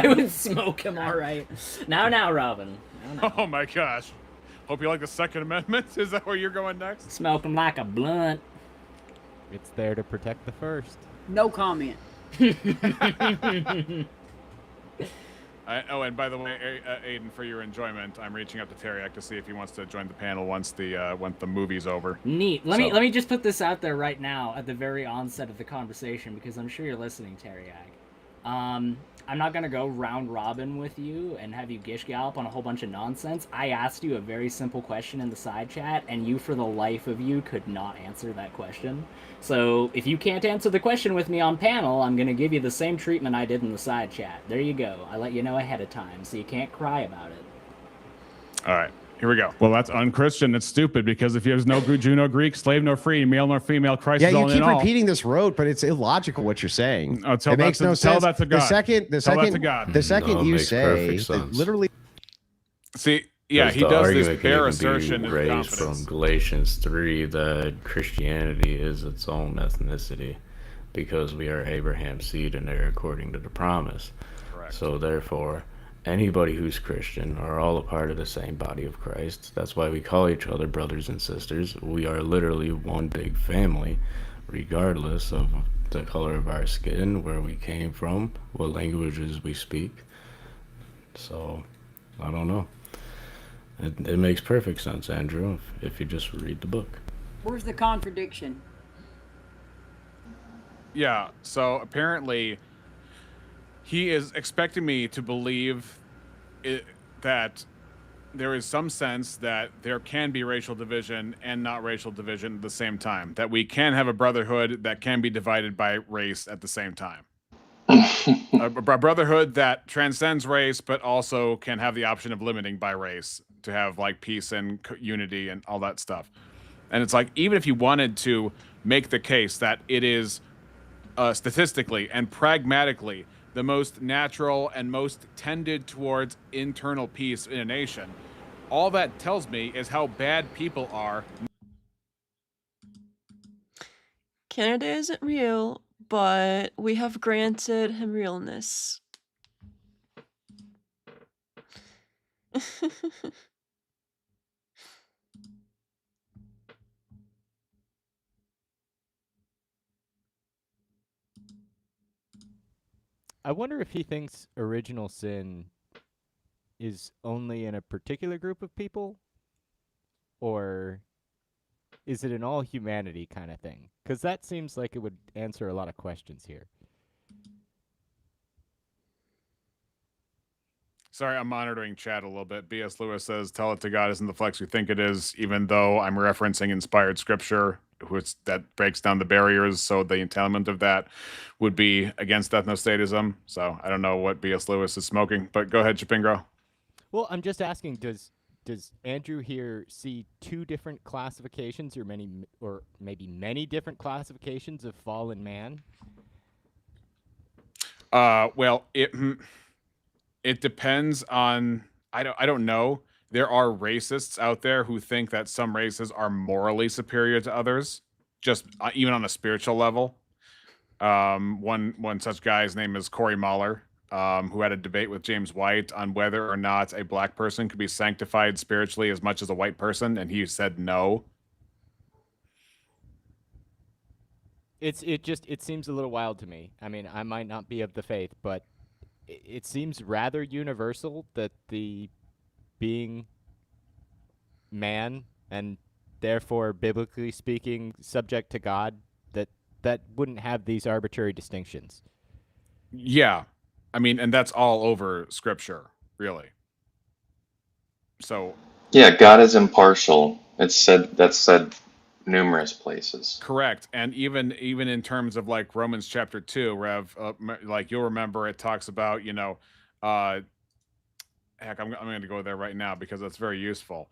S6: would smoke him all right. Now, Robin. Now.
S4: Oh my gosh. Hope you like the Second Amendment. Is that where you're going next?
S6: Smoke him like a blunt.
S11: It's there to protect the first.
S13: No comment.
S4: And by the way, Aiden, for your enjoyment, I'm reaching out to Tareyak to see if he wants to join the panel once the movie's over.
S6: Neat. Let me just put this out there right now at the very onset of the conversation, because I'm sure you're listening, Tareyak. I'm not gonna go round robin with you and have you gish gallop on a whole bunch of nonsense. I asked you a very simple question in the side chat, and you, for the life of you, could not answer that question. So if you can't answer the question with me on panel, I'm gonna give you the same treatment I did in the side chat. There you go. I let you know ahead of time, so you can't cry about it.
S4: All right. Here we go.
S15: Well, that's unchristian. It's stupid, because if there's no Jew, no Greek, slave, no free, male, nor female, Christ is all in all.
S1: Yeah, you keep repeating this road, but it's illogical what you're saying.
S15: It makes no sense.
S1: Tell
S15: that to God.
S1: The second you say, literally.
S4: See, yeah, he does this bare assertion of
S10: raised
S4: confidence.
S10: From Galatians 3 that Christianity is its own ethnicity, because we are Abraham's seed and heir according to the promise.
S4: Correct.
S10: So therefore, anybody who's Christian are all a part of the same body of Christ. That's why we call each other brothers and sisters. We are literally one big family, regardless of the color of our skin, where we came from, what languages we speak. So, I don't know. It makes perfect sense, Andrew, if you just read the book.
S13: Where's the contradiction?
S4: Yeah, so apparently he is expecting me to believe that there is some sense that there can be racial division and not racial division at the same time. That we can have a brotherhood that can be divided by race at the same time. a brotherhood that transcends race, but also can have the option of limiting by race to have like peace and unity and all that stuff. And it's like, even if you wanted to make the case that it is statistically and pragmatically the most natural and most tended towards internal peace in a nation, all that tells me is how bad people are.
S9: Canada isn't real, but we have granted him realness.
S11: I wonder if he thinks original sin is only in a particular group of people, or is it an all humanity kind of thing? Because that seems like it would answer a lot of questions here.
S4: Sorry, I'm monitoring chat a little bit. B.S. Lewis says, tell it to God isn't the flex we think it is, even though I'm referencing inspired scripture. that breaks down the barriers. So the entailment of that would be against ethnostatism. So I don't know what B.S. Lewis is smoking, but go ahead, Chapingro.
S11: Well, I'm just asking, does Andrew here see two different classifications or maybe many different classifications of fallen man?
S4: Well, it depends on, I don't know. There are racists out there who think that some races are morally superior to others, just even on a spiritual level. One such guy's name is Corey Mahler, who had a debate with James White on whether or not a black person could be sanctified spiritually as much as a white person, and he said no.
S11: It seems a little wild to me. I mean, I might not be of the faith, but it seems rather universal that the being man and therefore biblically speaking subject to God, that wouldn't have these arbitrary distinctions.
S4: Yeah. I mean, and that's all over scripture, really. So
S8: yeah, God is impartial. That's said numerous places.
S4: Correct. And even in terms of like Romans chapter 2, Rev, like you'll remember it talks about, heck, I'm going to go there right now because that's very useful.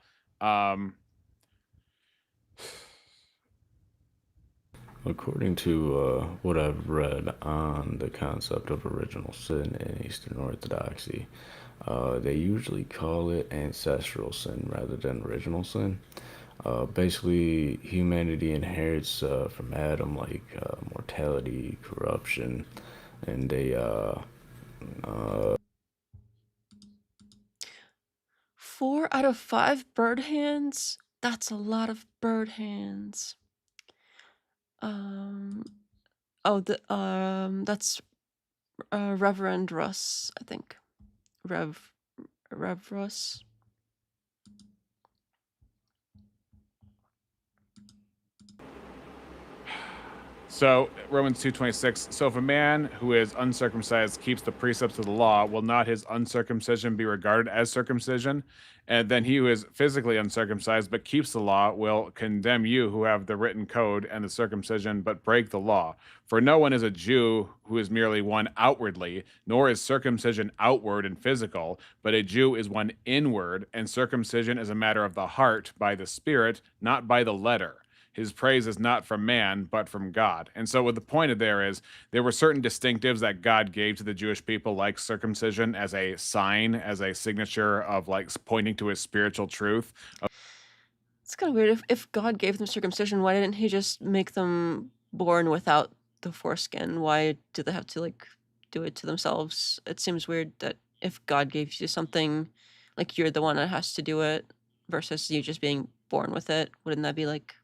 S10: According to what I've read on the concept of original sin in Eastern Orthodoxy, they usually call it ancestral sin rather than original sin. Basically, humanity inherits from Adam like mortality, corruption, and they
S9: 4 out of 5 bird hands? That's a lot of bird hands. That's Reverend Russ, I think. Rev Russ.
S4: So Romans 2:26. So if a man who is uncircumcised keeps the precepts of the law, will not his uncircumcision be regarded as circumcision? And then he who is physically uncircumcised but keeps the law will condemn you who have the written code and the circumcision but break the law. For no one is a Jew who is merely one outwardly, nor is circumcision outward and physical, but a Jew is one inward, and circumcision is a matter of the heart by the Spirit, not by the letter. His praise is not from man, but from God. And so what the point of there is, there were certain distinctives that God gave to the Jewish people, like circumcision as a sign, as a signature of like pointing to his spiritual truth.
S9: It's kind of weird. If God gave them circumcision, why didn't he just make them born without the foreskin? Why do they have to like do it to themselves? It seems weird that if God gave you something, like you're the one that has to do it versus you just being born with it. Wouldn't that be like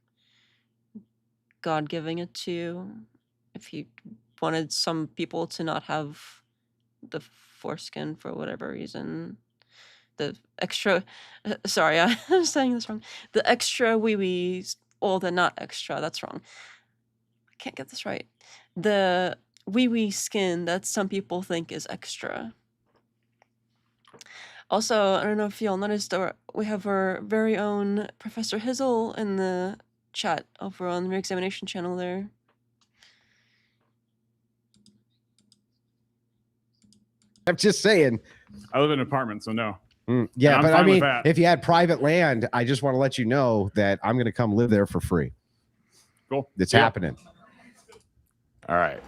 S9: God giving it to you if he wanted some people to not have the foreskin for whatever reason? The extra, sorry, I'm saying this wrong. The extra wee-wees, well, the not extra, that's wrong. I can't get this right. The wee-wee skin that some people think is extra. Also, I don't know if y'all noticed, we have our very own Professor Hizzle in the chat over on the Reexamination channel there.
S1: I'm just saying.
S15: I live in an apartment, so no.
S1: Yeah, but I mean, if you had private land, I just want to let you know that I'm going to come live there for free.
S15: Cool.
S1: It's happening.
S4: All right.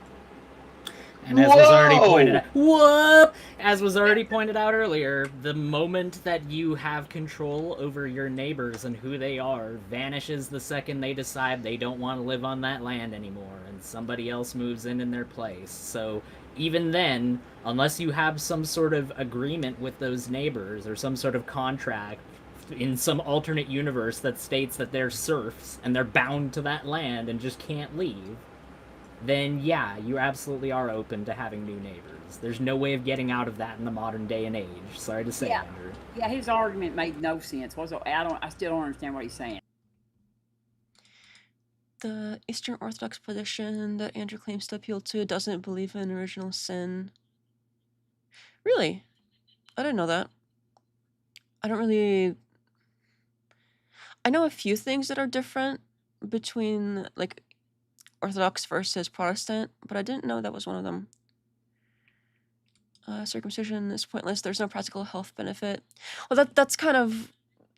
S6: And as was already pointed out, as was already pointed out earlier, the moment that you have control over your neighbors and who they are vanishes the second they decide they don't want to live on that land anymore, and somebody else moves in their place. So even then, unless you have some sort of agreement with those neighbors or some sort of contract in some alternate universe that states that they're serfs and they're bound to that land and just can't leave, then yeah, you absolutely are open to having new neighbors. There's no way of getting out of that in the modern day and age. Sorry to say, Andrew.
S13: Yeah, his argument made no sense. I still don't understand what he's saying.
S9: The Eastern Orthodox position that Andrew claims to appeal to doesn't believe in original sin. Really? I didn't know that. I know a few things that are different between like Orthodox versus Protestant, but I didn't know that was one of them. Circumcision is pointless. There's no practical health benefit. Well, that's kind of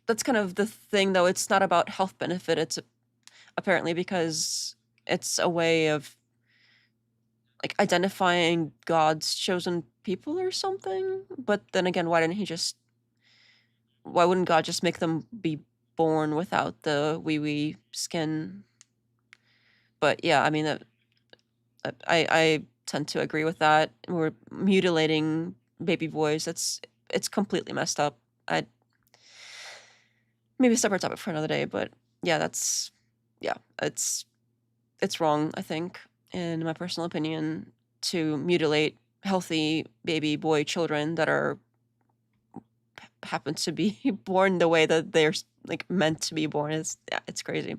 S9: the thing, though. It's not about health benefit. It's apparently because it's a way of like identifying God's chosen people or something. But then again, why wouldn't God just make them be born without the wee skin? But yeah, I mean, I tend to agree with that. We're mutilating baby boys. It's completely messed up. Maybe a separate topic for another day, but yeah, it's wrong, I think, in my personal opinion, to mutilate healthy baby boy children that happen to be born the way that they're like meant to be born. It's crazy.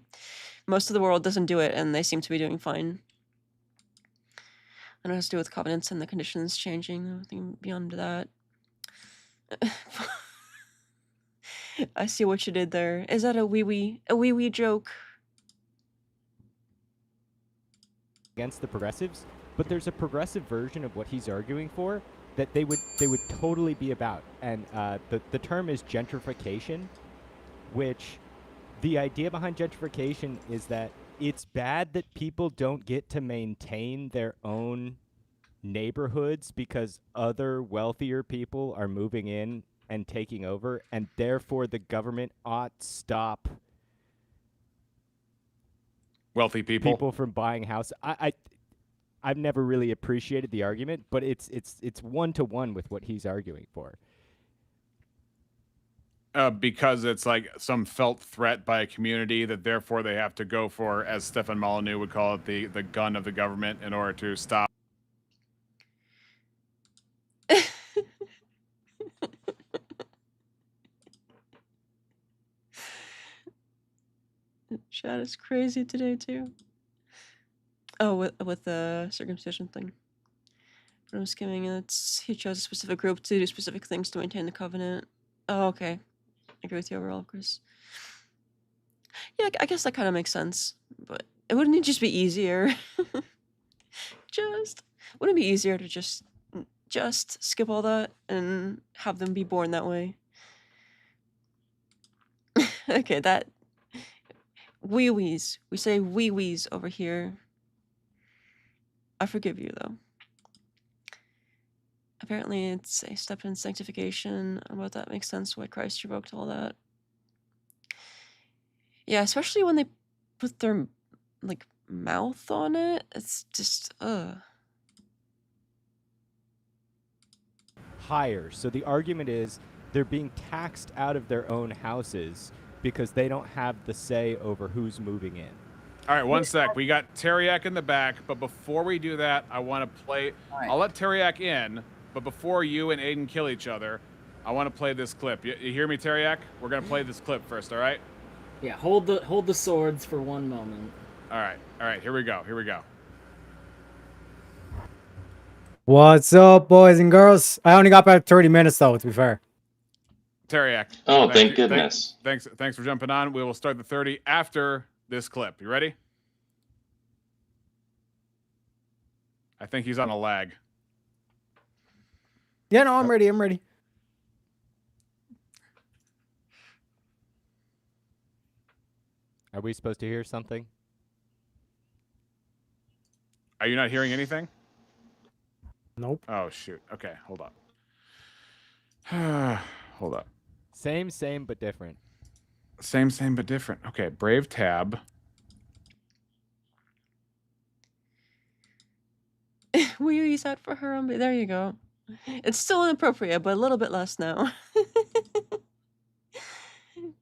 S9: Most of the world doesn't do it, and they seem to be doing fine. And it has to do with covenants and the conditions changing. Nothing beyond that. I see what you did there. Is that a wee joke?
S11: Against the progressives, but there's a progressive version of what he's arguing for that they would totally be about, and the term is gentrification, which the idea behind gentrification is that it's bad that people don't get to maintain their own neighborhoods because other wealthier people are moving in and taking over, and therefore the government ought stop
S4: wealthy people
S11: from buying houses. I've never really appreciated the argument, but it's 1-to-1 with what he's arguing for.
S4: Because it's like some felt threat by a community that therefore they have to go for, as Stefan Molyneux would call it, the gun of the government in order to stop.
S9: Chat is crazy today too. Oh, with the circumcision thing. But I'm skimming. He chose a specific group to do specific things to maintain the covenant. Oh, okay. I agree with you overall, Chris. Yeah, I guess that kind of makes sense. But wouldn't it just be easier? Wouldn't it be easier to just skip all that and have them be born that way? Okay, that wee-wees. We say wee-wees over here. I forgive you, though. Apparently, it's a step in sanctification. About that makes sense why Christ revoked all that. Yeah, especially when they put their like mouth on it. It's just
S11: Higher. So the argument is they're being taxed out of their own houses because they don't have the say over who's moving in.
S4: All right, one sec. We got Tareyak in the back, but before we do that, I want to play. Right. I'll let Tareyak in, but before you and Aiden kill each other, I want to play this clip. You hear me, Tareyak? We're gonna play this clip first, all right?
S16: Yeah, hold the swords for one moment.
S4: All right. Here we go.
S17: What's up, boys and girls? I only got about 30 minutes though, to be fair.
S4: Tareyak.
S8: Oh, thank goodness.
S4: Thanks for jumping on. We will start the 30 after this clip. You ready? I think he's on a lag.
S17: Yeah, no, I'm ready.
S11: Are we supposed to hear something?
S4: Are you not hearing anything?
S17: Nope.
S4: Oh, shoot. Okay, hold up. Hold up.
S11: Same, but different.
S4: Same, but different. Okay, Brave tab.
S9: Will you use that for her? There you go. It's still inappropriate, but a little bit less now.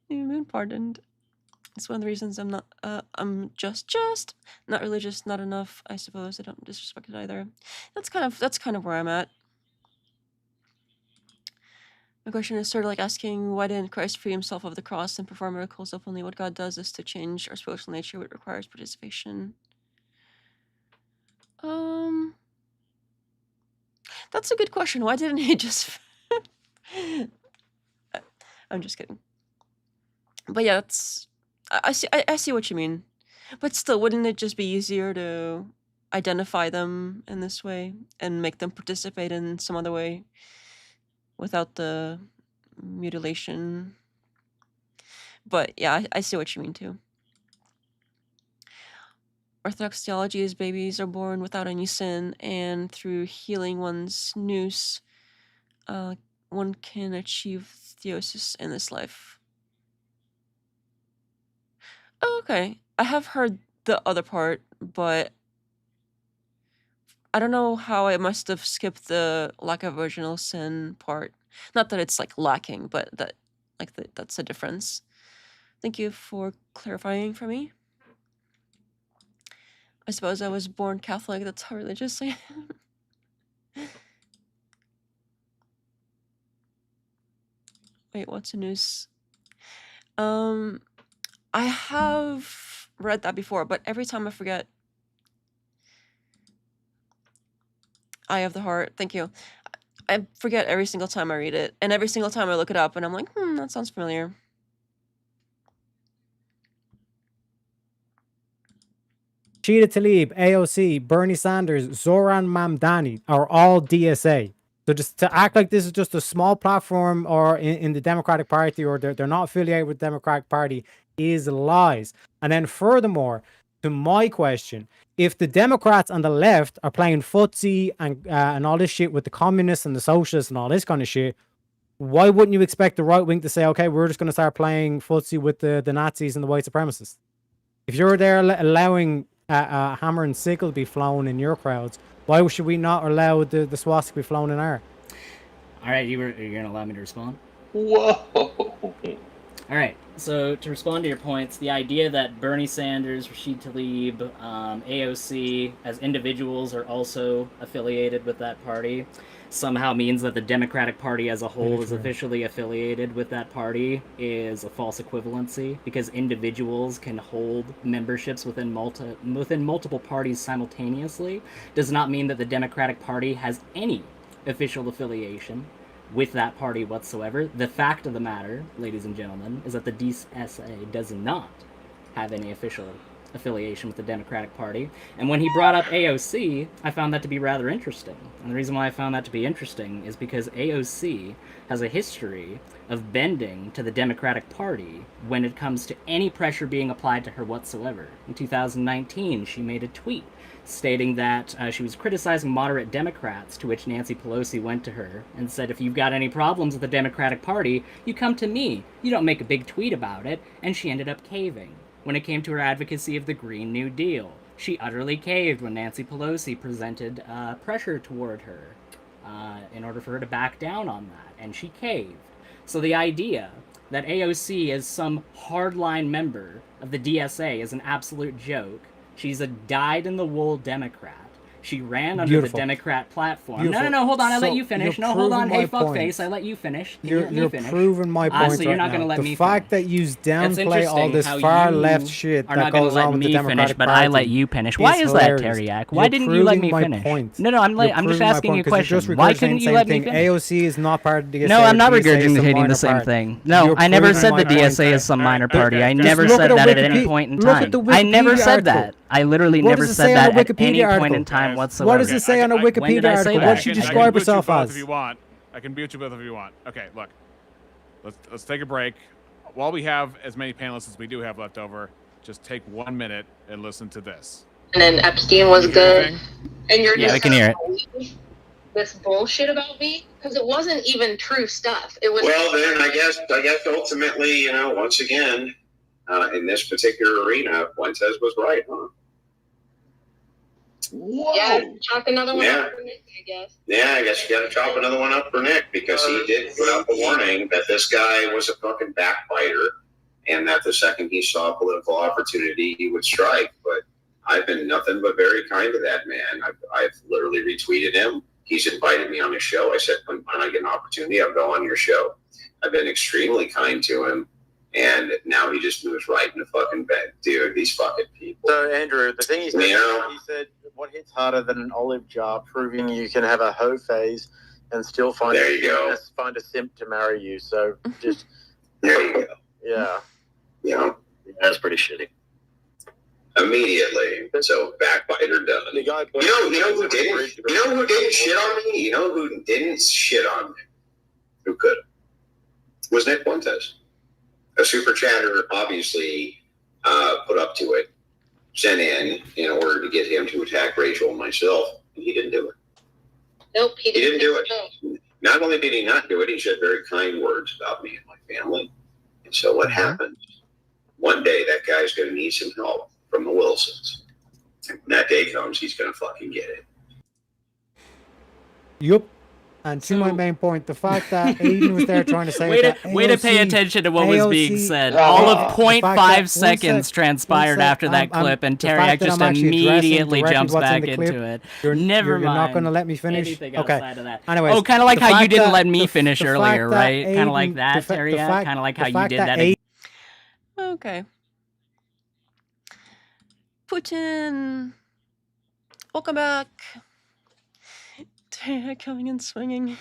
S9: You've been pardoned. It's one of the reasons I'm just not religious, not enough. I suppose I don't disrespect it either. That's kind of where I'm at. My question is sort of like asking, why didn't Christ free himself of the cross and perform miracles openly? What God does is to change our spiritual nature, which requires participation. That's a good question. Why didn't he just... I'm just kidding. But yeah, I see what you mean. But still, wouldn't it just be easier to identify them in this way and make them participate in some other way without the mutilation? But yeah, I see what you mean too. Orthodox theology is babies are born without any sin, and through healing one's nous, one can achieve theosis in this life. Oh, okay. I have heard the other part, but I don't know how I must have skipped the lack of original sin part. Not that it's like lacking, but that that's a difference. Thank you for clarifying for me. I suppose I was born Catholic. That's how religious I am. Wait, what's a noose? I have read that before, but every time I forget. Eye of the Heart. Thank you. I forget every single time I read it, and every single time I look it up, and I'm like, that sounds familiar.
S17: Sheeta Tlaib, AOC, Bernie Sanders, Zoran Mamdani are all DSA. So just to act like this is just a small platform or in the Democratic Party, or they're not affiliated with the Democratic Party, is lies. And then furthermore, to my question, if the Democrats on the left are playing footsie and all this shit with the communists and the socialists and all this kind of shit, why wouldn't you expect the right wing to say, okay, we're just going to start playing footsie with the Nazis and the white supremacists? If you're there allowing a hammer and sickle to be flown in your crowds, why should we not allow the swastika to be flown in our?
S6: All right, you're going to allow me to respond?
S8: Whoa!
S6: All right, so to respond to your points, the idea that Bernie Sanders, Rashid Tlaib, AOC, as individuals are also affiliated with that party, somehow means that the Democratic Party as a whole is officially affiliated with that party is a false equivalency, because individuals can hold memberships within multiple parties simultaneously does not mean that the Democratic Party has any official affiliation with that party whatsoever. The fact of the matter, ladies and gentlemen, is that the DSA does not have any official affiliation with the Democratic Party. And when he brought up AOC, I found that to be rather interesting. And the reason why I found that to be interesting is because AOC has a history of bending to the Democratic Party when it comes to any pressure being applied to her whatsoever. In 2019, she made a tweet stating that she was criticizing moderate Democrats, to which Nancy Pelosi went to her and said, if you've got any problems with the Democratic Party, you come to me. You don't make a big tweet about it. And she ended up caving. When it came to her advocacy of the Green New Deal, she utterly caved when Nancy Pelosi presented pressure toward her in order for her to back down on that, and she caved. So the idea that AOC is some hardline member of the DSA is an absolute joke. She's a dyed-in-the-wool Democrat. She ran under the Democrat platform.
S17: Beautiful.
S6: No, hold on. I let you finish. No, hold on. Hey,
S17: point.
S6: I let you finish.
S17: You're proving my point.
S6: So you're not going to let me
S17: finish. The fact that you downplay all this far left shit that goes on with the Democratic
S6: but
S17: Party
S6: I let you finish. Why is that, Tareyak? Why didn't you let me finish? No, I'm just asking you a question. Why couldn't you let me finish?
S17: AOC is not part of the DSA.
S6: No, I'm not regurgitating the same thing. No, I never said the DSA is some minor party. I never said that at any point in time. I never said that. I literally never said that at any point in time whatsoever.
S17: What does it say on a Wikipedia article? What should you describe yourself as?
S4: If you want, I can mute you both if you want. Okay, look, let's take a break. While we have as many panelists as we do have left over, just take 1 minute and listen to this.
S18: And then Epstein was good, and you're just
S6: I can hear it.
S18: This bullshit about me because it wasn't even true stuff. It was.
S19: Well, then I guess ultimately, once again, in this particular arena, Fuentes was right, huh?
S18: Whoa. Yeah, chalk another one up for Nick, I guess.
S19: Yeah, I guess you got to chalk another one up for Nick because he did put out the warning that this guy was a fucking backbiter and that the second he saw a political opportunity, he would strike. But I've been nothing but very kind to that man. I've literally retweeted him. He's invited me on his show. I said, when I get an opportunity, I'll go on your show. I've been extremely kind to him. And now he just moves right in the fucking bed. Dude, these fucking people.
S20: So, Andrew, the thing he said, he said, what hits harder than an olive jar, proving you can have a hoe phase and still find a simp to marry you. So, just...
S19: There you go.
S20: Yeah.
S19: Yeah.
S20: That's pretty shitty.
S19: Immediately. So backbiter done. You know who didn't? You know who didn't shit on me? You know who didn't shit on me? Who could? Was Nick Fuentes. A super chatter obviously put up to it, sent in order to get him to attack Rachel and myself, and he didn't do it.
S18: Nope, he didn't
S19: do it. Not only did he not do it, he said very kind words about me and my family. And so what happened? One day that guy's going to need some help from the Wilsons. And when that day comes, he's going to fucking get it.
S17: Yup. And to my main point, the fact that Aiden was there trying to say
S12: way
S17: that
S12: to pay attention to what was being said. All of 0.5 seconds transpired after that clip, and Tareyak just immediately jumps back into it. Never mind.
S17: You're not going to let me finish?
S12: Anything
S17: okay.
S12: outside of that.
S17: Anyways,
S12: oh, kind of like how you didn't let me
S17: the
S12: finish earlier, right? Kind of like
S17: Aiden-
S12: that,
S17: the fa- the
S12: Tareyak?
S17: fact-
S12: Kind of like
S17: the
S12: how you
S17: fact
S12: did that.
S17: Aiden-
S9: Okay. Putin. Welcome back. Tareyak coming and swinging.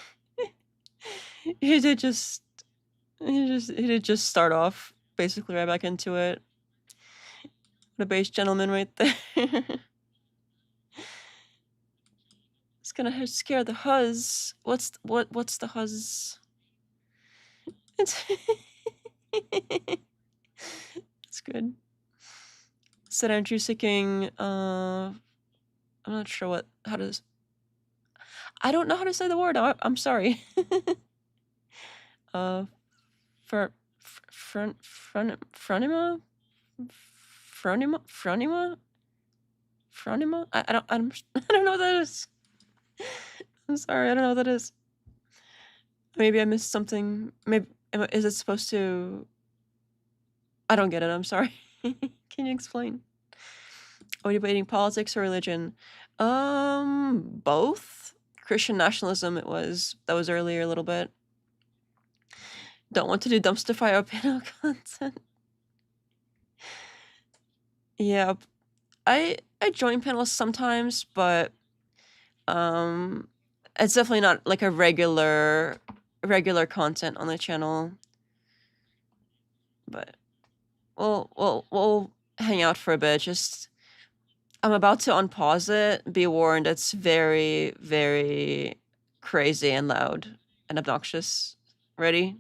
S9: He did just start off basically right back into it. What a base gentleman right there. It's gonna scare the Huzz. What's the Huzz? It's it's good. Said energy seeking. I'm not sure I don't know how to say the word. I'm sorry. Fronima? I don't know what that is. I'm sorry, I don't know what that is. Maybe I missed something. Maybe is it supposed to? I don't get it. I'm sorry. Can you explain? Are you debating politics or religion? Both. Christian nationalism. That was earlier a little bit. Don't want to do dumpster fire panel content. Yeah, I join panels sometimes, but it's definitely not like a regular content on the channel. But we'll hang out for a bit. Just I'm about to unpause it. Be warned, it's very, very crazy and loud and obnoxious. Ready?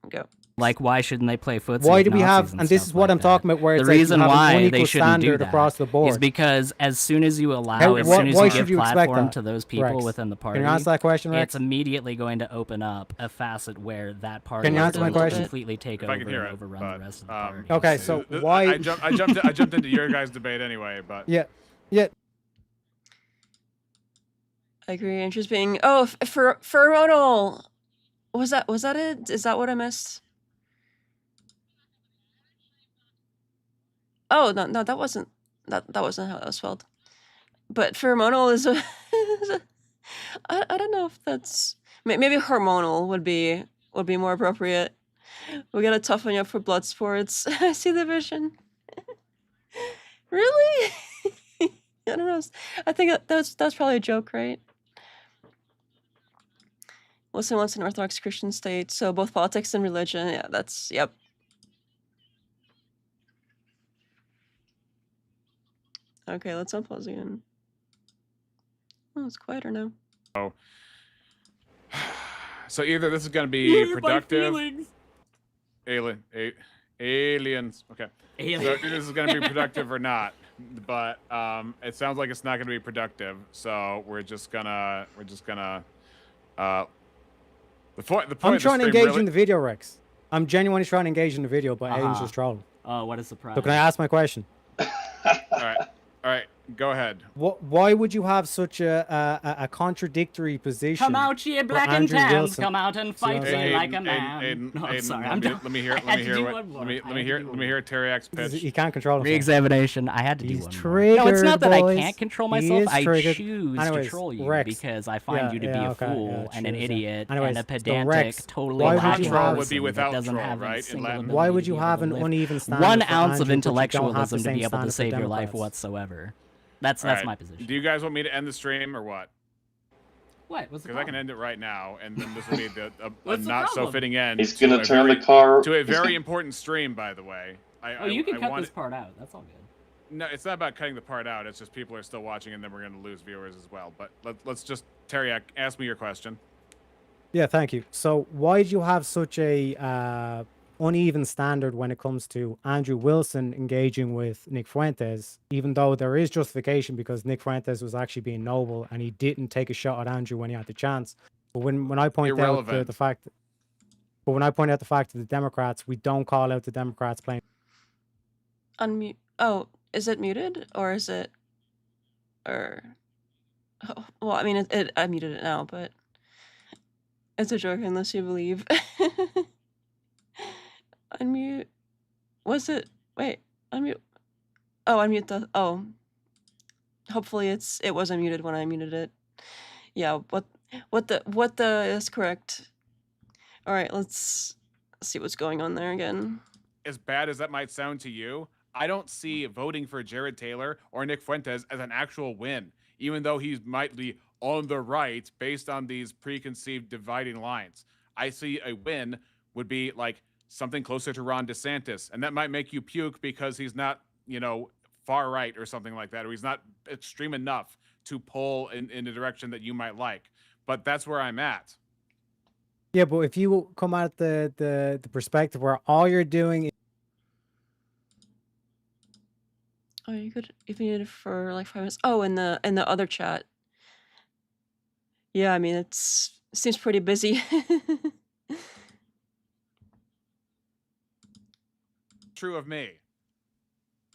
S9: Go.
S12: Like, why shouldn't they play footsie?
S17: Why
S12: with
S17: do we
S12: Nazis
S17: have, and this
S12: stuff
S17: is what
S12: like
S17: I'm
S12: that?
S17: talking about, where
S12: The
S17: it's like you
S12: reason
S17: have an
S12: why
S17: unequal
S12: they shouldn't do
S17: standard
S12: that
S17: across the board.
S12: is because as soon as you allow,
S17: How-
S12: as
S17: why-
S12: soon as
S17: why
S12: you
S17: should
S12: give
S17: you expect
S12: platform
S17: that,
S12: to those people
S17: Rex?
S12: within the party,
S17: Can you answer that question, Rex?
S12: it's immediately going to open up a facet where that party
S17: Can you
S12: is
S17: answer my
S12: going to
S17: question?
S12: completely take
S4: If
S12: over
S4: I can hear
S12: and
S4: it,
S12: overrun
S4: but,
S12: the rest of the party.
S17: Okay, so why?
S4: I jumped into your guys' debate anyway, but
S17: Yeah.
S9: I agree. And just being pheromonal. Was that it? Is that what I missed? Oh no, that wasn't how that was spelled. But pheromonal is I don't know if that's maybe hormonal would be more appropriate. We gotta toughen you up for blood sports. I see the vision. Really? I don't know. I think that's probably a joke, right? Wilson wants an Orthodox Christian state, so both politics and religion. Yeah, yep. Okay, let's unpause again. Oh, it's quieter now.
S4: So either this is going to be productive. Aliens. Okay.
S12: Aliens.
S4: So either this is going to be productive or not, but it sounds like it's not going to be productive. So we're just gonna. The point.
S17: I'm trying to engage
S4: really...
S17: in the video, Rex. I'm genuinely trying to engage in the video, but Aiden's just trolling.
S12: Oh, what a surprise!
S17: So can I ask my question?
S4: All right. Go ahead.
S17: Why would you have such a contradictory position?
S12: Come out, ye black and
S17: Andrew
S12: tans,
S17: Wilson?
S12: come out and fight me like a man.
S4: Aiden,
S12: Sorry,
S4: let me hear Tareyak's pitch.
S17: He can't control himself.
S12: Re-examination. I had to do
S17: He's
S12: one.
S17: triggered,
S12: No, it's not that I
S17: boys.
S12: can't control
S17: He
S12: myself.
S17: is
S12: I
S17: triggered.
S12: choose
S17: Anyways,
S12: to troll you
S17: Rex.
S12: because I find you to be a fool and an idiot
S17: Anyways,
S12: and a
S17: so
S12: pedantic,
S17: Rex,
S12: totally
S17: why would
S12: Latin
S17: you have-
S4: would be without
S12: that doesn't
S4: troll,
S12: have a
S4: right? In
S12: single
S4: Latin.
S12: ability
S17: Why would
S12: to
S17: you
S12: be
S17: have
S12: able
S17: an
S12: to live.
S17: uneven standard
S12: 1
S17: for
S12: ounce of
S17: Andrew, but you don't have the
S12: intellectualism to
S17: same
S12: be able to
S17: standard for
S12: save your life
S17: Democrats?
S12: whatsoever? That's
S4: All right.
S12: my position.
S4: Do you guys want me to end the stream or what?
S12: What? What's the
S4: Because I can end it right now, and then this will be a
S12: What's the
S4: not so
S12: problem?
S4: fitting end.
S8: He's gonna
S4: to a
S8: turn
S4: very-
S8: the car.
S4: to a very important stream, by the way.
S6: You can cut this part out. That's all good.
S4: No, it's not about cutting the part out. It's just people are still watching, and then we're going to lose viewers as well. But let's just, Tareyak, ask me your question.
S17: Yeah, thank you. So why do you have such a uneven standard when it comes to Andrew Wilson engaging with Nick Fuentes, even though there is justification because Nick Fuentes was actually being noble and he didn't take a shot at Andrew when he had the chance. But when I point out the fact, but when I point out the fact that the Democrats, we don't call out the Democrats playing.
S9: Unmute. Oh, is it muted or is it? Or, oh, well, I mean, I muted it now, but it's a joke unless you believe. Unmute. Was it? Wait. Unmute. Oh, unmute the. Oh. Hopefully it was unmuted when I muted it. Yeah. What the is correct. All right. Let's see what's going on there again.
S4: As bad as that might sound to you, I don't see voting for Jared Taylor or Nick Fuentes as an actual win, even though he might be on the right based on these preconceived dividing lines. I see a win would be like something closer to Ron DeSantis, and that might make you puke because he's not, far right or something like that, or he's not extreme enough to pull in the direction that you might like. But that's where I'm at.
S17: Yeah, but if you come at the perspective where all you're doing is...
S9: Oh, you could if you needed for like 5 minutes. Oh, in the other chat. Yeah, I mean it seems pretty busy.
S4: True of me.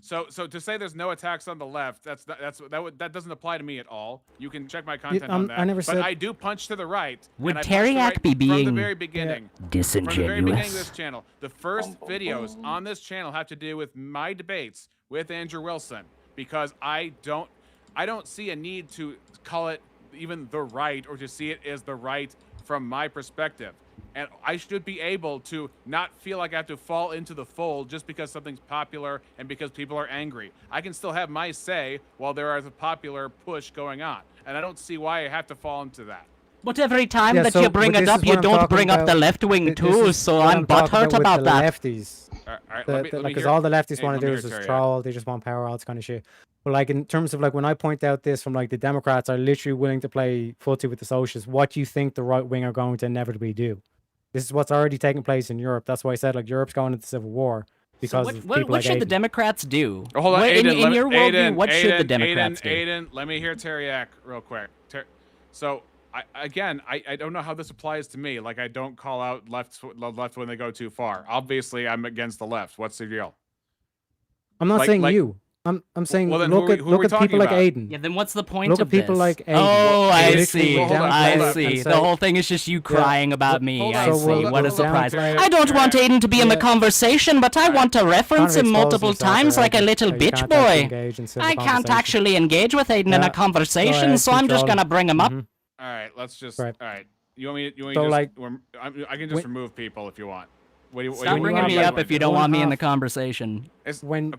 S4: So to say there's no attacks on the left, that doesn't apply to me at all. You can check my content on that. But I do punch to the right.
S12: Would Tareyak be being
S4: from the very beginning?
S12: Disingenuous?
S4: From the very beginning of this channel, the first videos on this channel have to do with my debates with Andrew Wilson, because I don't see a need to call it even the right or to see it as the right from my perspective. And I should be able to not feel like I have to fall into the fold just because something's popular and because people are angry. I can still have my say while there is a popular push going on. And I don't see why I have to fall into that.
S12: But every time that you bring it up, you don't bring up the left wing too, so I'm butthurt about that.
S17: Lefties. Because all the lefties want to do is just troll, they just want power, all this kind of shit. But like in terms of like when I point out this from like the Democrats are literally willing to play footsie with the socialists, what do you think the right wing are going to inevitably do? This is what's already taking place in Europe. That's why I said like Europe's going into civil war because
S12: so what should the Democrats do?
S4: Oh, hold on, Aiden,
S12: in your worldview, what should the Democrats do?
S4: Aiden, let me hear Tareyak real quick. So I don't know how this applies to me. Like I don't call out left when they go too far. Obviously, I'm against the left. What's the deal?
S17: I'm not saying you. I'm saying look at people like Aiden.
S12: Yeah, then what's the point
S17: of
S12: this?
S17: Look at people like Aiden.
S12: Oh, I see. I see. The whole thing is just you crying about me. I see. What a surprise. I don't want Aiden to be in the conversation, but I want to reference him multiple times like a little bitch boy. I can't actually engage with Aiden in a conversation, so I'm just gonna bring him up.
S4: All right, let's just. All right. You want me to I can just remove people if you want.
S12: Stop bringing me up if you don't want me in the conversation.
S17: When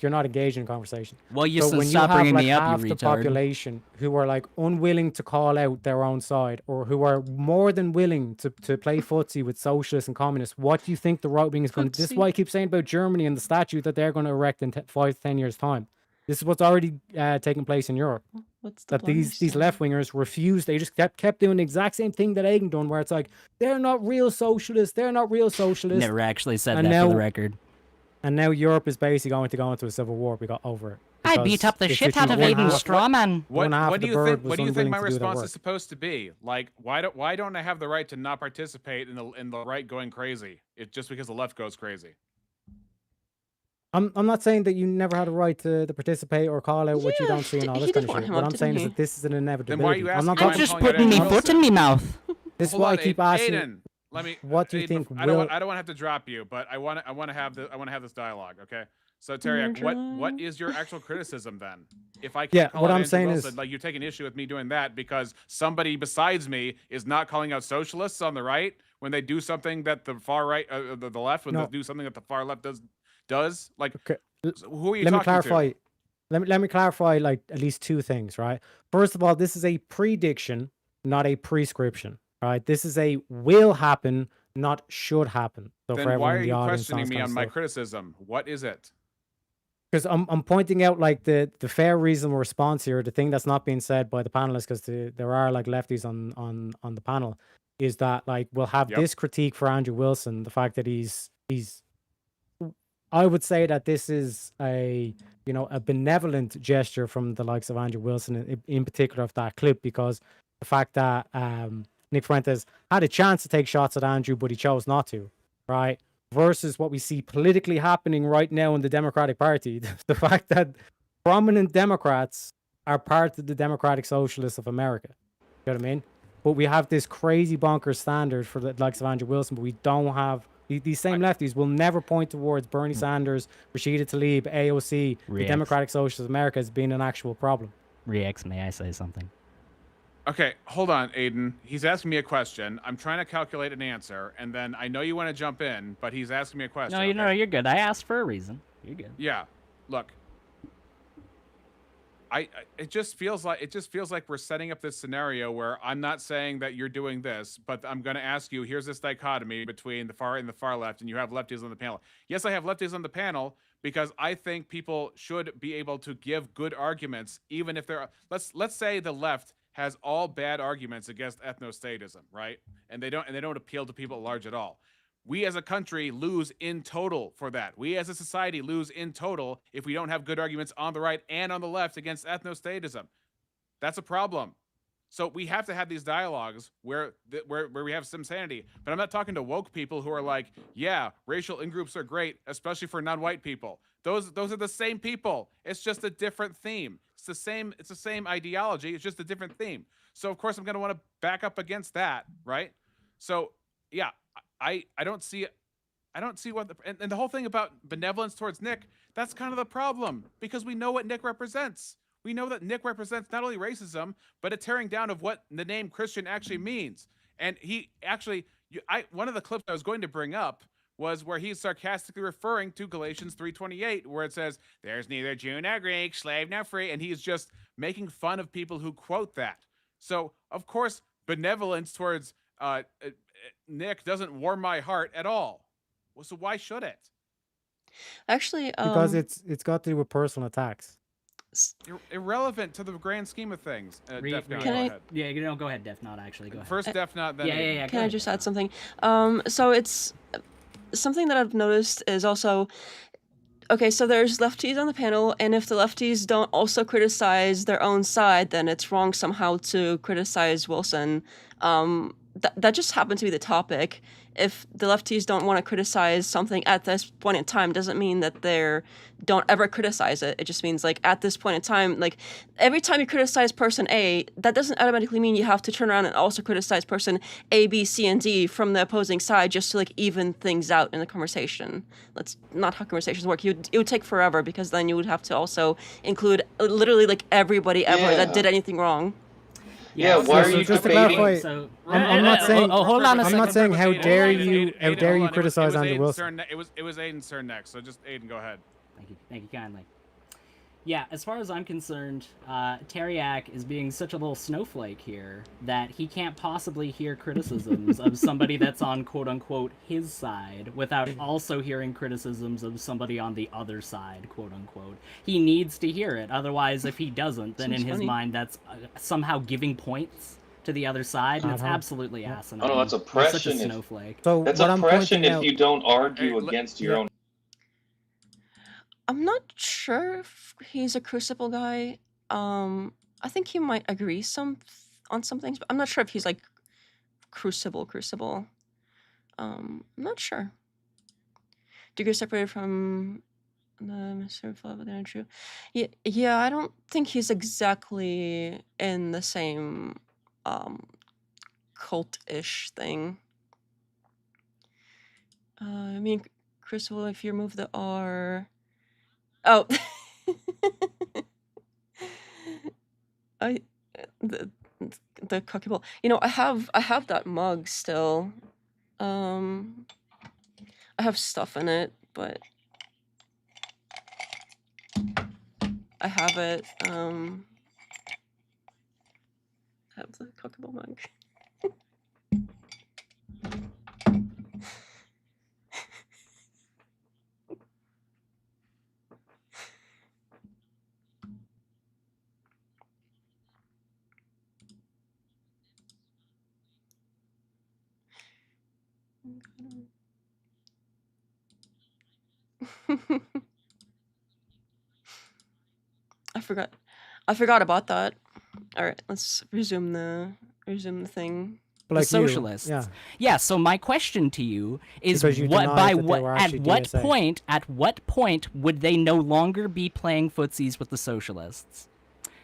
S17: you're not engaged in conversation.
S12: Well, you stop bringing me up, you retard.
S17: The population who are like unwilling to call out their own side, or who are more than willing to play footsie with socialists and communists. What do you think the right wing is going to? This is why I keep saying about Germany and the statue that they're going to erect in 5 to 10 years time. This is what's already taking place in Europe. That these left wingers refuse. They just kept doing the exact same thing that Aiden done, where it's like they're not real socialists. They're not real socialists.
S12: Never actually said that for the record.
S17: And now Europe is basically going to go into a civil war. We got over it.
S12: I beat up the shit out of Aiden's strawman.
S4: What do you think my response is supposed to be? Like, why don't I have the right to not participate in the right going crazy? It's just because the left goes crazy.
S17: I'm not saying that you never had a right to participate or call out what you don't see and all this kind of shit. What I'm saying is that this is an inevitability.
S4: Then why are you asking?
S12: I'm just putting me foot in me mouth.
S17: This is why I keep asking.
S4: Aiden,
S17: what do you think?
S4: I don't want to have to drop you, but I want to have this dialogue. Okay. So Tareyak, what is your actual criticism then? If I can't call
S17: what I'm
S4: Andrew
S17: saying
S4: Wilson,
S17: is
S4: like you're taking issue with me doing that because somebody besides me is not calling out socialists on the right when they do something that the far right, the left, when they do something that the far left does. Like, who are you talking to?
S17: Let me clarify like at least 2 things, right? First of all, this is a prediction, not a prescription, right? This is a will happen, not should happen. So for
S4: Then
S17: everyone
S4: why
S17: in
S4: are
S17: the
S4: you
S17: audience,
S4: questioning me on my criticism? What is it?
S17: because I'm pointing out like the fair reasonable response here. The thing that's not being said by the panelists, because there are like lefties on the panel, is that like we'll have this critique for Andrew Wilson, the fact that he's I would say that this is a benevolent gesture from the likes of Andrew Wilson in particular of that clip, because the fact that Nick Fuentes had a chance to take shots at Andrew, but he chose not to, right? Versus what we see politically happening right now in the Democratic Party, the fact that prominent Democrats are part of the Democratic Socialists of America. You know what I mean? But we have this crazy bonkers standard for the likes of Andrew Wilson, but we don't have these same lefties will never point towards Bernie Sanders, Rashida Tlaib, AOC, the Democratic Socialists of America as being an actual problem.
S12: Rex, may I say something?
S4: Okay, hold on, Aiden. He's asking me a question. I'm trying to calculate an answer, and then I know you want to jump in, but he's asking me a question.
S12: No, you're good. I asked for a reason. You're good.
S4: Yeah. Look, it just feels like we're setting up this scenario where I'm not saying that you're doing this, but I'm going to ask you, here's this dichotomy between the far and the far left, and you have lefties on the panel. Yes, I have lefties on the panel because I think people should be able to give good arguments, even if they're let's say the left has all bad arguments against ethnostatism, right? And they don't appeal to people at large at all. We as a country lose in total for that. We as a society lose in total if we don't have good arguments on the right and on the left against ethnostatism. That's a problem. So we have to have these dialogues where we have some sanity. But I'm not talking to woke people who are like, yeah, racial in-groups are great, especially for non-white people. Those are the same people. It's just a different theme. It's the same ideology. It's just a different theme. So of course I'm going to want to back up against that, right? So yeah, I don't see what and the whole thing about benevolence towards Nick, that's kind of the problem, because we know what Nick represents. We know that Nick represents not only racism, but a tearing down of what the name Christian actually means. And he actually, one of the clips I was going to bring up was where he's sarcastically referring to Galatians 3:28, where it says, "There's neither Jew nor Greek, slave nor free," and he's just making fun of people who quote that. So of course, benevolence towards Nick doesn't warm my heart at all. Well, so why should it?
S9: Actually,
S17: because it's got to do with personal attacks.
S4: Irrelevant to the grand scheme of things. Def Not,
S16: go ahead. Yeah, go ahead, Def Not, actually. Go ahead.
S4: First Def Not, then
S16: yeah.
S9: Can I just add something? So it's something that I've noticed is also, okay, so there's lefties on the panel, and if the lefties don't also criticize their own side, then it's wrong somehow to criticize Wilson. That just happened to be the topic. If the lefties don't want to criticize something at this point in time, doesn't mean that they don't ever criticize it. It just means, like, at this point in time, like, every time you criticize person A, that doesn't automatically mean you have to turn around and also criticize person A, B, C, and D from the opposing side just to, like, even things out in the conversation. That's not how conversations work. It would take forever, because then you would have to also include literally, like, everybody ever that did anything wrong.
S8: Yeah, why are you
S17: just
S8: debating?
S17: I'm not saying.
S12: Hold on a second.
S17: I'm not saying how dare you
S4: Aiden,
S17: criticize Andrew Wilson.
S4: It was Aiden's turn next, so just Aiden, go ahead.
S6: Thank you kindly. Yeah, as far as I'm concerned, Tareyak is being such a little snowflake here that he can't possibly hear criticisms of somebody that's on quote-unquote his side without also hearing criticisms of somebody on the other side, quote-unquote. He needs to hear it, otherwise if he doesn't, then in his mind that's somehow giving points to the other side, and it's absolutely asinine.
S8: Oh, no, that's oppression.
S6: Such a snowflake.
S17: So
S8: that's oppression if you don't argue against your own.
S9: I'm not sure if he's a Crucible guy. I think he might agree on some things, but I'm not sure if he's like Crucible. I'm not sure. Degree separated from the Mr. Flood with Andrew. Yeah, I don't think he's exactly in the same cult-ish thing. I mean, Crucible, if you remove the R. Oh, the cookie bowl. You know, I have that mug still. I have stuff in it, but I have it. I have the cookie bowl mug. I forgot about that. All right, let's resume the thing.
S12: The
S17: Like you,
S12: socialists.
S17: yeah.
S12: Yeah. So my question to you is,
S17: Because you
S12: what
S17: denied
S12: by
S17: that they
S12: what
S17: were
S12: at
S17: actually
S12: what
S17: DSA.
S12: point would they no longer be playing footsies with the socialists?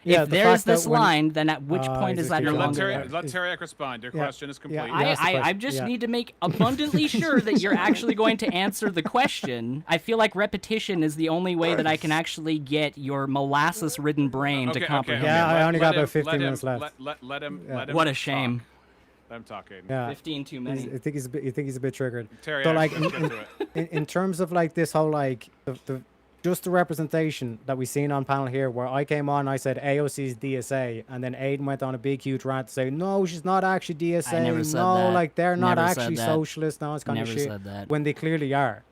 S17: Yeah,
S12: If
S17: the
S12: there's
S17: fact that
S12: this
S17: when-
S12: line, then at which point is that no
S4: Let
S12: longer there?
S4: Tareyak respond. Your question is complete.
S12: I just need to make abundantly sure that you're actually going to answer the question. I feel like repetition is the only way that I can actually get your molasses-ridden brain to comprehend.
S17: Yeah, I only got about 15
S4: let him-
S17: minutes left.
S4: Let him.
S17: Yeah.
S4: Let him
S12: What a
S4: talk.
S12: shame.
S4: Let him talk, Aiden.
S17: Yeah.
S12: 15 too many.
S17: I think he's a bit triggered.
S4: Tareyak,
S17: So like
S4: let's get to it.
S17: in terms of like this whole like just the representation that we seen on panel here, where I came on, I said AOC's DSA, and then Aiden went on a big huge rant to say no, she's not actually DSA.
S12: I never said
S17: no,
S12: that.
S17: like they're not
S12: Never said
S17: actually
S12: that.
S17: socialist. No, it's kind
S12: Never
S17: of shit.
S12: said that.
S17: When they clearly are.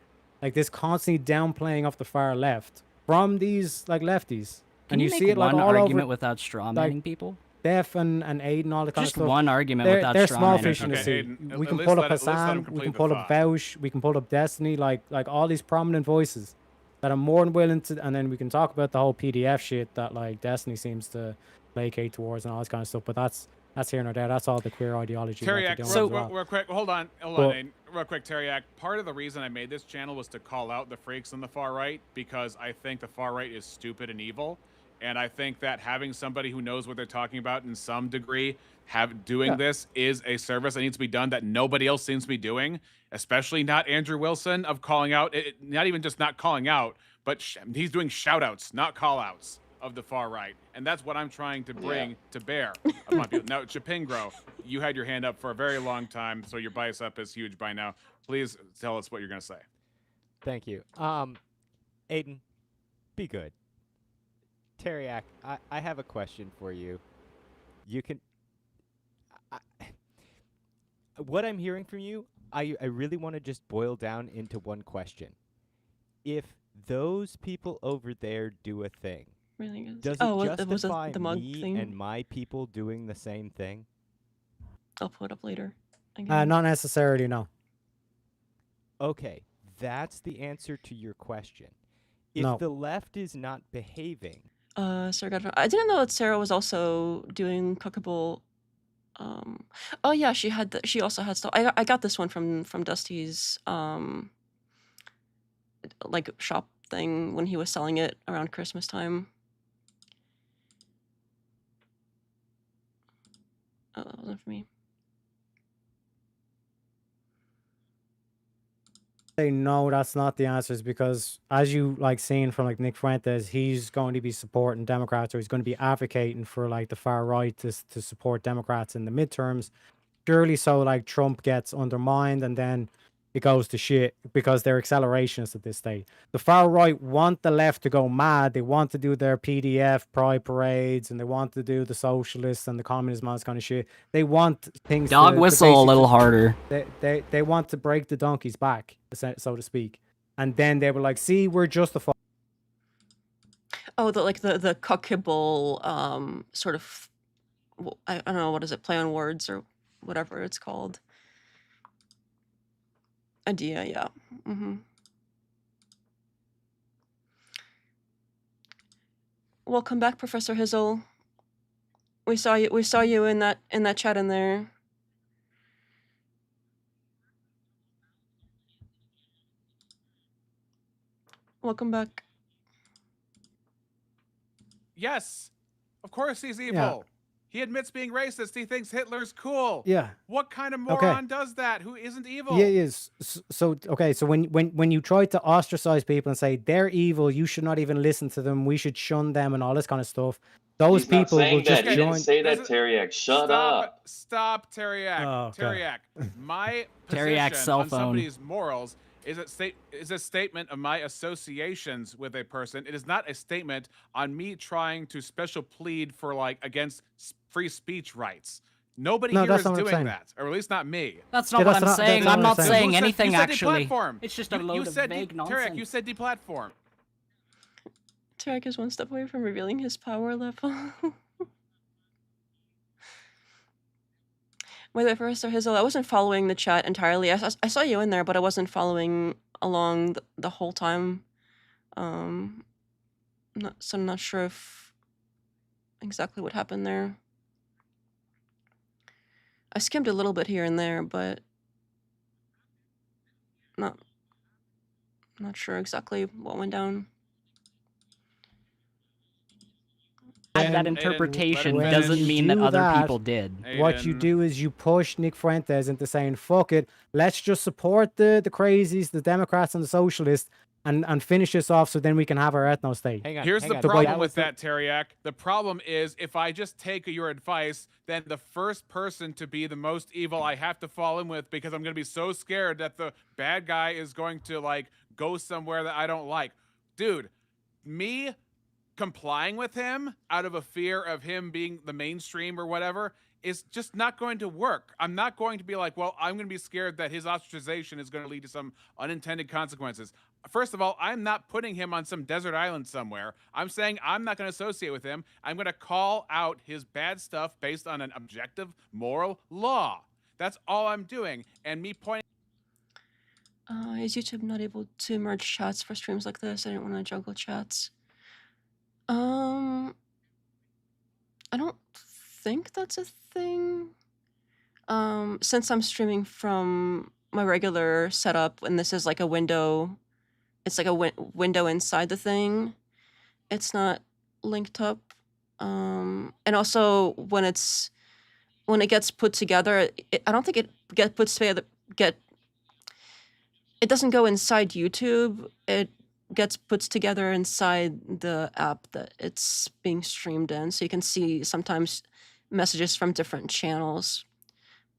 S17: Like this constantly downplaying of the far left from these like lefties,
S12: Can
S17: and
S12: you
S17: you
S12: make
S17: see it like
S12: one
S17: all
S12: argument
S17: over,
S12: without straw
S17: like,
S12: manning people?
S17: Def and Aiden, all the kind
S12: Just
S17: of stuff.
S12: one argument
S17: they're,
S12: without
S17: they're
S12: straw
S17: small
S12: manning
S17: fish in the
S4: Okay,
S17: sea.
S4: Aiden,
S17: We
S4: at
S17: can
S4: least
S17: pull up
S4: let him
S17: Hassan, we
S4: complete
S17: can
S4: the
S17: pull up
S4: thought.
S17: Vouch, we can pull up Destiny, like all these prominent voices that I'm more than willing to, and then we can talk about the whole PDF shit that like Destiny seems to placate towards and all this kind of stuff. But that's here nor there. That's all the queer ideology. that they're
S4: Tareyak,
S17: doing
S4: real,
S17: as well.
S4: real quick, hold on,
S17: But-
S4: Aiden. Real quick, Tareyak. Part of the reason I made this channel was to call out the freaks on the far right, because I think the far right is stupid and evil, and I think that having somebody who knows what they're talking about in some degree doing this is a service that needs to be done that nobody else seems to be doing, especially not Andrew Wilson, of calling out, not even just not calling out, but he's doing shout outs, not call outs of the far right. And that's what I'm trying to bring to bear upon people. Now, Chapingro, you had your hand up for a very long time, so your bicep is huge by now. Please tell us what you're going to say.
S11: Thank you. Aiden, be good. Tareyak, I have a question for you. You can... what I'm hearing from you, I really want to just boil down into one question. If those people over there do a thing,
S9: Really good.
S11: does
S9: Oh,
S11: it
S9: was
S11: justify
S9: the mug
S11: me
S9: thing?
S11: and my people doing the same thing?
S9: I'll pull it up later. Again.
S17: Not necessarily, no.
S11: Okay, that's the answer to your question. If
S17: No.
S11: the left is not behaving,
S9: Sarah Godfrey. I didn't know that Sarah was also doing cookable. Oh yeah, she had. She also had stuff. I got this one from Dusty's like shop thing when he was selling it around Christmas time. Oh, that wasn't for me.
S17: Say no, that's not the answer, is because as you like seen from like Nick Fuentes, he's going to be supporting Democrats, or he's going to be advocating for like the far right to support Democrats in the midterms, purely so like Trump gets undermined and then it goes to shit because they're accelerationists at this stage. The far right want the left to go mad. They want to do their PDF pride parades, and they want to do the socialists and the communism, all this kind of shit. They want things
S12: Dog
S17: to
S12: whistle a
S17: basically-
S12: little harder.
S17: They want to break the donkey's back, so to speak. And then they were like, see, we're justified.
S9: Oh, the cookable sort of. I don't know, what is it? Play on words or whatever it's called. Idea, yeah. Mm-hmm. Welcome back, Professor Hizzle. We saw you in that chat in there. Welcome back.
S4: Yes, of course he's evil. He admits being racist. He thinks Hitler's cool.
S17: Yeah.
S4: What kind of
S17: Okay.
S4: moron does that? Who isn't evil?
S17: Yeah, yes. So okay, so when you try to ostracize people and say they're evil, you should not even listen to them. We should shun them and all this kind of stuff. Those
S8: He's not
S17: people
S8: saying
S17: will just
S8: that. He
S17: join.
S8: didn't say that, Tareyak. Shut up.
S4: Stop, Tareyak.
S17: Oh, okay.
S4: Tareyak. My
S12: Taryak's
S4: position
S12: cell
S4: on
S12: phone.
S4: somebody's morals is a statement of my associations with a person. It is not a statement on me trying to special plead for against free speech rights. Nobody
S17: No,
S4: here
S17: that's
S4: is
S17: not what I'm
S4: doing
S17: saying.
S4: that, or at least not me.
S12: That's not what I'm saying. I'm not saying anything,
S4: you said
S12: actually.
S4: deplatform.
S12: It's just a
S4: You
S12: load of
S4: said
S12: vague
S4: Tareyak,
S12: nonsense.
S4: you said deplatform.
S9: Tareyak is one step away from revealing his power level. Wait, Professor Hizzle, I wasn't following the chat entirely. I saw you in there, but I wasn't following along the whole time. I'm not sure if exactly what happened there. I skimmed a little bit here and there, but not sure exactly what went down.
S12: That interpretation doesn't mean that other people did.
S17: What you do is you push Nick Fuentes into saying, fuck it, let's just support the crazies, the Democrats and the socialists, and finish this off so then we can have our ethno state.
S4: Here's the problem with that, Tareyak. The problem is if I just take your advice, then the first person to be the most evil I have to fall in with, because I'm going to be so scared that the bad guy is going to like go somewhere that I don't like. Dude, me complying with him out of a fear of him being the mainstream or whatever is just not going to work. I'm not going to be like, well, I'm going to be scared that his ostracization is going to lead to some unintended consequences. First of all, I'm not putting him on some desert island somewhere. I'm saying I'm not going to associate with him. I'm going to call out his bad stuff based on an objective moral law. That's all I'm doing. And me pointing...
S9: Is YouTube not able to merge chats for streams like this? I didn't want to juggle chats. I don't think that's a thing. Since I'm streaming from my regular setup, and this is like a window, it's like a window inside the thing, it's not linked up. And also when it gets put together, I don't think it it doesn't go inside YouTube. It gets put together inside the app that it's being streamed in, so you can see sometimes messages from different channels,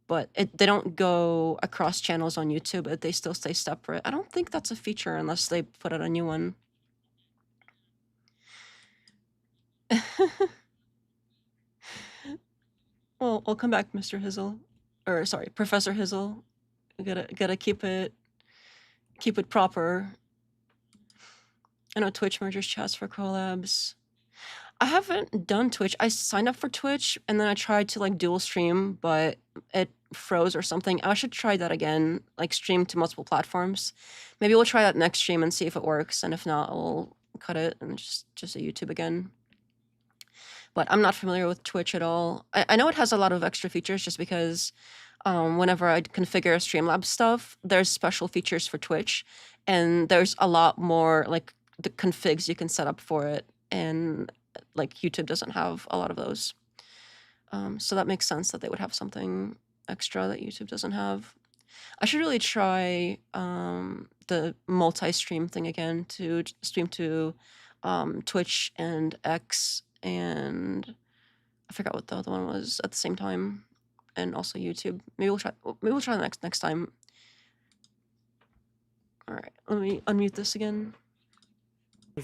S9: but they don't go across channels on YouTube, but they still stay separate. I don't think that's a feature unless they put out a new one. Well, I'll come back, Mr. Hizzle, or sorry, Professor Hizzle. Gotta keep it proper. I know Twitch merges chats for collabs. I haven't done Twitch. I signed up for Twitch and then I tried to like dual stream, but it froze or something. I should try that again, like stream to multiple platforms. Maybe we'll try that next stream and see if it works. And if not, I'll cut it and just a YouTube again. But I'm not familiar with Twitch at all. I know it has a lot of extra features just because whenever I configure Streamlabs stuff, there's special features for Twitch. And there's a lot more like the configs you can set up for it, and like YouTube doesn't have a lot of those, so that makes sense that they would have something extra that YouTube doesn't have. I should really try the multi-stream thing again, to stream to Twitch and X, and I forgot what the other one was at the same time, and also YouTube. Maybe we'll try next time. All right, let me unmute this again.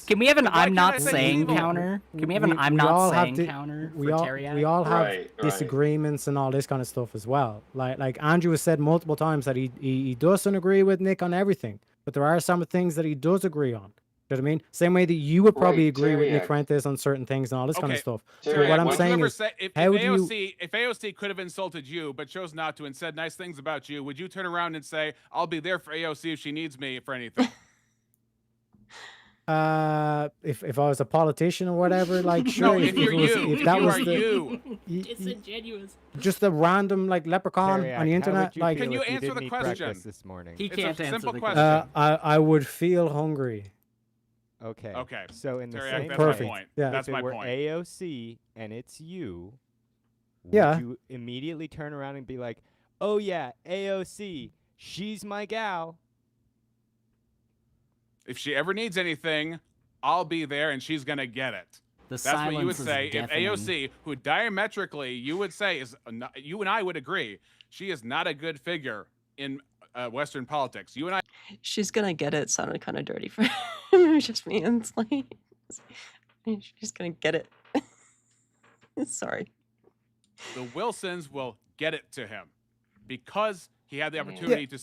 S12: Can we have an I'm not saying counter? Can we have an I'm not saying counter for Tareyak?
S17: We all have disagreements and all this kind of stuff as well. Like Andrew has said multiple times that he doesn't agree with Nick on everything, but there are some things that he does agree on. You know what I mean? Same way that you would probably agree with Nick Fuentes on certain things and all this kind of stuff. So what I'm saying is,
S4: if AOC could have insulted you but chose not to and said nice things about you, would you turn around and say, "I'll be there for AOC if she needs me for anything"?
S17: If I was a politician or whatever, like sure.
S4: No, if that was
S12: disingenuous.
S17: Just a random like leprechaun on the internet. Like,
S4: can you answer the question?
S11: This morning?
S12: He can't answer the
S4: question.
S17: I would feel hungry.
S11: Okay.
S4: Okay.
S11: So in the
S4: Tareyak,
S11: same
S4: that's
S17: Perfect.
S4: my point.
S17: Yeah.
S4: That's
S11: if
S4: my
S11: it were
S4: point.
S11: AOC and it's you, would
S17: Yeah.
S11: you immediately turn around and be like, "Oh yeah, AOC, she's my gal"?
S4: If she ever needs anything, I'll be there and she's gonna get it. That's what you would say. If AOC, who diametrically you would say is not, you and I would agree, she is not a good figure in Western politics. You and I.
S9: She's gonna get it sounded kind of dirty for him. Just me. It's like she's gonna get it. Sorry.
S4: The Wilsons will get it to him because he had the opportunity to.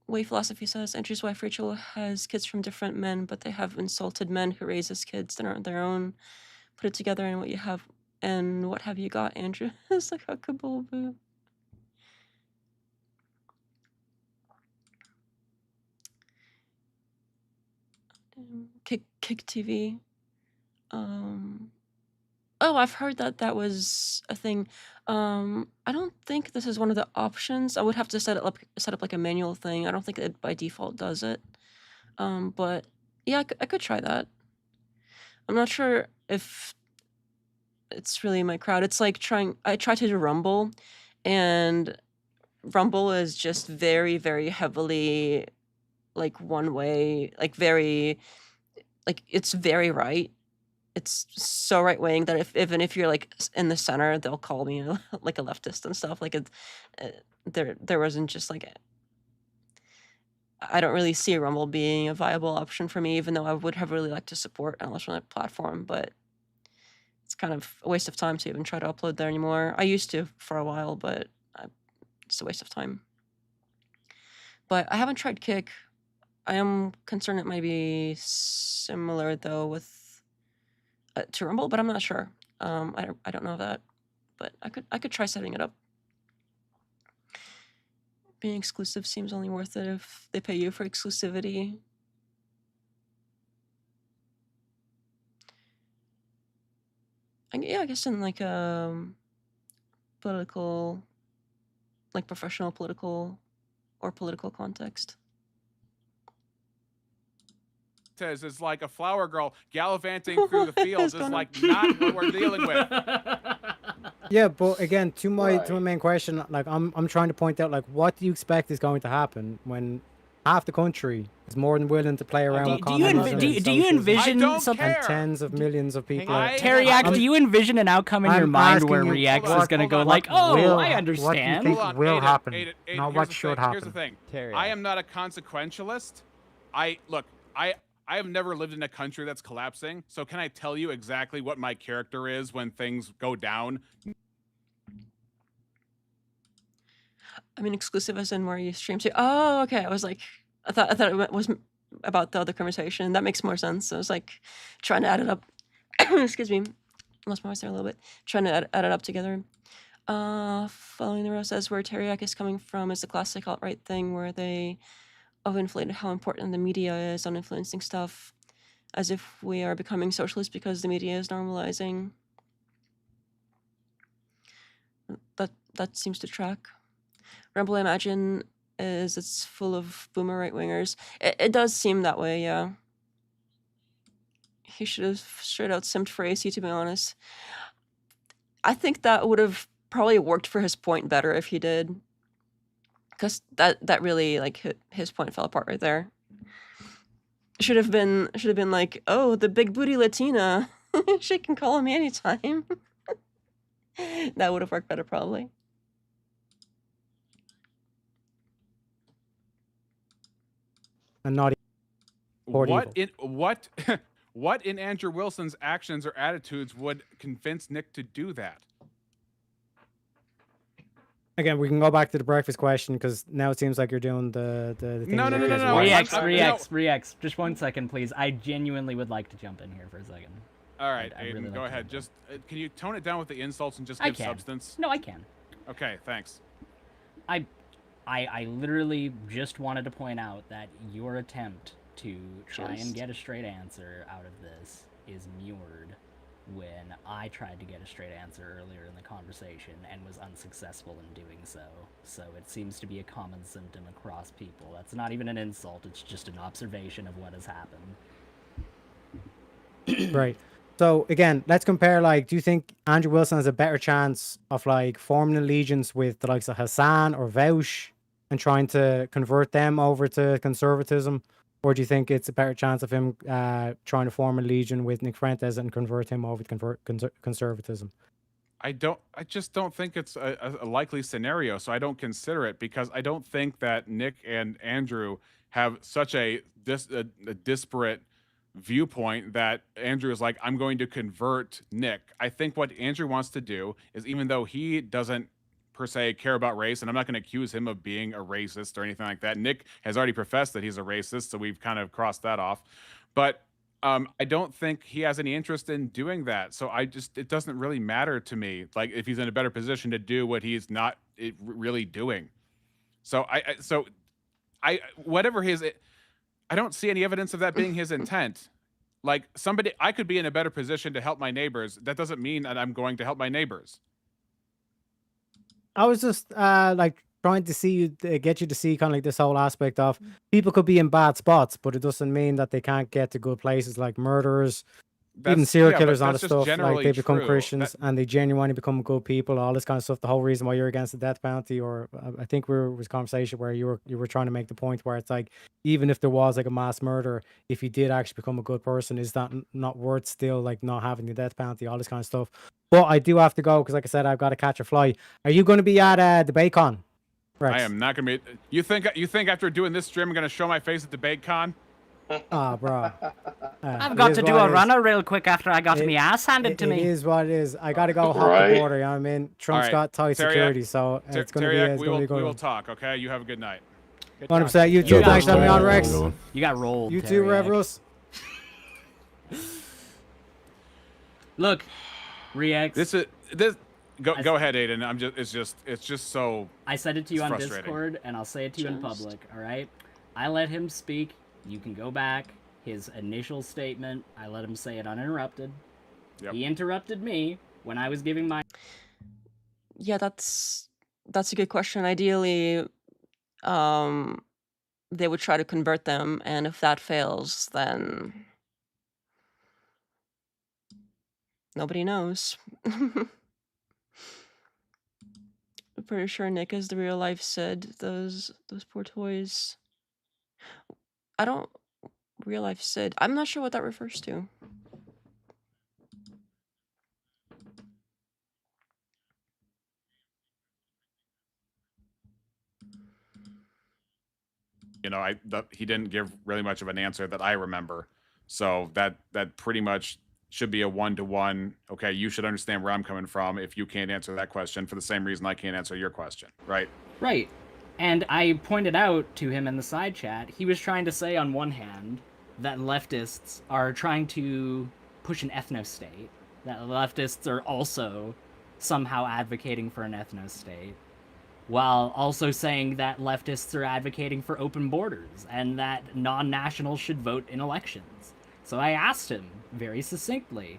S9: Way Philosophy says Andrew's wife Rachel has kids from different men, but they have insulted men who raise his kids that aren't their own. Put it together, and what you have And what have you got, Andrew? It's like a kaboboo. Kick TV. Oh, I've heard that was a thing. I don't think this is one of the options. I would have to set up like a manual thing. I don't think it by default does it. But yeah, I could try that. I'm not sure if it's really my crowd. It's like I tried to do Rumble, and Rumble is just very, very heavily like one way, like very, like it's very right. It's so right wing that even if you're like in the center, they'll call me like a leftist and stuff. Like there wasn't just like I don't really see Rumble being a viable option for me, even though I would have really liked to support an alternate platform. But it's kind of a waste of time to even try to upload there anymore. I used to for a while, but it's a waste of time. But I haven't tried Kick. I am concerned it might be similar though with to Rumble, but I'm not sure. I don't know that, but I could try setting it up. Being exclusive seems only worth it if they pay you for exclusivity. Yeah, I guess in like political, like professional political or political context.
S4: Is like a flower girl gallivanting through the fields is like not what we're dealing with.
S17: Yeah, but again, to my main question, like I'm trying to point out, like, what do you expect is going to happen when half the country is more than willing to play around with communism?
S12: Do you envision something?
S17: And tens of millions of people.
S12: Tareyak, do you envision an outcome in your mind where Rex is going to go like, "Oh, I understand"?
S17: What do you think will happen? Not what should happen.
S4: Here's the thing. I am not a consequentialist. I have never lived in a country that's collapsing, so can I tell you exactly what my character is when things go down?
S9: I mean, exclusive as in where you stream to. Oh, okay. I was like, I thought it was about the other conversation. That makes more sense. I was like trying to add it up. Excuse me, lost my voice there a little bit. Trying to add it up together. Following the row says where Tareyak is coming from is the classic alt-right thing where they overinflated how important the media is on influencing stuff, as if we are becoming socialist because the media is normalizing. That seems to track. Rumble, I imagine, it's full of boomer right-wingers. It does seem that way, yeah. He should have straight out simped for AC, to be honest. I think that would have probably worked for his point better if he did. Because that really, like, his point fell apart right there. Should have been like, oh, the big booty Latina. She can call me anytime. That would have worked better, probably.
S17: And not
S4: what in Andrew Wilson's actions or attitudes would convince Nick to do that?
S17: Again, we can go back to the breakfast question because now it seems like you're doing the thing.
S4: No.
S12: Rex, just 1 second, please. I genuinely would like to jump in here for a second.
S4: All right, Aiden, really go ahead. Just can you tone it down with the insults and just give substance?
S12: No, I can.
S4: Okay, thanks.
S12: I literally just wanted to point out that your attempt to try and get a straight answer out of this is mirrored when I tried to get a straight answer earlier in the conversation and was unsuccessful in doing so. So it seems to be a common symptom across people. That's not even an insult, it's just an observation of what has happened.
S17: Right. So again, let's compare, like, do you think Andrew Wilson has a better chance of like forming allegiance with the likes of Hassan or Vaush and trying to convert them over to conservatism? Or do you think it's a better chance of him trying to form a legion with Nick Fuentes and convert him over to conservatism?
S4: I just don't think it's a likely scenario, so I don't consider it because I don't think that Nick and Andrew have such a disparate viewpoint that Andrew is like, I'm going to convert Nick. I think what Andrew wants to do is, even though he doesn't per se care about race, and I'm not going to accuse him of being a racist or anything like that. Nick has already professed that he's a racist, so we've kind of crossed that off. But I don't think he has any interest in doing that. So it doesn't really matter to me. Like if he's in a better position to do what he's not really doing. So whatever I don't see any evidence of that being his intent. Like I could be in a better position to help my neighbors. That doesn't mean that I'm going to help my neighbors.
S17: I was just like trying to get you to see kind of like this whole aspect of people could be in bad spots, but it doesn't mean that they can't get to good places, like murderers, even serial killers, all this stuff. Like they become Christians and they genuinely become good people, all this kind of stuff. The whole reason why you're against the death penalty, or I think was a conversation where you were trying to make the point where it's like, even if there was like a mass murder, if you did actually become a good person, is that not worth still like not having the death penalty, all this kind of stuff. But I do have to go because, like I said, I've got to catch a flight. Are you going to be at the BakeCon? Rex?
S4: I am not going to be. You think after doing this stream, I'm going to show my face at the BakeCon?
S17: Ah, bro.
S12: I've got to do a runner real quick after I got my ass handed to me.
S17: It is what it is. I got to go hop the border. You know what I mean? Trump's got tight security, so it's going to be. It's going to be good.
S4: We will talk. Okay. You have a good night.
S17: 100%. You too. Thanks for having me on, Rex.
S12: You got rolled.
S17: You too, Reverus.
S12: Look, Rex.
S4: Go ahead, Aiden. It's just so.
S12: I said it to you on Discord, and I'll say it to you in public. All right. I let him speak. You can go back. His initial statement, I let him say it uninterrupted. Yep. He interrupted me when I was giving my.
S9: Yeah, that's a good question. Ideally, they would try to convert them, and if that fails, then nobody knows. I'm pretty sure Nick is the real life Sid. Those poor toys. I don't real life Sid. I'm not sure what that refers to.
S4: You know, he didn't give really much of an answer that I remember. So that pretty much should be a one-to-one. Okay, you should understand where I'm coming from if you can't answer that question for the same reason I can't answer your question, right?
S12: Right. And I pointed out to him in the side chat, he was trying to say on one hand that leftists are trying to push an ethno-state, that leftists are also somehow advocating for an ethno-state, while also saying that leftists are advocating for open borders and that non-nationals should vote in elections. So I asked him very succinctly,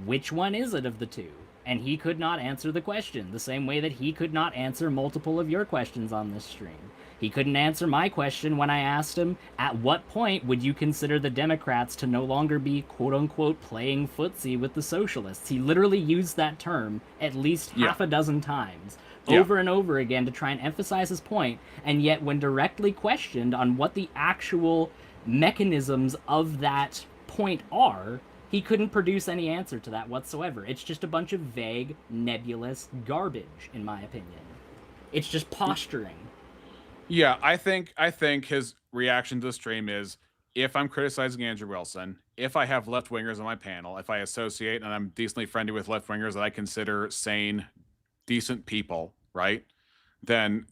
S12: which one is it of the two? And he could not answer the question, the same way that he could not answer multiple of your questions on this stream. He couldn't answer my question when I asked him, at what point would you consider the Democrats to no longer be quote-unquote playing footsie with the socialists? He literally used that term at least half a dozen times, over and over again to try and emphasize his point, and yet when directly questioned on what the actual mechanisms of that point are, he couldn't produce any answer to that whatsoever. It's just a bunch of vague, nebulous garbage, in my opinion. It's just posturing.
S4: Yeah, I think his reaction to the stream is, if I'm criticizing Andrew Wilson, if I have left-wingers on my panel, if I associate and I'm decently friendly with left-wingers that I consider sane, decent people, right? Then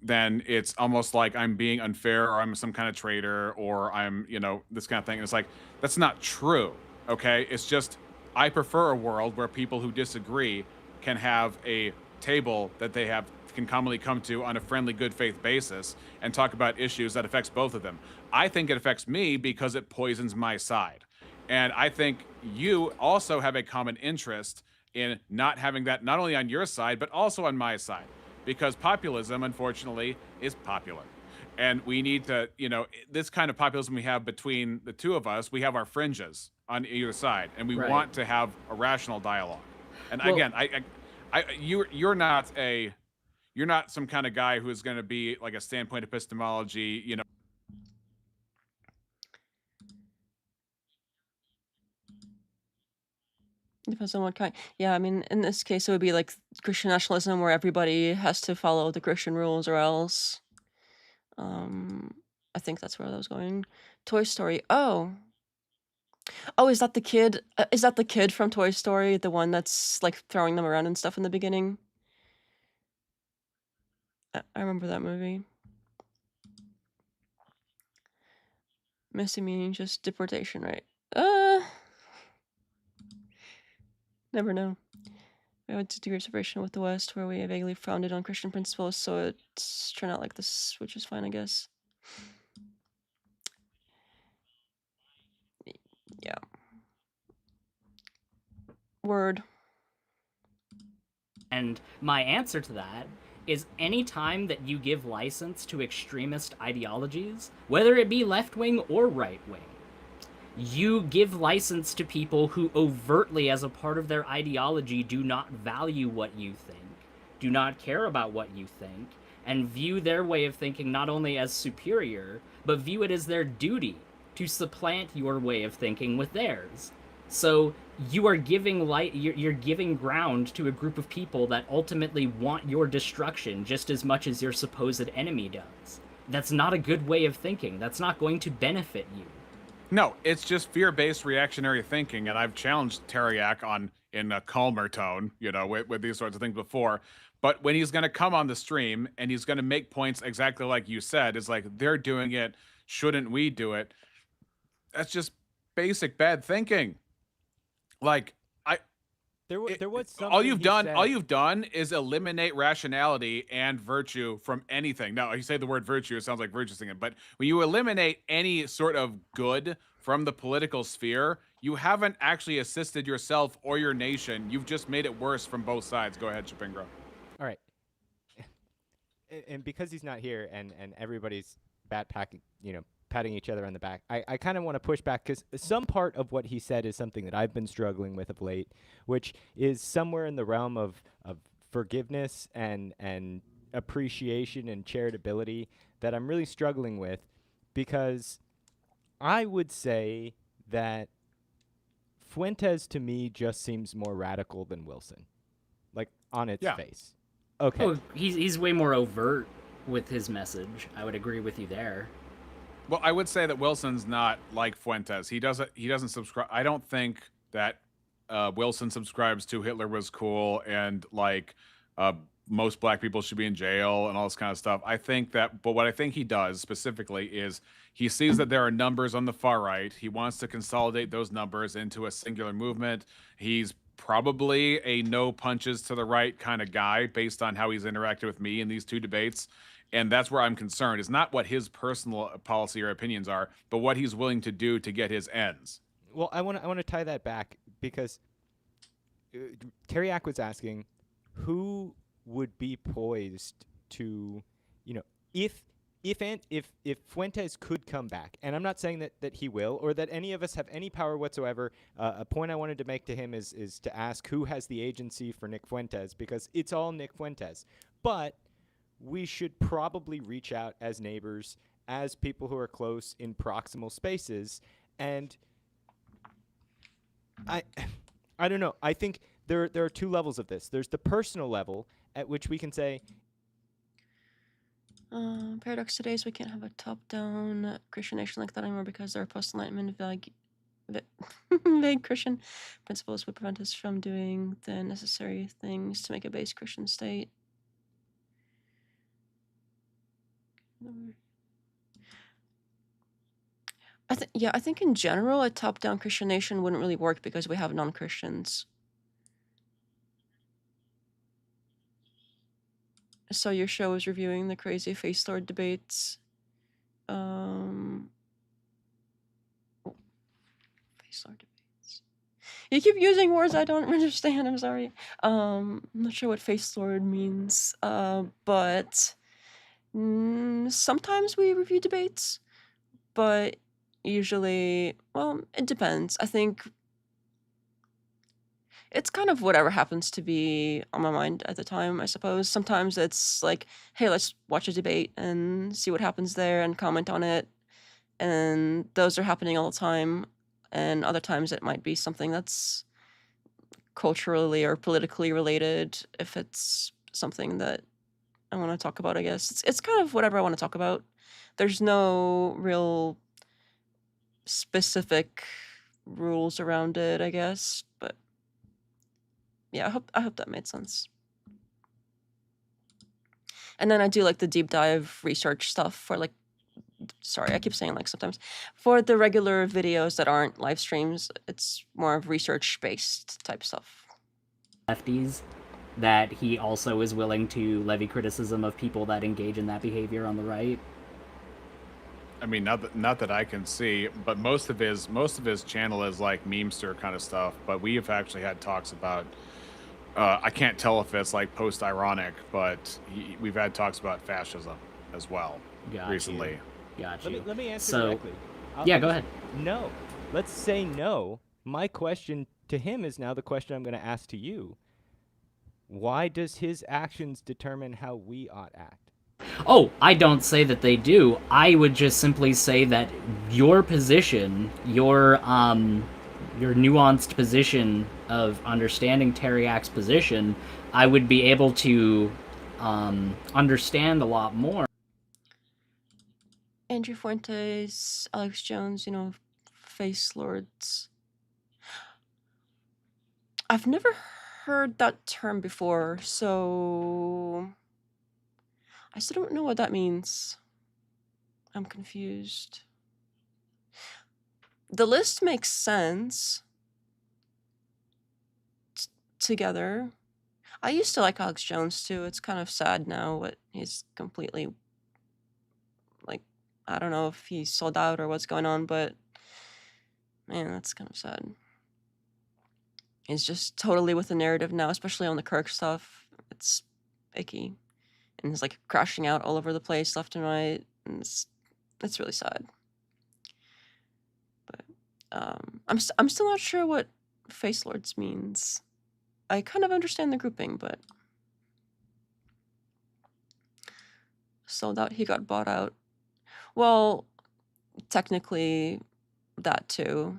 S4: it's almost like I'm being unfair, or I'm some kind of traitor, or I'm, this kind of thing. And it's like, that's not true. Okay, it's just I prefer a world where people who disagree can have a table that they can commonly come to on a friendly, good faith basis and talk about issues that affects both of them. I think it affects me because it poisons my side. And I think you also have a common interest in not having that not only on your side, but also on my side. Because populism, unfortunately, is popular. And we need to, this kind of populism we have between the two of us, we have our fringes on either side, and we want to have a rational dialogue. And again, you're not some kind of guy who is going to be like a standpoint epistemology,
S9: Depends on what kind. Yeah, I mean, in this case, it would be like Christian nationalism, where everybody has to follow the Christian rules, or else. I think that's where that was going. Toy Story. Oh, is that the kid? Is that the kid from Toy Story? The one that's like throwing them around and stuff in the beginning? I remember that movie. Missing meaning just deportation, right? Never know. We went to degree of separation with the West, where we vaguely founded on Christian principles, so it's turned out like this, which is fine, I guess. Yeah. Word.
S16: And my answer to that is any time that you give license to extremist ideologies, whether it be left-wing or right-wing, you give license to people who overtly, as a part of their ideology, do not value what you think, do not care about what you think, and view their way of thinking not only as superior, but view it as their duty to supplant your way of thinking with theirs. So you are giving you're giving ground to a group of people that ultimately want your destruction just as much as your supposed enemy does. That's not a good way of thinking. That's not going to benefit you.
S4: No, it's just fear-based reactionary thinking, and I've challenged Tareyak in a calmer tone, with these sorts of things before. But when he's going to come on the stream and he's going to make points exactly like you said, it's like, they're doing it, shouldn't we do it? That's just basic bad thinking. Like,
S11: there was something
S4: all you've done is eliminate rationality and virtue from anything. Now, you say the word virtue, it sounds like virtue singing, but when you eliminate any sort of good from the political sphere, you haven't actually assisted yourself or your nation. You've just made it worse from both sides. Go ahead, Chapingra.
S11: All right. And because he's not here and everybody's patting each other on the back, I kind of want to push back, because some part of what he said is something that I've been struggling with of late, which is somewhere in the realm of forgiveness and appreciation and charitability that I'm really struggling with, because I would say that Fuentes to me just seems more radical than Wilson, like on its face. Okay.
S16: Oh, he's way more overt with his message. I would agree with you there.
S4: Well, I would say that Wilson's not like Fuentes. He doesn't subscribe. I don't think that Wilson subscribes to Hitler was cool and most black people should be in jail and all this kind of stuff. But what I think he does specifically is he sees that there are numbers on the far right. He wants to consolidate those numbers into a singular movement. He's probably a no punches to the right kind of guy based on how he's interacted with me in these two debates. And that's where I'm concerned. It's not what his personal policy or opinions are, but what he's willing to do to get his ends.
S11: Well, I want to tie that back, because Tareyak was asking who would be poised to, if Fuentes could come back, and I'm not saying that he will, or that any of us have any power whatsoever. A point I wanted to make to him is to ask who has the agency for Nick Fuentes, because it's all Nick Fuentes. But we should probably reach out as neighbors, as people who are close in proximal spaces. And I don't know. I think there are two levels of this. There's the personal level at which we can say,
S9: paradox today is we can't have a top-down Christian nation like that anymore, because there are post-Enlightenment vague Christian principles would prevent us from doing the necessary things to make a base Christian state. I think in general a top-down Christian nation wouldn't really work, because we have non-Christians. So your show is reviewing the crazy Face Lord debates. Face Lord debates. You keep using words I don't understand. I'm sorry. I'm not sure what Face Lord means. But sometimes we review debates, but usually, well, it depends. I think it's kind of whatever happens to be on my mind at the time, I suppose. Sometimes it's like, hey, let's watch a debate and see what happens there and comment on it. And those are happening all the time. And other times it might be something that's culturally or politically related, if it's something that I want to talk about, I guess. It's kind of whatever I want to talk about. There's no real specific rules around it, I guess. But yeah, I hope that made sense. And then I do like the deep dive research stuff for sorry, I keep saying sometimes. For the regular videos that aren't live streams, it's more of research-based type stuff.
S6: lefties, that he also is willing to levy criticism of people that engage in that behavior on the right?
S4: I mean, not that I can see, but most of his channel is like memester kind of stuff. But we have actually had talks about. I can't tell if it's like post-ironic, but we've had talks about fascism as well recently.
S6: Got you.
S11: Let me answer
S6: So,
S11: directly.
S6: yeah, go ahead.
S11: No. Let's say no. My question to him is now the question I'm going to ask to you. Why does his actions determine how we ought act?
S6: Oh, I don't say that they do. I would just simply say that your position, your nuanced position of understanding Tareyak's position, I would be able to understand a lot more.
S9: Andrew Fuentes, Alex Jones, face lords. I've never heard that term before, so I still don't know what that means. I'm confused. The list makes sense together. I used to like Alex Jones too. It's kind of sad now what he's completely, like, I don't know if he's sold out or what's going on, but man, that's kind of sad. He's just totally with the narrative now, especially on the Kirk stuff. It's icky. And he's like crashing out all over the place left and right. And it's really sad. But I'm still not sure what face lords means. I kind of understand the grouping, but sold out, he got bought out. Well, technically that too.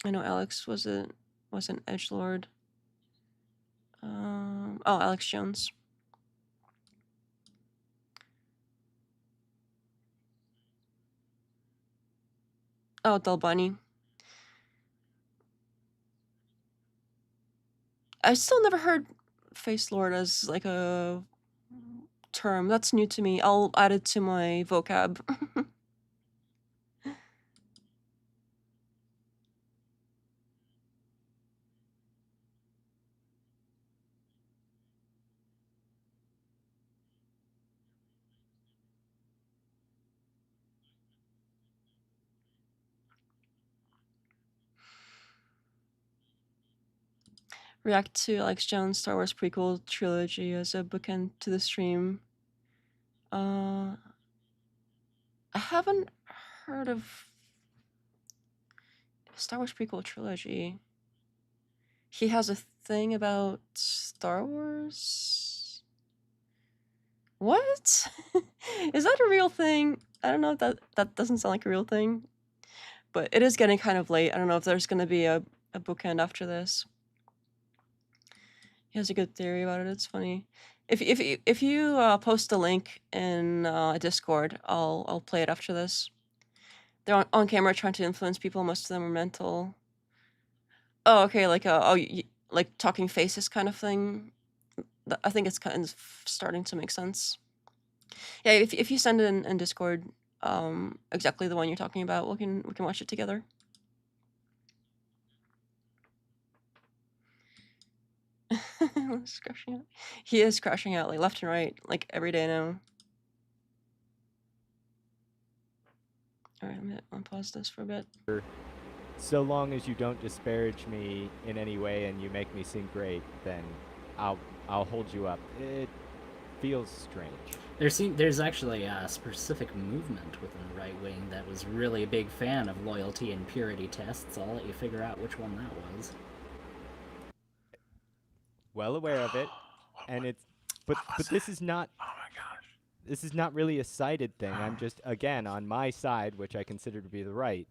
S9: I know Alex was an edgelord. Alex Jones. Oh, Del Bunny. I still never heard face lord as like a term. That's new to me. I'll add it to my vocab. React to Alex Jones' Star Wars prequel trilogy as a bookend to the stream. I haven't heard of Star Wars prequel trilogy. He has a thing about Star Wars? What? Is that a real thing? I don't know if that doesn't sound like a real thing. But it is getting kind of late. I don't know if there's going to be a bookend after this. He has a good theory about it. It's funny. If you post a link in Discord, I'll play it after this. They're on camera trying to influence people. Most of them are mental. Oh, okay, like like talking faces kind of thing. I think it's kind of starting to make sense. Yeah, if you send it in Discord, exactly the one you're talking about, we can watch it together. Crashing out. He is crashing out like left and right, like every day now. All right, I'm gonna pause this for a bit.
S11: So long as you don't disparage me in any way and you make me seem great, then I'll hold you up. It feels strange.
S6: There's actually a specific movement within the right wing that was really a big fan of loyalty and purity tests. I'll let you figure out which one that was.
S11: Well aware of it, and it's but this is not. Oh my gosh! This is not really a sided thing. I'm just again on my side, which I consider to be the right.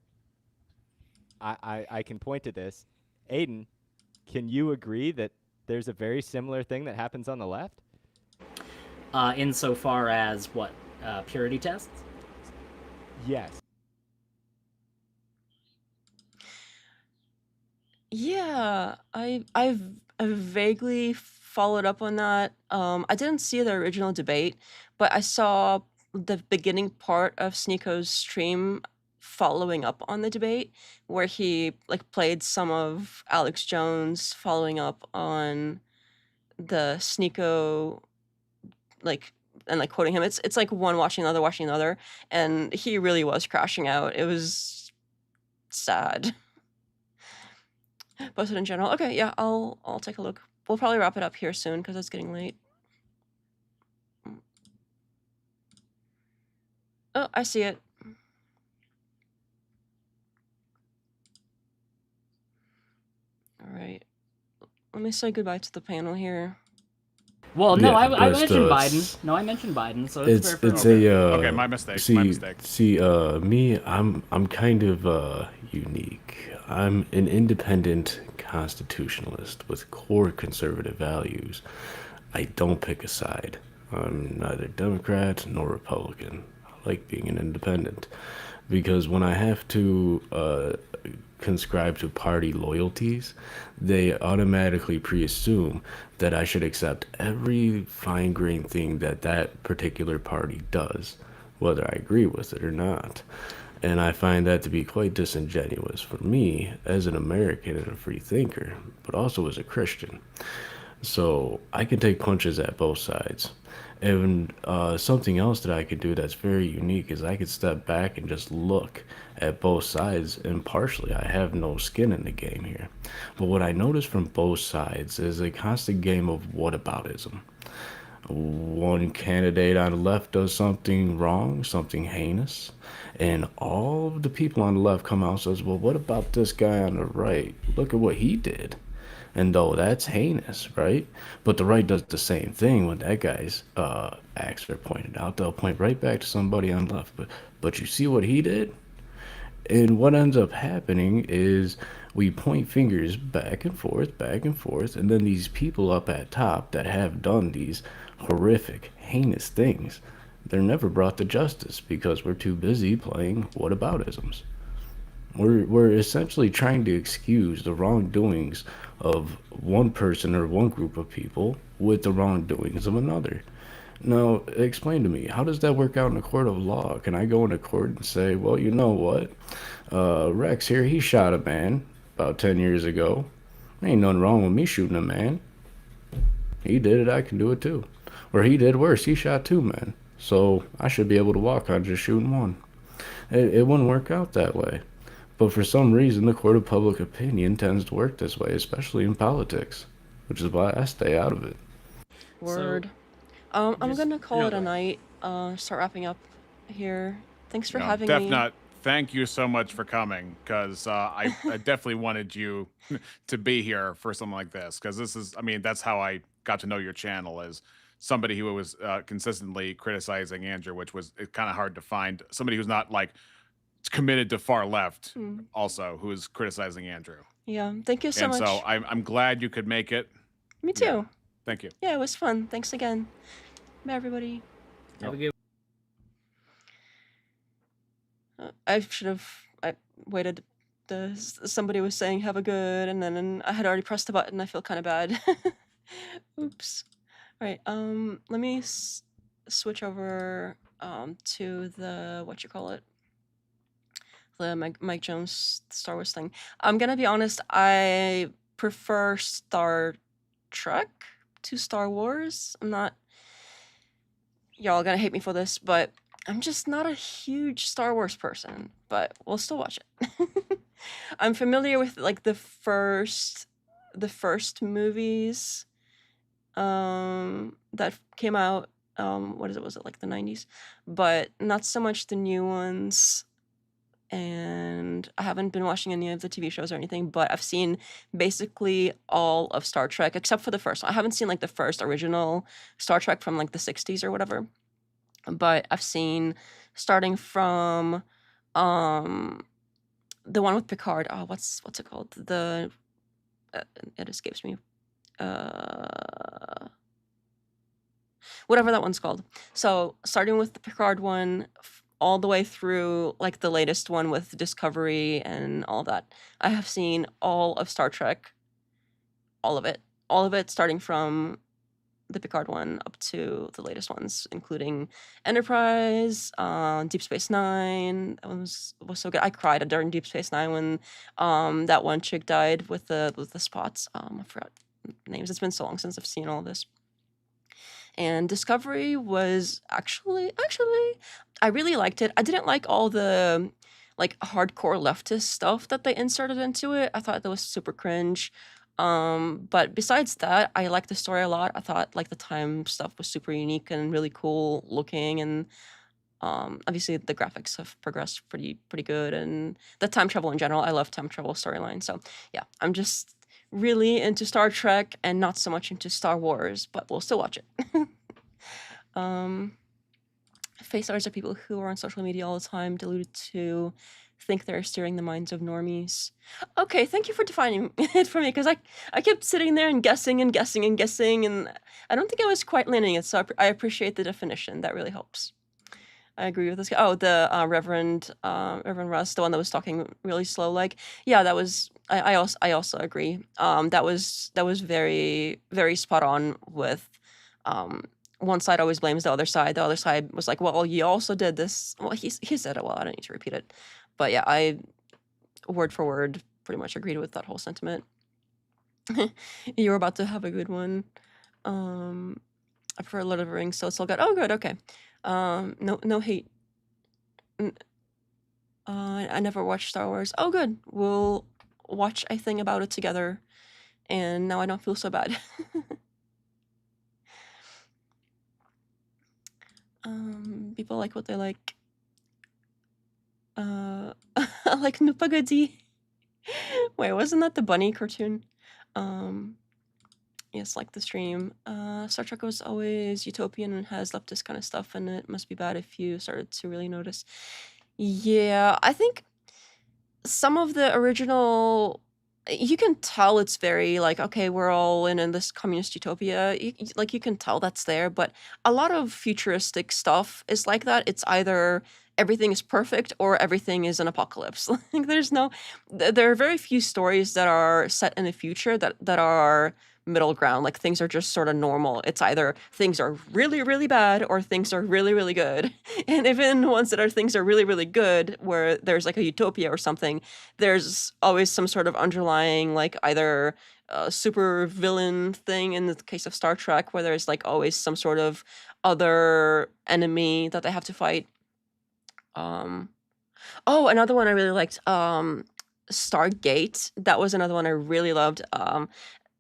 S11: I can point to this. Aiden, can you agree that there's a very similar thing that happens on the left?
S6: Insofar as what purity tests?
S11: Yes.
S9: Yeah, I've vaguely followed up on that. I didn't see the original debate, but I saw the beginning part of Sneeko's stream following up on the debate, where he like played some of Alex Jones following up on the Sneeko, like, and like quoting him. It's like one watching the other, and he really was crashing out. It was sad. But in general, okay, yeah, I'll take a look. We'll probably wrap it up here soon because it's getting late. Oh, I see it. All right. Let me say goodbye to the panel here.
S6: Well, no,
S10: Yeah,
S6: I
S10: but,
S6: mentioned Biden. No, I mentioned Biden, so it's fair for
S10: it's
S6: me.
S4: Okay, my mistake.
S10: See,
S4: My mistake.
S10: See, me, I'm kind of unique. I'm an independent constitutionalist with core conservative values. I don't pick a side. I'm neither Democrat nor Republican. I like being an independent because when I have to conscribe to party loyalties, they automatically pre-assume that I should accept every fine-grained thing that that particular party does, whether I agree with it or not. And I find that to be quite disingenuous for me as an American and a free thinker, but also as a Christian. So I can take punches at both sides. And something else that I could do that's very unique is I could step back and just look at both sides impartially. I have no skin in the game here. But what I notice from both sides is a constant game of whataboutism. One candidate on the left does something wrong, something heinous, and all of the people on the left come out and says, well, what about this guy on the right? Look at what he did. And though that's heinous, right? But the right does the same thing when that guy's acts are pointed out. They'll point right back to somebody on the left. But you see what he did? And what ends up happening is we point fingers back and forth, and then these people up at top that have done these horrific, heinous things, they're never brought to justice because we're too busy playing whataboutisms. We're essentially trying to excuse the wrongdoings of one person or one group of people with the wrongdoings of another. Now, explain to me, how does that work out in a court of law? Can I go into court and say, well, you know what? Rex here, he shot a man about 10 years ago. Ain't nothing wrong with me shooting a man. He did it, I can do it too. Or he did worse, he shot 2 men. So I should be able to walk on just shooting 1. It wouldn't work out that way. But for some reason, the court of public opinion tends to work this way, especially in politics, which is why I stay out of it.
S9: Word. I'm gonna call it a night. Start wrapping up here. Thanks for having me.
S4: Defnut, thank you so much for coming, because I definitely wanted you to be here for something like this, because this is, I mean, that's how I got to know your channel, as somebody who was consistently criticizing Andrew, which was kind of hard to find. Somebody who's not like committed to far left, also, who is criticizing Andrew.
S9: Yeah, thank you so much.
S4: And so I'm glad you could make it.
S9: Me too.
S4: Yeah. Thank you.
S9: Yeah, it was fun. Thanks again. Bye, everybody.
S6: Have a good.
S9: I should have waited. Somebody was saying have a good, and then I had already pressed the button. I feel kind of bad. Oops. All right. Let me switch over to the the Mike Jones Star Wars thing. I'm gonna be honest. I prefer Star Trek to Star Wars. I'm not. Y'all gonna hate me for this, but I'm just not a huge Star Wars person, but we'll still watch it. I'm familiar with like the first movies that came out. Was it like the 90s? But not so much the new ones. And I haven't been watching any of the TV shows or anything, but I've seen basically all of Star Trek except for the first one. I haven't seen like the first original Star Trek from like the 60s or whatever. But I've seen starting from the one with Picard. Oh, what's it called? It escapes me. Whatever that one's called. So starting with the Picard one, all the way through like the latest one with Discovery and all that. I have seen all of Star Trek. All of it. Starting from the Picard one up to the latest ones, including Enterprise, Deep Space Nine. That one was so good. I cried during Deep Space Nine when that one chick died with the spots. I forgot names. It's been so long since I've seen all of this. And Discovery was actually I really liked it. I didn't like all the like hardcore leftist stuff that they inserted into it. I thought that was super cringe. But besides that, I liked the story a lot. I thought like the time stuff was super unique and really cool looking, and obviously the graphics have progressed pretty good, and the time travel in general, I love time travel storyline. So yeah, I'm just really into Star Trek and not so much into Star Wars, but we'll still watch it. Face artists are people who are on social media all the time, deluded to think they're steering the minds of normies. Okay, thank you for defining it for me, because I kept sitting there and guessing and guessing and guessing, and I don't think I was quite landing it, so I appreciate the definition. That really helps. I agree with this guy. Oh, the Reverend Russ, the one that was talking really slow, like, yeah, that was, I also agree. That was very, very spot on with, one side always blames the other side. The other side was like, well, you also did this. Well, he said it well. I don't need to repeat it. But yeah, I word for word pretty much agreed with that whole sentiment. You were about to have a good one. I prefer Lord of the Rings, so it's all good. Oh, good. Okay. No hate. I never watched Star Wars. Oh, good. We'll watch a thing about it together, and now I don't feel so bad. People like what they like. I like Nupagadi. Wait, wasn't that the bunny cartoon? Yes, like the stream. Star Trek was always utopian and has leftist kind of stuff, and it must be bad if you started to really notice. Yeah, I think some of the original, you can tell it's very like, okay, we're all in this communist utopia. You can tell that's there, but a lot of futuristic stuff is like that. It's either everything is perfect or everything is an apocalypse. Like there are very few stories that are set in the future that are middle ground. Like things are just sort of normal. It's either things are really, really bad or things are really, really good. And even ones that are things are really, really good, where there's like a utopia or something, there's always some sort of underlying like either super villain thing in the case of Star Trek, where there's like always some sort of other enemy that they have to fight. Oh, another one I really liked, Stargate. That was another one I really loved.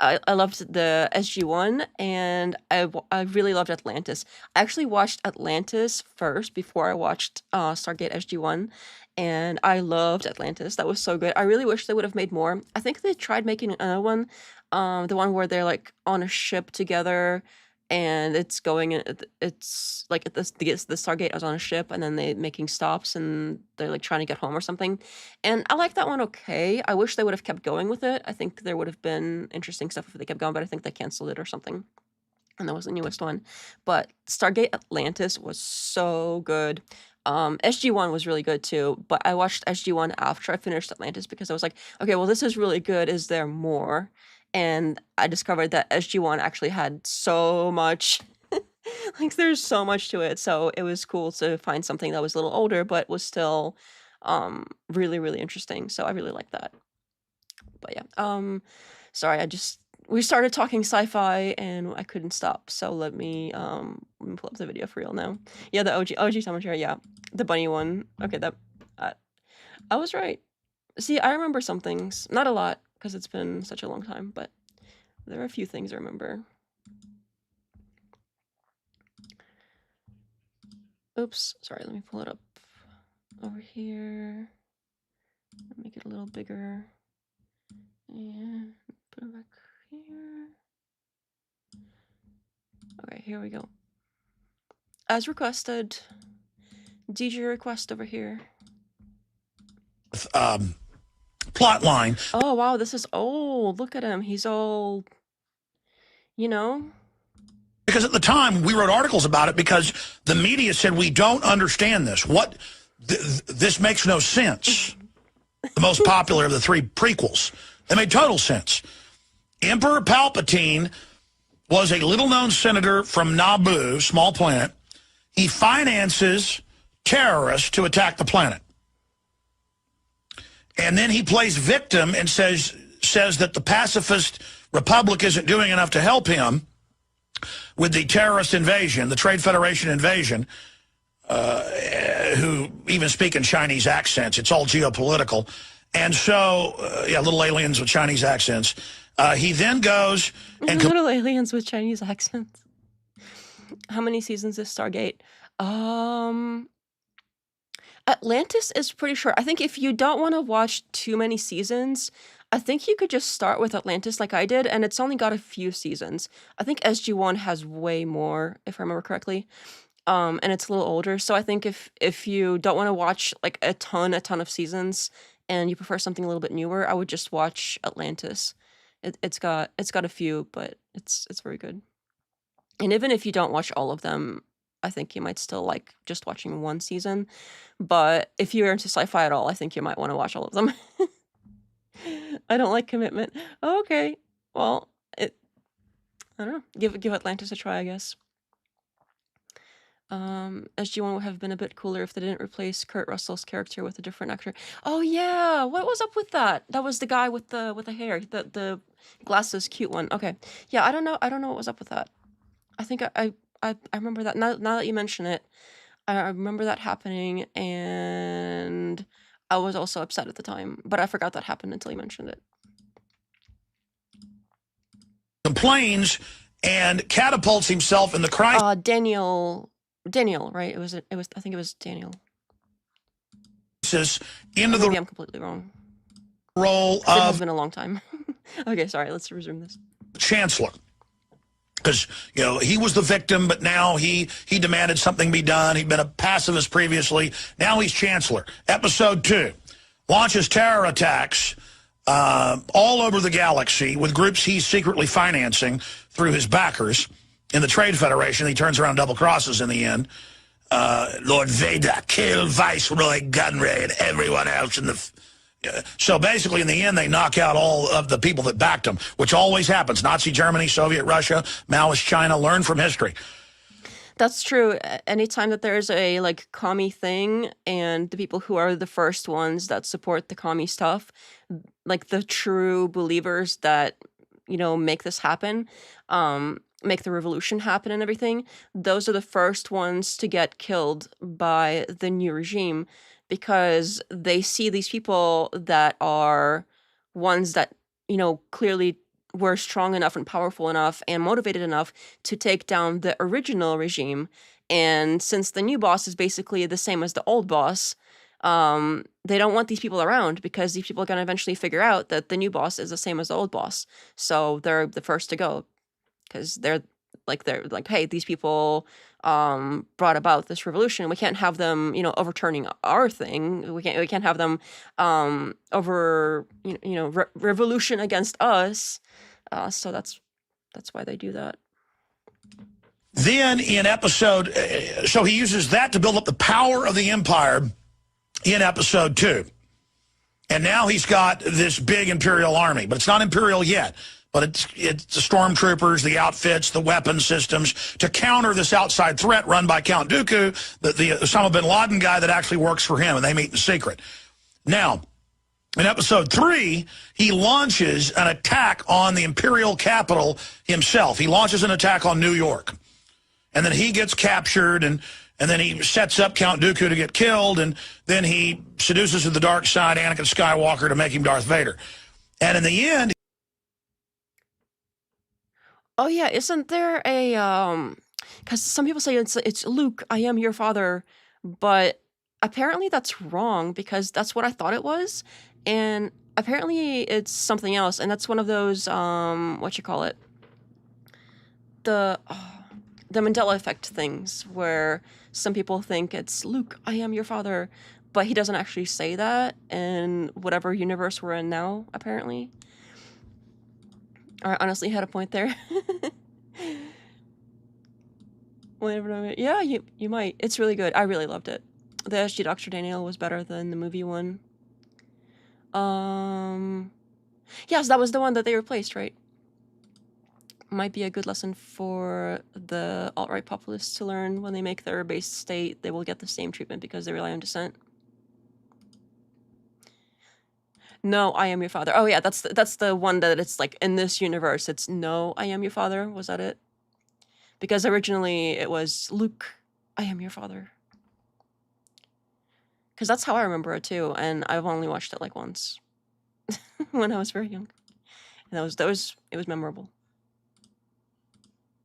S9: I loved the SG-1, and I really loved Atlantis. I actually watched Atlantis first before I watched Stargate SG-1, and I loved Atlantis. That was so good. I really wish they would have made more. I think they tried making another one, the one where they're like on a ship together, and it's like the Stargate is on a ship, and then they making stops, and they're like trying to get home or something. And I like that one. Okay, I wish they would have kept going with it. I think there would have been interesting stuff if they kept going, but I think they canceled it or something. And that was the newest one. But Stargate Atlantis was so good. SG-1 was really good too, but I watched SG-1 after I finished Atlantis because I was like, okay, well, this is really good. Is there more? And I discovered that SG-1 actually had so much, like there's so much to it. So it was cool to find something that was a little older, but was still really, really interesting. So I really liked that. But yeah, sorry, we started talking sci-fi and I couldn't stop. So let me pull up the video for real now. Yeah, the OG commentary, yeah. The bunny one. Okay, I was right. See, I remember some things. Not a lot, because it's been such a long time, but there are a few things I remember. Oops, sorry, let me pull it up over here. Make it a little bigger. And put it back here. Okay, here we go. As requested, DJ request over here.
S21: Plot line.
S9: Oh, wow, this is old. Look at him. He's all,
S21: Because at the time, we wrote articles about it because the media said, we don't understand this. This makes no sense. The most popular of the three prequels. They made total sense. Emperor Palpatine was a little-known senator from Naboo, small planet. He finances terrorists to attack the planet. And then he plays victim and says that the pacifist republic isn't doing enough to help him with the terrorist invasion, the Trade Federation invasion, who even speak in Chinese accents. It's all geopolitical. And so, yeah, little aliens with Chinese accents. He then goes and...
S9: Little aliens with Chinese accents. How many seasons is Stargate? Atlantis is pretty short. I think if you don't want to watch too many seasons, I think you could just start with Atlantis like I did, and it's only got a few seasons. I think SG-1 has way more, if I remember correctly. And it's a little older. So I think if you don't want to watch like a ton of seasons and you prefer something a little bit newer, I would just watch Atlantis. It's got a few, but it's very good. And even if you don't watch all of them, I think you might still like just watching one season. But if you're into sci-fi at all, I think you might want to watch all of them. I don't like commitment. Okay. Well, I don't know. Give Atlantis a try, I guess. SG-1 would have been a bit cooler if they didn't replace Kurt Russell's character with a different actor. Oh yeah, what was up with that? That was the guy with the hair, the glasses, cute one. Okay, yeah, I don't know what was up with that. I think I remember that now that you mention it. I remember that happening, and I was also upset at the time, but I forgot that happened until you mentioned it.
S21: Complains and catapults himself in the crisis.
S9: Daniel, right? It was. I think it was Daniel.
S21: Into
S9: Maybe I'm completely wrong.
S21: Role
S9: It has
S21: of
S9: been a long time. Okay, sorry. Let's resume this.
S21: chancellor. Because, you know, he was the victim, but now he demanded something be done. He'd been a pacifist previously. Now he's chancellor. Episode 2 launches terror attacks all over the galaxy with groups he's secretly financing through his backers in the Trade Federation. He turns around, double crosses in the end. Lord Vader killed Viceroy Gunray and everyone else in the... So basically, in the end, they knock out all of the people that backed him, which always happens. Nazi Germany, Soviet Russia, Maoist China. Learn from history.
S9: That's true. Anytime that there's a like commie thing, and the people who are the first ones that support the commie stuff, like the true believers that, you know, make this happen, make the revolution happen and everything, those are the first ones to get killed by the new regime, because they see these people that are ones that, you know, clearly were strong enough and powerful enough and motivated enough to take down the original regime. And since the new boss is basically the same as the old boss, they don't want these people around, because these people are going to eventually figure out that the new boss is the same as the old boss. So they're the first to go, because they're like, hey, these people brought about this revolution. We can't have them, you know, overturning our thing. We can't have them revolution against us. So that's why they do that.
S21: Then in episode, so he uses that to build up the power of the empire in episode 2. And now he's got this big Imperial army, but it's not Imperial yet. But it's the stormtroopers, the outfits, the weapon systems to counter this outside threat run by Count Dooku, the Osama bin Laden guy that actually works for him, and they meet in secret. Now, in episode 3, he launches an attack on the Imperial capital himself. He launches an attack on New York. And then he gets captured, and then he sets up Count Dooku to get killed, and then he seduces to the dark side Anakin Skywalker to make him Darth Vader. And in the end...
S9: Oh yeah, isn't there a because some people say it's Luke, I am your father, but apparently that's wrong, because that's what I thought it was, and apparently it's something else, and that's one of those the Mandela effect things, where some people think it's Luke, I am your father, but he doesn't actually say that in whatever universe we're in now, apparently. I honestly had a point there. Yeah, you might. It's really good. I really loved it. The SG Dr. Daniel was better than the movie one. Yes, that was the one that they replaced, right? might be a good lesson for the alt-right populists to learn. When they make their base state, they will get the same treatment because they rely on dissent. No, I am your father. Oh yeah, that's the one that it's like in this universe. It's no, I am your father. Was that it? Because originally it was Luke, I am your father. Because that's how I remember it too, and I've only watched it like once when I was very young. And it was memorable.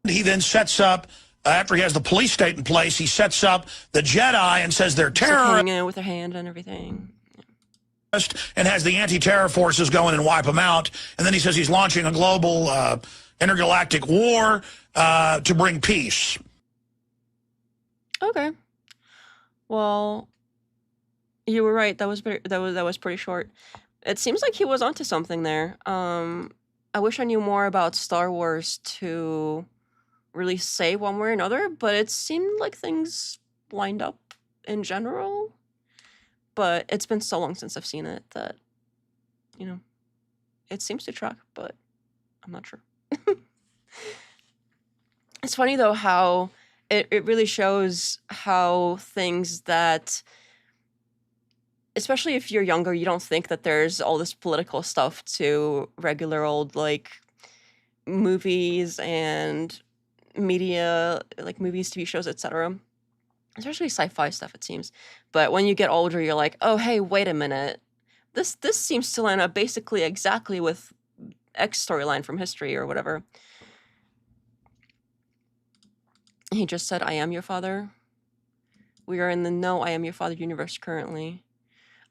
S21: He then sets up, after he has the police state in place, he sets up the Jedi and says they're terrorists.
S9: Hanging out with their hand and everything.
S21: And has the anti-terror forces go in and wipe them out. And then he says he's launching a global intergalactic war to bring peace.
S9: Okay. Well, you were right. That was pretty short. It seems like he was onto something there. I wish I knew more about Star Wars to really say one way or another, but it seemed like things lined up in general. But it's been so long since I've seen it that, you know, it seems to track, but I'm not sure. It's funny, though, how it really shows how things that, especially if you're younger, you don't think that there's all this political stuff to regular old, like, movies and media, like movies, TV shows, etc. Especially sci-fi stuff, it seems. But when you get older, you're like, oh, hey, wait a minute. This seems to line up basically exactly with X storyline from history or whatever. He just said, I am your father. We are in the no, I am your father universe currently.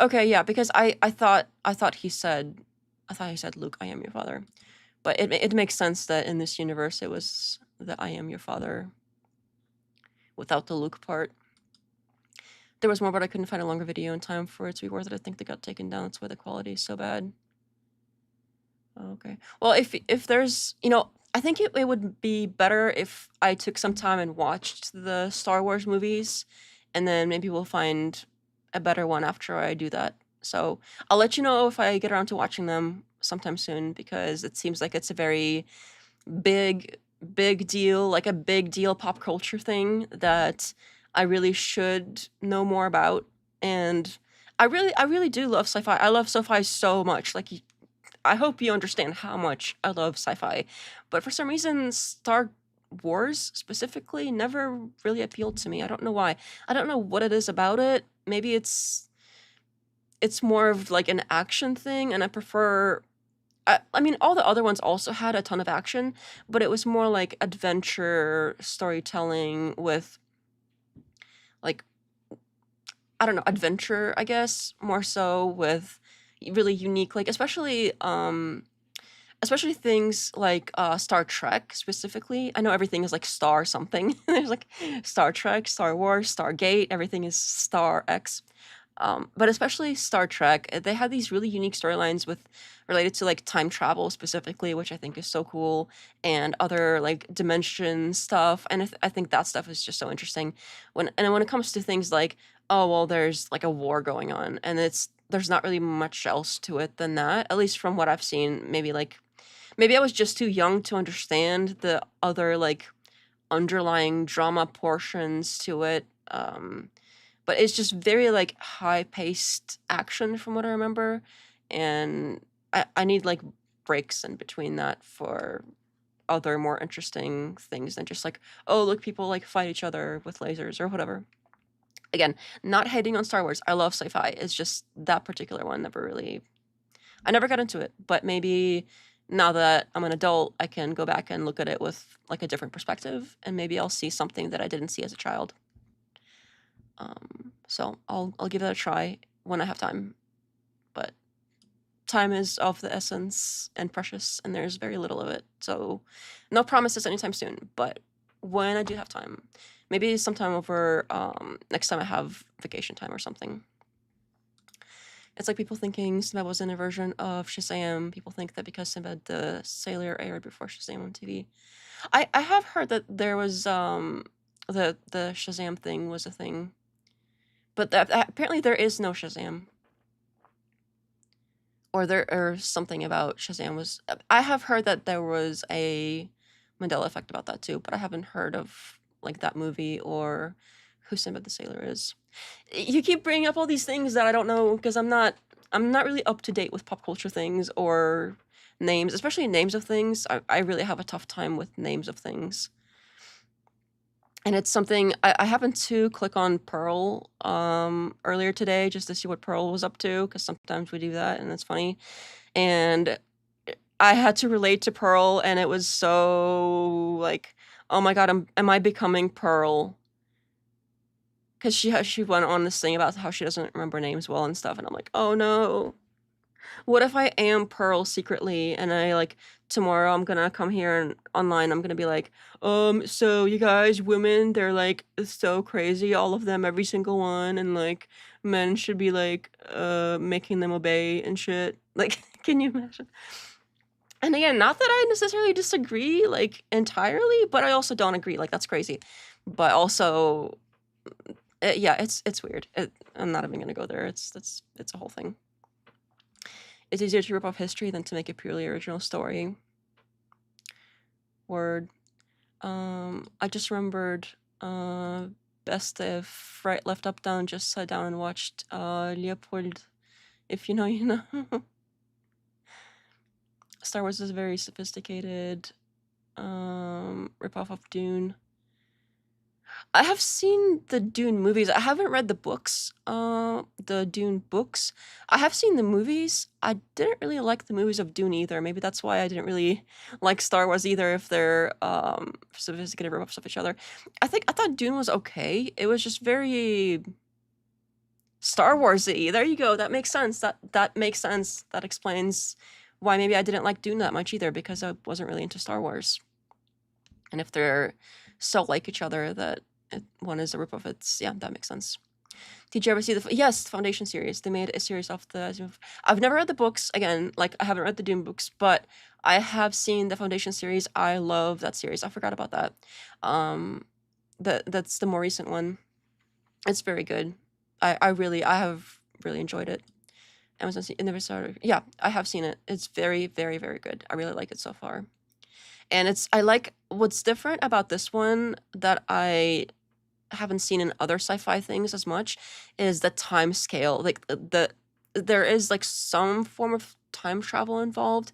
S9: Okay, yeah, because I thought he said Luke, I am your father. But it makes sense that in this universe it was the I am your father without the Luke part. There was more, but I couldn't find a longer video in time for it to be worth it. I think they got taken down. That's why the quality is so bad. Okay. Well, if there's, you know, I think it would be better if I took some time and watched the Star Wars movies, and then maybe we'll find a better one after I do that. So I'll let you know if I get around to watching them sometime soon, because it seems like it's a very big deal, like a big deal pop culture thing that I really should know more about. And I really do love sci-fi. I love sci-fi so much. Like, I hope you understand how much I love sci-fi. But for some reason, Star Wars specifically never really appealed to me. I don't know why. I don't know what it is about it. Maybe it's more of like an action thing, and I prefer... I mean, all the other ones also had a ton of action, but it was more like adventure storytelling with, like, I don't know, adventure, I guess, more so with really unique, like, especially things like Star Trek specifically. I know everything is like Star something. There's like Star Trek, Star Wars, Stargate, everything is Star X. But especially Star Trek, they had these really unique storylines related to like time travel specifically, which I think is so cool, and other like dimension stuff. And I think that stuff is just so interesting. When it comes to things like, oh well, there's like a war going on, and there's not really much else to it than that, at least from what I've seen. Maybe I was just too young to understand the other like underlying drama portions to it. But it's just very like high-paced action from what I remember, and I need like breaks in between that for other more interesting things than just like, oh look, people like fight each other with lasers or whatever. Again, not hating on Star Wars. I love sci-fi. It's just that particular one I never got into it. But maybe now that I'm an adult, I can go back and look at it with like a different perspective, and maybe I'll see something that I didn't see as a child. So I'll give that a try when I have time, but time is of the essence and precious, and there's very little of it. So no promises anytime soon, but when I do have time, maybe sometime over next time I have vacation time or something. It's like people thinking Sinbad was in a version of Shazam. People think that because Sinbad the Sailor aired before Shazam on TV. I have heard that there was the Shazam thing was a thing. But apparently there is no Shazam. Or something about Shazam was... I have heard that there was a Mandela Effect about that too, but I haven't heard of like that movie or who Sinbad the Sailor is. You keep bringing up all these things that I don't know because I'm not really up to date with pop culture things or names, especially names of things. I really have a tough time with names of things. And it's something I happened to click on Pearl earlier today just to see what Pearl was up to, because sometimes we do that and it's funny. And I had to relate to Pearl, and it was so like, oh my god, am I becoming Pearl? Because she went on this thing about how she doesn't remember names well and stuff, and I'm like, oh no. What if I am Pearl secretly, and I like tomorrow I'm gonna come here and online I'm gonna be like, so you guys, women, they're like so crazy, all of them, every single one, and like men should be like making them obey and shit. Like, can you imagine? And again, not that I necessarily disagree like entirely, but I also don't agree. Like that's crazy. But also, yeah, it's weird. I'm not even gonna go there. It's a whole thing. It's easier to rip off history than to make a purely original story. Word. I just remembered. Best if right, left, up, down. Just sat down and watched Leopold. If you know, you know. Star Wars is very sophisticated. Ripoff of Dune. I have seen the Dune movies. I haven't read the books, the Dune books. I have seen the movies. I didn't really like the movies of Dune either. Maybe that's why I didn't really like Star Wars either, if they're sophisticated ripoffs of each other. I thought Dune was okay. It was just very Star Wars-y. There you go. That makes sense. That makes sense. That explains why maybe I didn't like Dune that much either, because I wasn't really into Star Wars. And if they're so like each other that one is a ripoff, yeah, that makes sense. Did you ever see the Foundation series? They made a series of the. I've never read the books. Again, like I haven't read the Dune books, but I have seen the Foundation series. I love that series. I forgot about that. That's the more recent one. It's very good. I have really enjoyed it. Amazon never started. Yeah, I have seen it. It's very, very, very good. I really like it so far. And I like what's different about this one that I haven't seen in other sci-fi things as much is the time scale. Like there is like some form of time travel involved,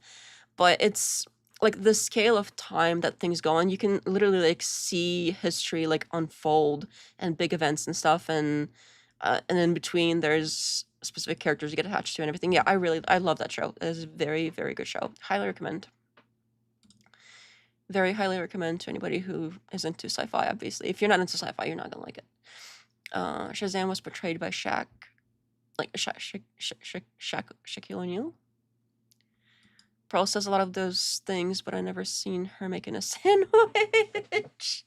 S9: but it's like the scale of time that things go on. You can literally like see history like unfold and big events and stuff, and in between there's specific characters you get attached to and everything. Yeah, I love that show. It is a very, very good show. Highly recommend. Very highly recommend to anybody who is into sci-fi, obviously. If you're not into sci-fi, you're not gonna like it. Shazam was portrayed by Shaquille O'Neal. Pearl says a lot of those things, but I never seen her making a sandwich.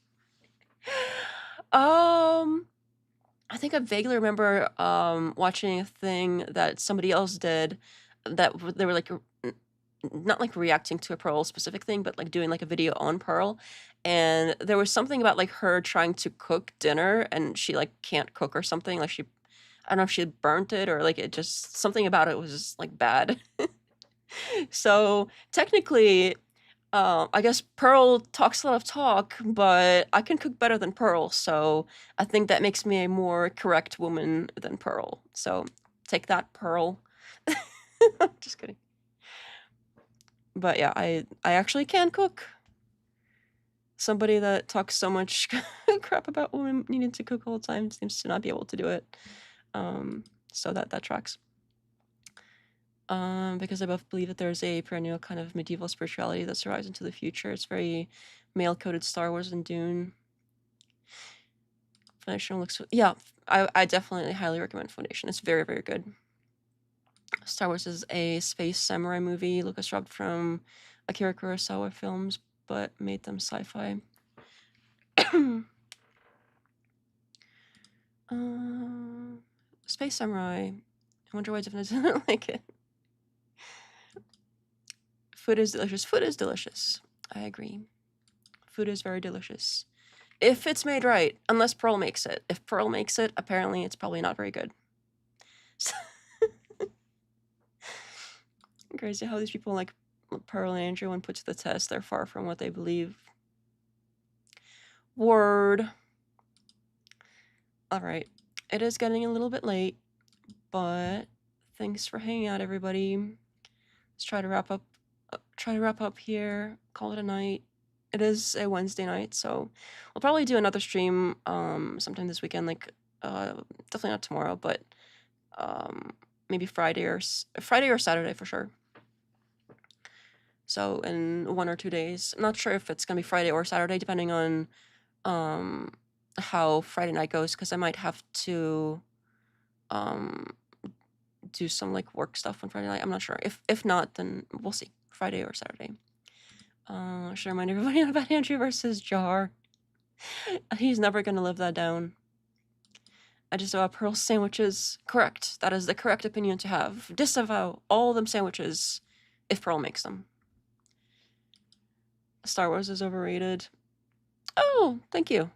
S9: I think I vaguely remember watching a thing that somebody else did that they were like not like reacting to a Pearl specific thing, but like doing like a video on Pearl. And there was something about like her trying to cook dinner and she like can't cook or something. Like I don't know if she burnt it or like it just, something about it was just like bad. So technically, I guess Pearl talks a lot of talk, but I can cook better than Pearl. So I think that makes me a more correct woman than Pearl. So take that, Pearl. Just kidding. But yeah, I actually can cook. Somebody that talks so much crap about women needing to cook all the time seems to not be able to do it. So that tracks. Because I both believe that there's a perennial kind of medieval spirituality that survives into the future. It's very male-coded Star Wars and Dune. Foundation looks... Yeah, I definitely highly recommend Foundation. It's very, very good. Star Wars is a space samurai movie. Lucas robbed from Akira Kurosawa films, but made them sci-fi. Space samurai. I wonder why I didn't like it. Food is delicious. Food is delicious. I agree. Food is very delicious. If it's made right, unless Pearl makes it. If Pearl makes it, apparently it's probably not very good. Crazy how these people like Pearl and Andrew, when put to the test, they're far from what they believe Word. All right. It is getting a little bit late, but thanks for hanging out, everybody. Let's try to wrap up. Here. Call it a night. It is a Wednesday night, so we'll probably do another stream sometime this weekend. Like, definitely not tomorrow, but maybe Friday or Saturday for sure. So in 1 or 2 days. I'm not sure if it's gonna be Friday or Saturday, depending on how Friday night goes, because I might have to do some like work stuff on Friday night. I'm not sure. If not, then we'll see. Friday or Saturday. Should I remind everybody about Andrew versus Jar? He's never gonna live that down. I just Pearl sandwiches. Correct. That is the correct opinion to have. Disavow all them sandwiches if Pearl makes them. Star Wars is overrated. Oh, thank you.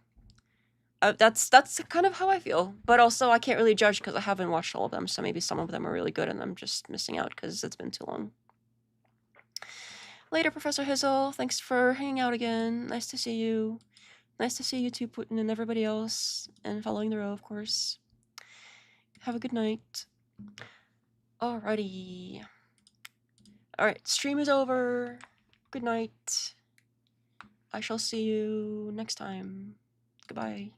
S9: That's kind of how I feel. But also, I can't really judge because I haven't watched all of them. So maybe some of them are really good and I'm just missing out because it's been too long. Later, Professor Hizzle. Thanks for hanging out again. Nice to see you. Nice to see you too, Putin, and everybody else. And following the row, of course. Have a good night. Alrighty. Alright, stream is over. Good night. I shall see you next time. Goodbye.